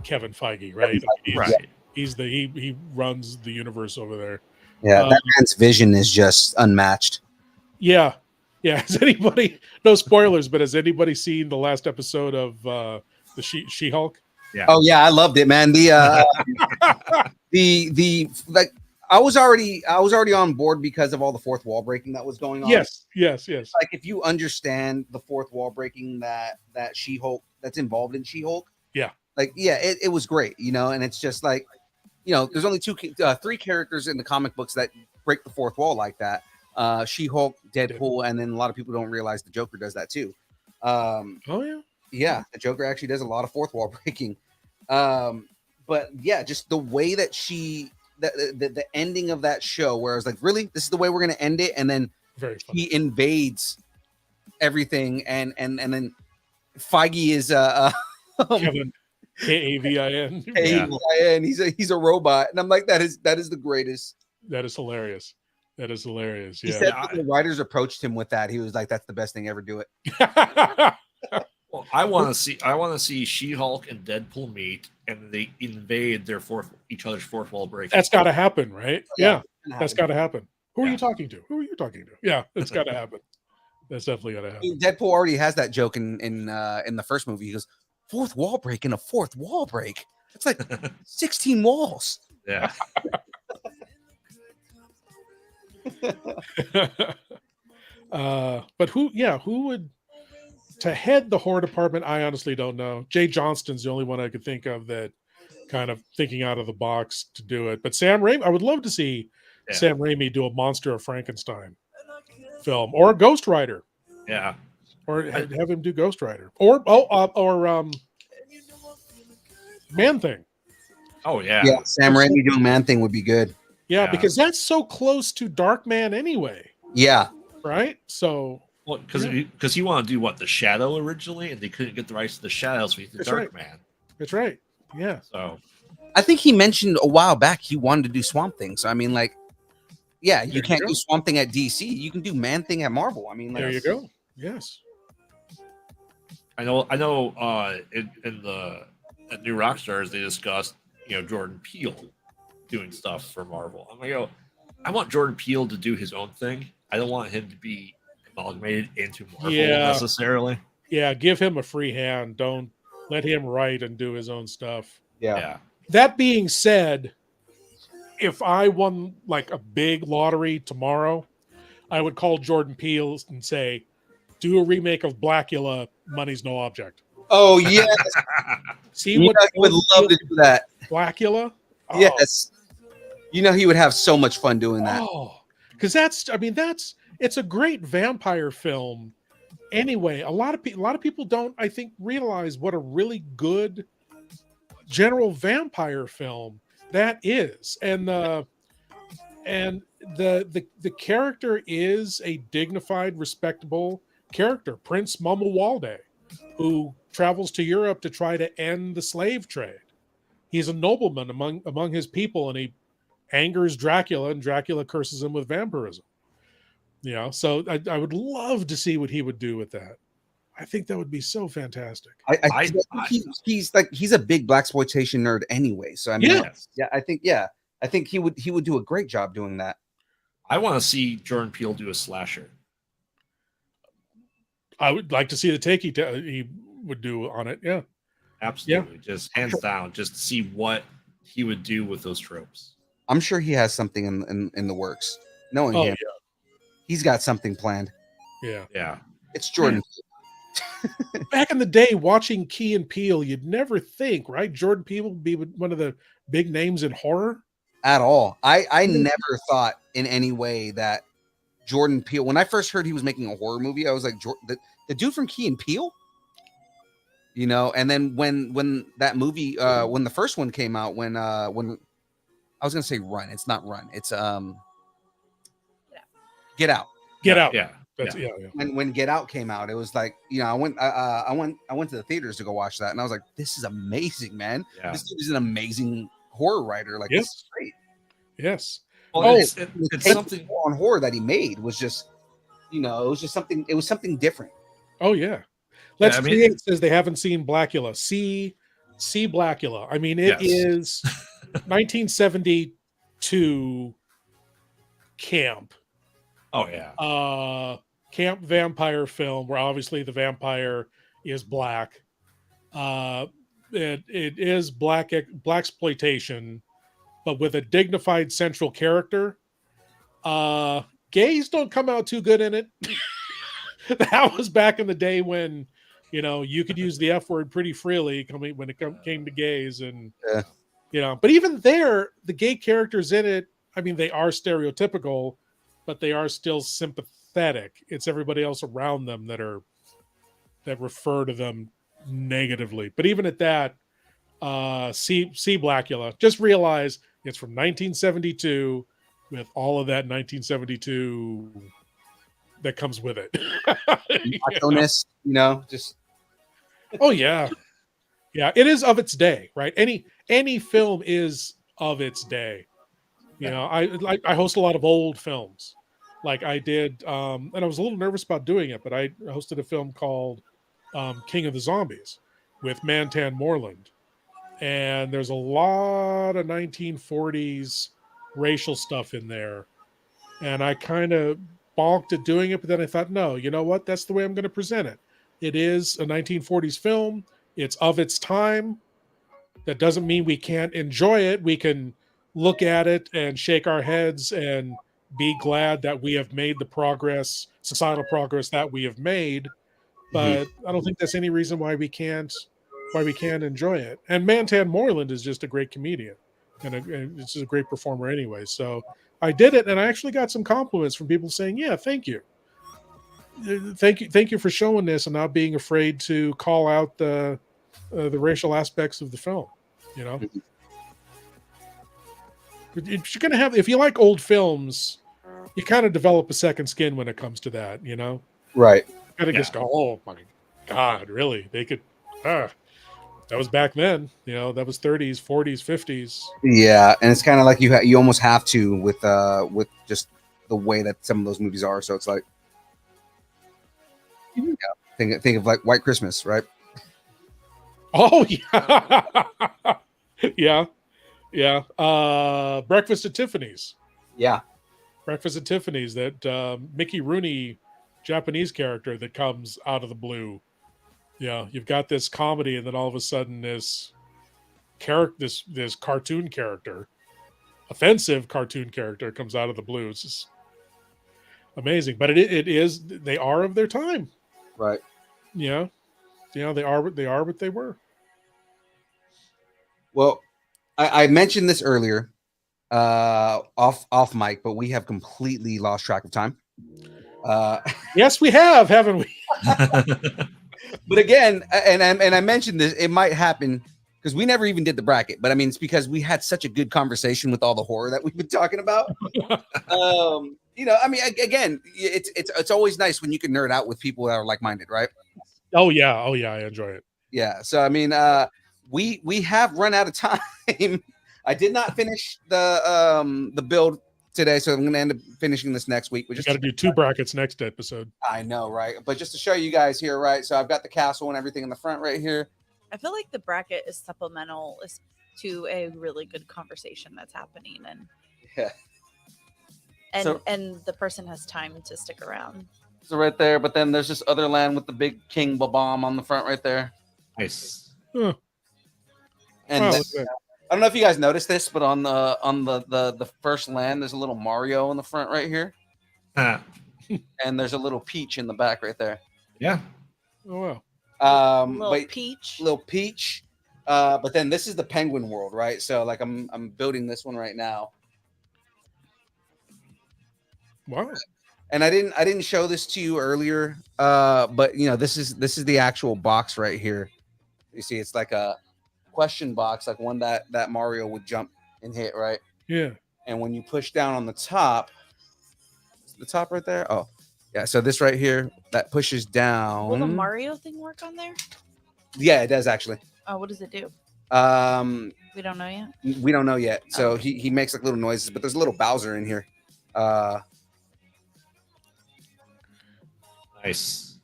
Kevin Feige, right? Right. He runs the universe over there. Yeah, that man's vision is just unmatched. Yeah. Has anybody? No spoilers, but has anybody seen the last episode of the She-Hulk? Yeah. Oh yeah, I loved it, man. I was already on board because of all the fourth wall breaking that was going on. Yes. Like if you understand the fourth wall breaking that She-Hulk that's involved in She-Hulk. Yeah. It was great, and it's just like, there's only three characters in the comic books that break the fourth wall like that. She-Hulk, Deadpool, and then a lot of people don't realize the Joker does that too. Yeah, the Joker actually does a lot of fourth wall breaking. But yeah, just the way that the ending of that show, where I was like, really, this is the way we're gonna end it, and then he invades everything, and then Feige is K-A-V-I-N. Yeah. And he's a robot, and I'm like, that is the greatest. That is hilarious. That is hilarious. He Yeah. said when the writers approached him with that, he was like, "That's the best thing ever. Do it." Well, I want to see She-Hulk and Deadpool meet, and they invade each other's fourth wall break. That's got to happen, right? Yeah, Yeah. that's got to happen. Who are Yeah. you talking to? Who are you talking to? Yeah, that's got to happen. That's definitely got to happen. Deadpool already has that joke in the first movie. He goes, "Fourth wall break and a fourth wall break. It's like 16 walls." Yeah. But who would to head the horror department? I honestly don't know. Jay Johnston's the only one I could think of that kind of thinking out of the box to do it. But Sam Raimi, I would love to see Sam Raimi do a Monster of Frankenstein film or Ghost Rider. Yeah. Or have him do Ghost Rider or Man Thing. Oh yeah. Yeah, Sam Raimi doing Man Thing would be good. Yeah, Yeah. because that's so close to Darkman anyway, Yeah, right? So Well, because you want to do what, the Shadow originally, and they couldn't get the rights to the Shadow, so he did That's Dark right. Man. that's right. Yeah. So I think he mentioned a while back he wanted to do Swamp Thing. So I mean, like, yeah, There you you can't go. do Swamp Thing at DC. You can do Man Thing at Marvel. I mean, like, There you go. Yes. I know. In the at New Rockstars they discussed Jordan Peele doing stuff for Marvel. I'm like, I want Jordan Peele to do his own thing. I don't want him to be amalgamated into Marvel necessarily. Yeah, give him a free hand. Don't let him write and do his own stuff. Yeah. That being said, if I won like a big lottery tomorrow, I would call Jordan Peele and say, do a remake of Blackula, money's no object. oh yes, See you know, what he would love to do that. Blackula? Oh, Yes, you know he would have so much fun doing that. Oh, because it's a great vampire film. Anyway, a lot of people don't, I think, realize what a really good general vampire film that is, and the character is a dignified, respectable character, Prince Mamuwalde, who travels to Europe to try to end the slave trade. He's a nobleman among his people, and he angers Dracula, and Dracula curses him with vampirism. So I would love to see what he would do with that. I think that would be so fantastic. I think he's a big blaxploitation nerd anyway. So I mean, I think he would do a great job doing that. I want to see Jordan Peele do a slasher. I would like to see the take he would do on it. Yeah, Absolutely. Just hands down, just to see what he would do with those tropes. I'm sure he has something in the works. Knowing him, he's got something planned. Yeah. It's Jordan. Back in the day, watching Key and Peele, you'd never think, right? Jordan Peele would be one of the big names in horror. At all. I never thought in any way that Jordan Peele, when I first heard he was making a horror movie, I was like, the dude from Key and Peele? And then when that movie, when the first one came out, when I was going to say Run, it's not Run. It's Get Out. Get Out. Yeah. That's, yeah. When Get Out came out, it was like, I went to the theaters to go watch that, and I was like, this is amazing, man. Yeah. This dude is an amazing horror writer. Like, this is great. Yes. Well, it's The something. take on horror that he made was just, it was just something. It was something different. Oh yeah. Let's Create says they haven't seen Blackula. See Blackula. I mean, it is 1972 camp. Oh yeah. Camp vampire film where obviously the vampire is black. It is blaxploitation, but with a dignified central character. Gays don't come out too good in it. That was back in the day when you could use the F word pretty freely when it came to gays, and but even there, the gay characters in it, I mean, they are stereotypical, but they are still sympathetic. It's everybody else around them that refer to them negatively. But even at that, see Blackula. Just realize it's from 1972 with all of that 1972 that comes with it. Macho-ness, just Oh yeah. Yeah, it is of its day, right? Any film is of its day. You know, I host a lot of old films. Like I did, and I was a little nervous about doing it, but I hosted a film called King of the Zombies with Mantan Moreland. And there's a lot of 1940s racial stuff in there. And I kind of balked at doing it, but then I thought, no, you know what? That's the way I'm going to present it. It is a 1940s film. It's of its time. That doesn't mean we can't enjoy it. We can look at it and shake our heads and be glad that we have made the progress, societal progress that we have made. But I don't think that's any reason why we can't enjoy it. And Mantan Moreland is just a great comedian and it's a great performer anyway. So I did it, and I actually got some compliments from people saying, "Yeah, thank you, thank you for showing this and not being afraid to call out the racial aspects of the film." You know, if you're gonna have, if you like old films, you kind of develop a second skin when it comes to that. You know, Right. you gotta just go, "Oh my God, really? They could." That was back then. You know, that was 30s, 40s, 50s. Yeah, and it's kind of like you almost have to with just the way that some of those movies are. So it's like, yeah, think of like White Christmas, right? Oh yeah, yeah. Breakfast at Tiffany's. Yeah. Breakfast at Tiffany's. That Mickey Rooney, Japanese character that comes out of the blue. Yeah, you've got this comedy, and then all of a sudden, this cartoon character, offensive cartoon character, comes out of the blue. It's just amazing. But it is, they are of their time. Right. Yeah, they are what they were. Well, I mentioned this earlier, off mic, but we have completely lost track of time. Yes, we have, haven't we? But again, and I mentioned this, it might happen because we never even did the bracket. But I mean, it's because we had such a good conversation with all the horror that we've been talking about. You know, I mean, again, it's always nice when you can nerd out with people that are like-minded, right? Oh yeah, I enjoy it. Yeah. So I mean, we have run out of time. I did not finish the build today, so I'm going to end up finishing this next week. We just got to do 2 brackets next episode. I know, right? But just to show you guys here, right? So I've got the castle and everything in the front right here. I feel like the bracket is supplemental to a really good conversation that's happening, and Yeah. And the person has time to stick around. So right there, but then there's this other land with the big king bomb on the front right there. Nice. Huh. And Wow, this, I don't know if you guys noticed this, but on the first land, there's a little Mario in the front right here, and there's a little Peach in the back right there. Yeah. Oh wow. Little Peach. Little Peach. But then this is the Penguin world, right? So like I'm building this one right now. Wow. And I didn't show this to you earlier, but you know, this is the actual box right here. You see, it's like a question box, like one that Mario would jump and hit, right? Yeah. And when you push down on the top right there. Oh, yeah. So this right here that pushes down. Will the Mario thing work on there? Yeah, it does actually. Oh, what does it do? We don't know yet. We don't know yet. So he makes like little noises, but there's a little Bowser in here. Nice.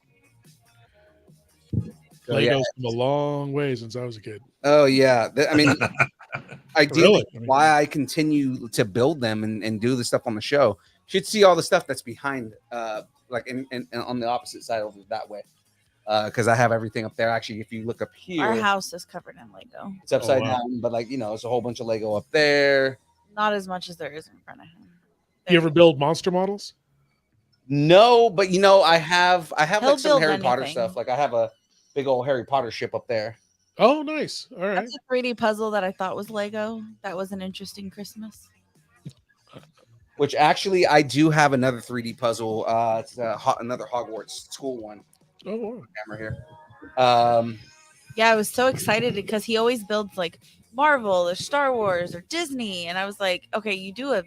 So, Lego's come a long way since I was a kid. Oh yeah. I mean, ideally, Really? why I continue to build them and do the stuff on the show. You should see all the stuff that's behind, like in on the opposite side over that way. Because I have everything up there. Actually, if you look up here, Our house is covered in Lego. it's upside wow. down, but like, you know, it's a whole bunch of Lego up there. Not as much as there is in front of him. You ever build monster models? No, but you know, I have He'll like some build Harry Potter anything. stuff. Like I have a big old Harry Potter ship up there. Oh, nice. All right. That's a 3D puzzle that I thought was Lego. That was an interesting Christmas. Which actually, I do have another 3D puzzle. It's another Hogwarts school one. Oh, wow. Camera here. Yeah, I was so excited because he always builds like Marvel or Star Wars or Disney, and I was like, okay, you do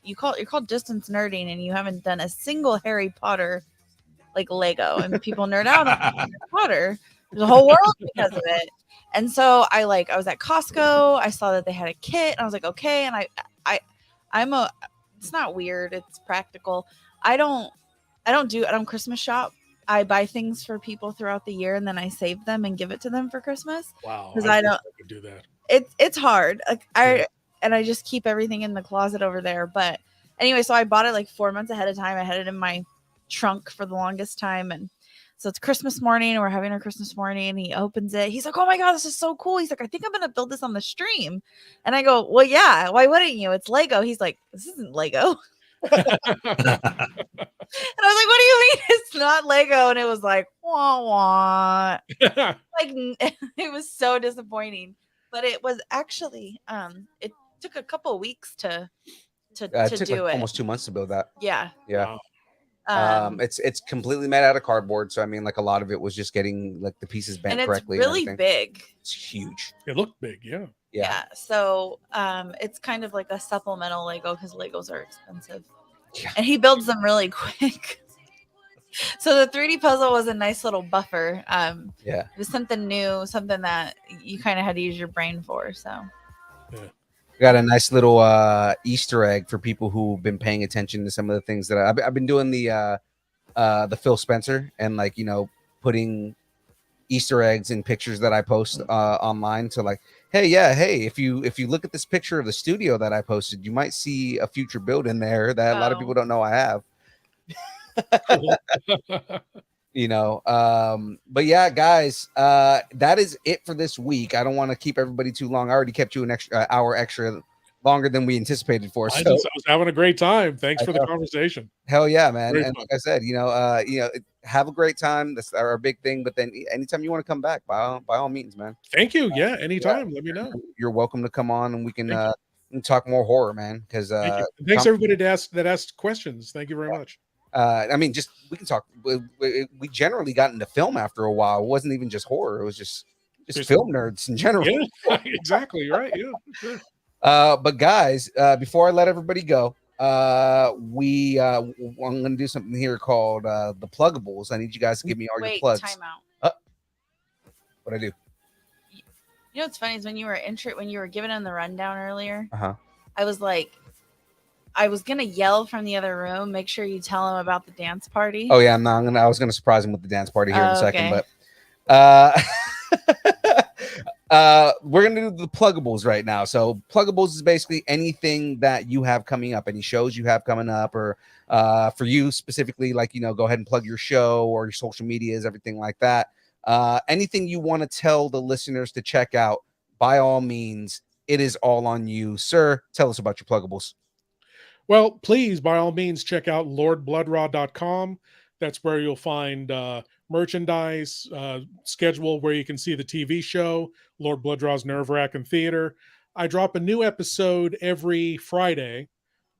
you're called distance nerding, and you haven't done a single Harry Potter like Lego, and people nerd out on Harry Potter. the whole world because of it. And so I was at Costco. I saw that they had a kit, and I was like, okay. And it's not weird. It's practical. I don't Christmas shop. I buy things for people throughout the year, and then I save them and give it to them for Christmas. Wow. Because I I wish don't. I could do that. It's hard. Like I just keep everything in the closet over there. But anyway, so I bought it like 4 months ahead of time. I had it in my trunk for the longest time, and so it's Christmas morning, and we're having our Christmas morning, and he opens it. He's like, oh my God, this is so cool. He's like, I think I'm going to build this on the stream. And I go, well, yeah, why wouldn't you? It's Lego. He's like, this isn't Lego. And I was like, what do you mean it's not Lego? And it was like, wah, wah. Like, it was so disappointing. But it was actually, it took a couple of weeks to It took do like it. almost 2 months to build that. Yeah. Yeah. Wow. It's completely made out of cardboard. So I mean, like a lot of it was just getting like the pieces bent and it's correctly. really and big. It's huge. It looked big, yeah. Yeah. So it's kind of like a supplemental Lego because Legos are expensive. Yeah. And he builds them really quick. So the 3D puzzle was a nice little buffer. Yeah. It was something new, something that you kind of had to use your brain for. So Got a nice little Easter egg for people who've been paying attention to some of the things that I've been doing the Phil Spencer and like, you know, putting Easter eggs in pictures that I post online to like, hey, if you look at this picture of the studio that I posted, you might see a future build in there that a lot of people don't know I have. You know, but yeah, guys, that is it for this week. I don't want to keep everybody too long. I already kept you an extra hour extra longer than we anticipated for. I So was having a great time. Thanks for the conversation. hell yeah, man. Great And fun. like I said, you know, have a great time. That's our big thing. But then anytime you want to come back, by all means, man. Thank you. Yeah, anytime. Let me know. You're welcome to come on and we can talk more horror, man. Because Thanks everybody that asked questions. Thank you very much. I mean, just we can talk. We generally got into film after a while. It wasn't even just horror. It was just film nerds in general. Yeah, exactly. Right. Yeah. Sure. But guys, before I let everybody go, I'm gonna do something here called the pluggables. I need you guys to give me all your plugs. Time out. What I do? You know what's funny is when you were giving them the rundown earlier, Uh-huh. I was gonna yell from the other room, make sure you tell him about the dance party. Oh yeah, I was gonna surprise him with the dance party here in a second, Okay. but we're gonna do the pluggables right now. So pluggables is basically anything that you have coming up, any shows you have coming up, or for you specifically, like, you know, go ahead and plug your show or your social medias, everything like that. Anything you want to tell the listeners to check out, by all means, it is all on you, sir. Tell us about your pluggables. Well, please, by all means, check out lordbloodrah.com. That's where you'll find merchandise, schedule where you can see the TV show, Lord Blood-Rah's Wrackin Theater. I drop a new episode every Friday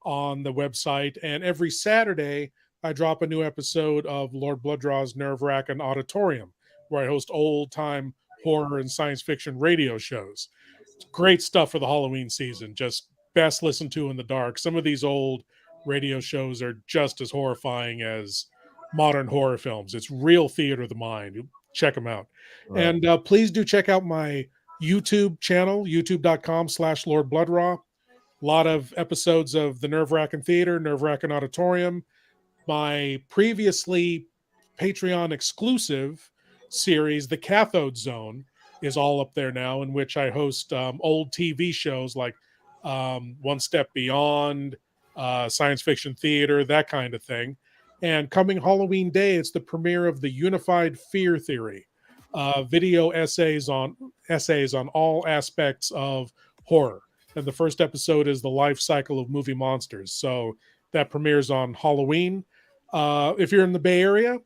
on the website, and every Saturday I drop a new episode of Lord Blood-Rah's Wrackin Auditorium, where I host old-time horror and science fiction radio shows. It's great stuff for the Halloween season, just best listened to in the dark. Some of these old radio shows are just as horrifying as modern horror films. It's real theater of the mind. Check them out. Right. And please do check out my YouTube channel, youtube.com/Lord Blood-Rah. A lot of episodes of the Wrackin Theater, Wrackin Auditorium. My previously Patreon exclusive series, The Cathode Zone, is all up there now, in which I host old TV shows like One Step Beyond, science fiction theater, that kind of thing. And coming Halloween Day, it's the premiere of the Unified Fear Theory, video essays on all aspects of horror. And the first episode is the life cycle of movie monsters. So that premieres on Halloween. If you're in the Bay Area,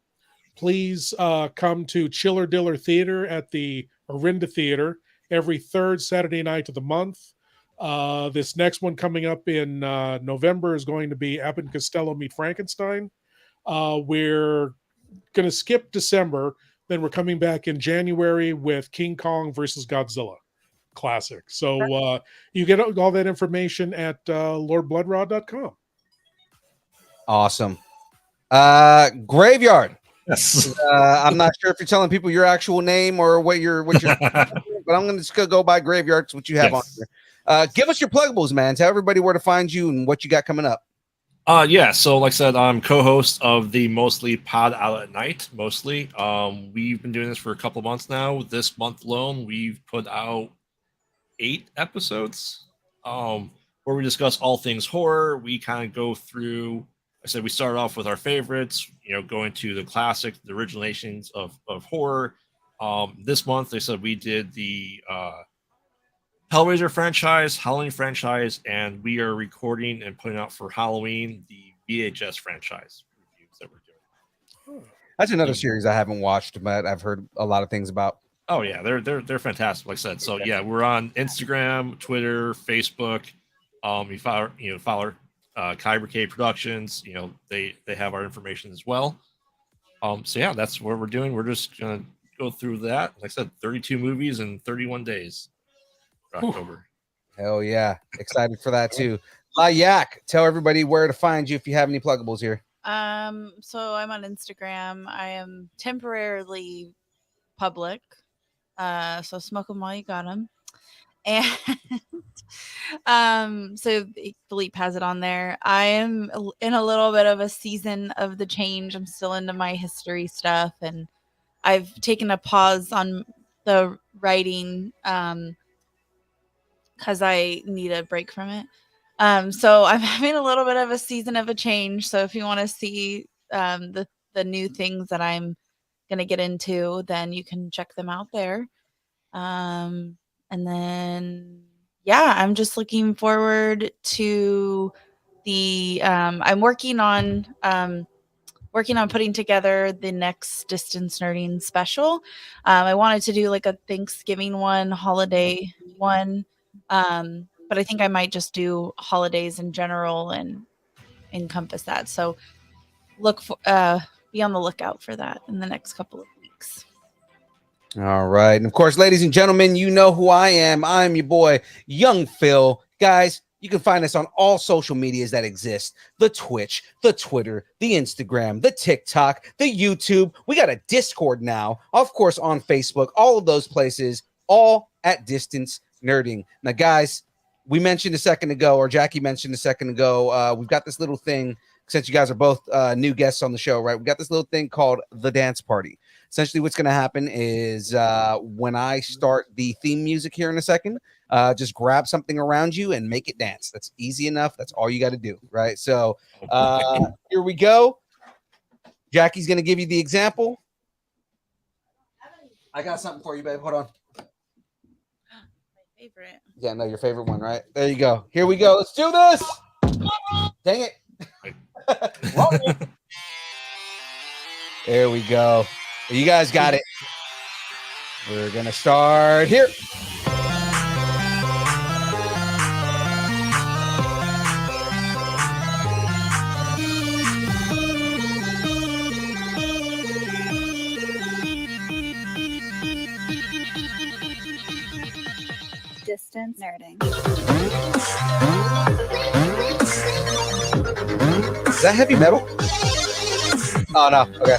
please come to Chiller Diller Theater at the Orinda Theater every third Saturday night of the month. This next one coming up in November is going to be Abbott and Costello Meet Frankenstein. We're going to skip December. Then we're coming back in January with King Kong versus Godzilla. Classic. So you get all that information at lordbloodrah.com. Awesome. Graveyard. Yes. I'm not sure if you're telling people your actual name or what you're, but I'm gonna just go by Graveyard. What you have on here. Give us your pluggables, man. Tell everybody where to find you and what you got coming up. Yeah, so like I said, I'm co-host of the Mostly Pod Out at Night. Mostly, we've been doing this for a couple of months now. This month alone, we've put out 8 episodes, where we discuss all things horror. We kind of go through. I said we start off with our favorites, going to the classic, the originations of horror. This month, they said we did the Hellraiser franchise, Halloween franchise, and we are recording and putting out for Halloween the VHS franchise reviews that we're doing. That's another series I haven't watched, but I've heard a lot of things about. Oh yeah, they're fantastic. Like I said, so yeah, we're on Instagram, Twitter, Facebook. You follow Kyber K Productions. They have our information as well. So yeah, that's what we're doing. We're just gonna go through that. Like I said, 32 movies in 31 days. October. Hell yeah. Excited for that too. La Yak, tell everybody where to find you if you have any pluggables here. So I'm on Instagram. I am temporarily public. So smoke them while you got them. And so Philippe has it on there. I am in a little bit of a season of the change. I'm still into my history stuff, and I've taken a pause on the writing because I need a break from it. So I'm having a little bit of a season of a change. So if you want to see the new things that I'm going to get into, then you can check them out there. And then, yeah, I'm just looking forward to the I'm working on putting together the next Distance Nerding special. I wanted to do like a Thanksgiving one, holiday one. But I think I might just do holidays in general and encompass that. So be on the lookout for that in the next couple of weeks. All right. And of course, ladies and gentlemen, you know who I am. I'm your boy, Young Phil. Guys, you can find us on all social medias that exist. The Twitch, the Twitter, the Instagram, the TikTok, the YouTube. We got a Discord now, of course, on Facebook, all of those places, all at Distance Nerding. Now, guys, we mentioned a second ago, or Jackie mentioned a second ago, we've got this little thing, since you guys are both new guests on the show, right? We've got this little thing called the dance party. Essentially, what's going to happen is when I start the theme music here in a second, just grab something around you and make it dance. That's easy enough. That's all you got to do, right? So here we go. Jackie's going to give you the example. I got something for you, babe. Hold on. Favorite. Yeah, no, your favorite one, right? There you go. Here we go. Let's do this. Dang it. There we go. You guys got it. We're going to start here. Distance Nerding. Is that heavy metal? Oh, no. Okay.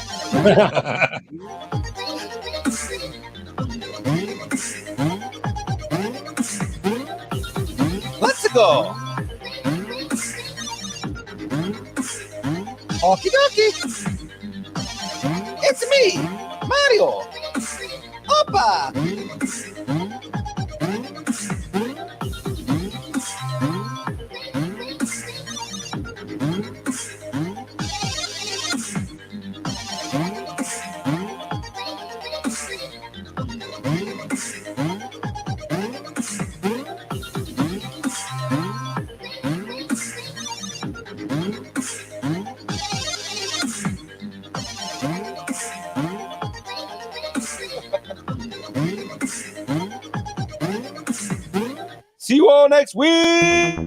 Let's go. Okie dokie. It's me, Mario. Opa. See you all next week.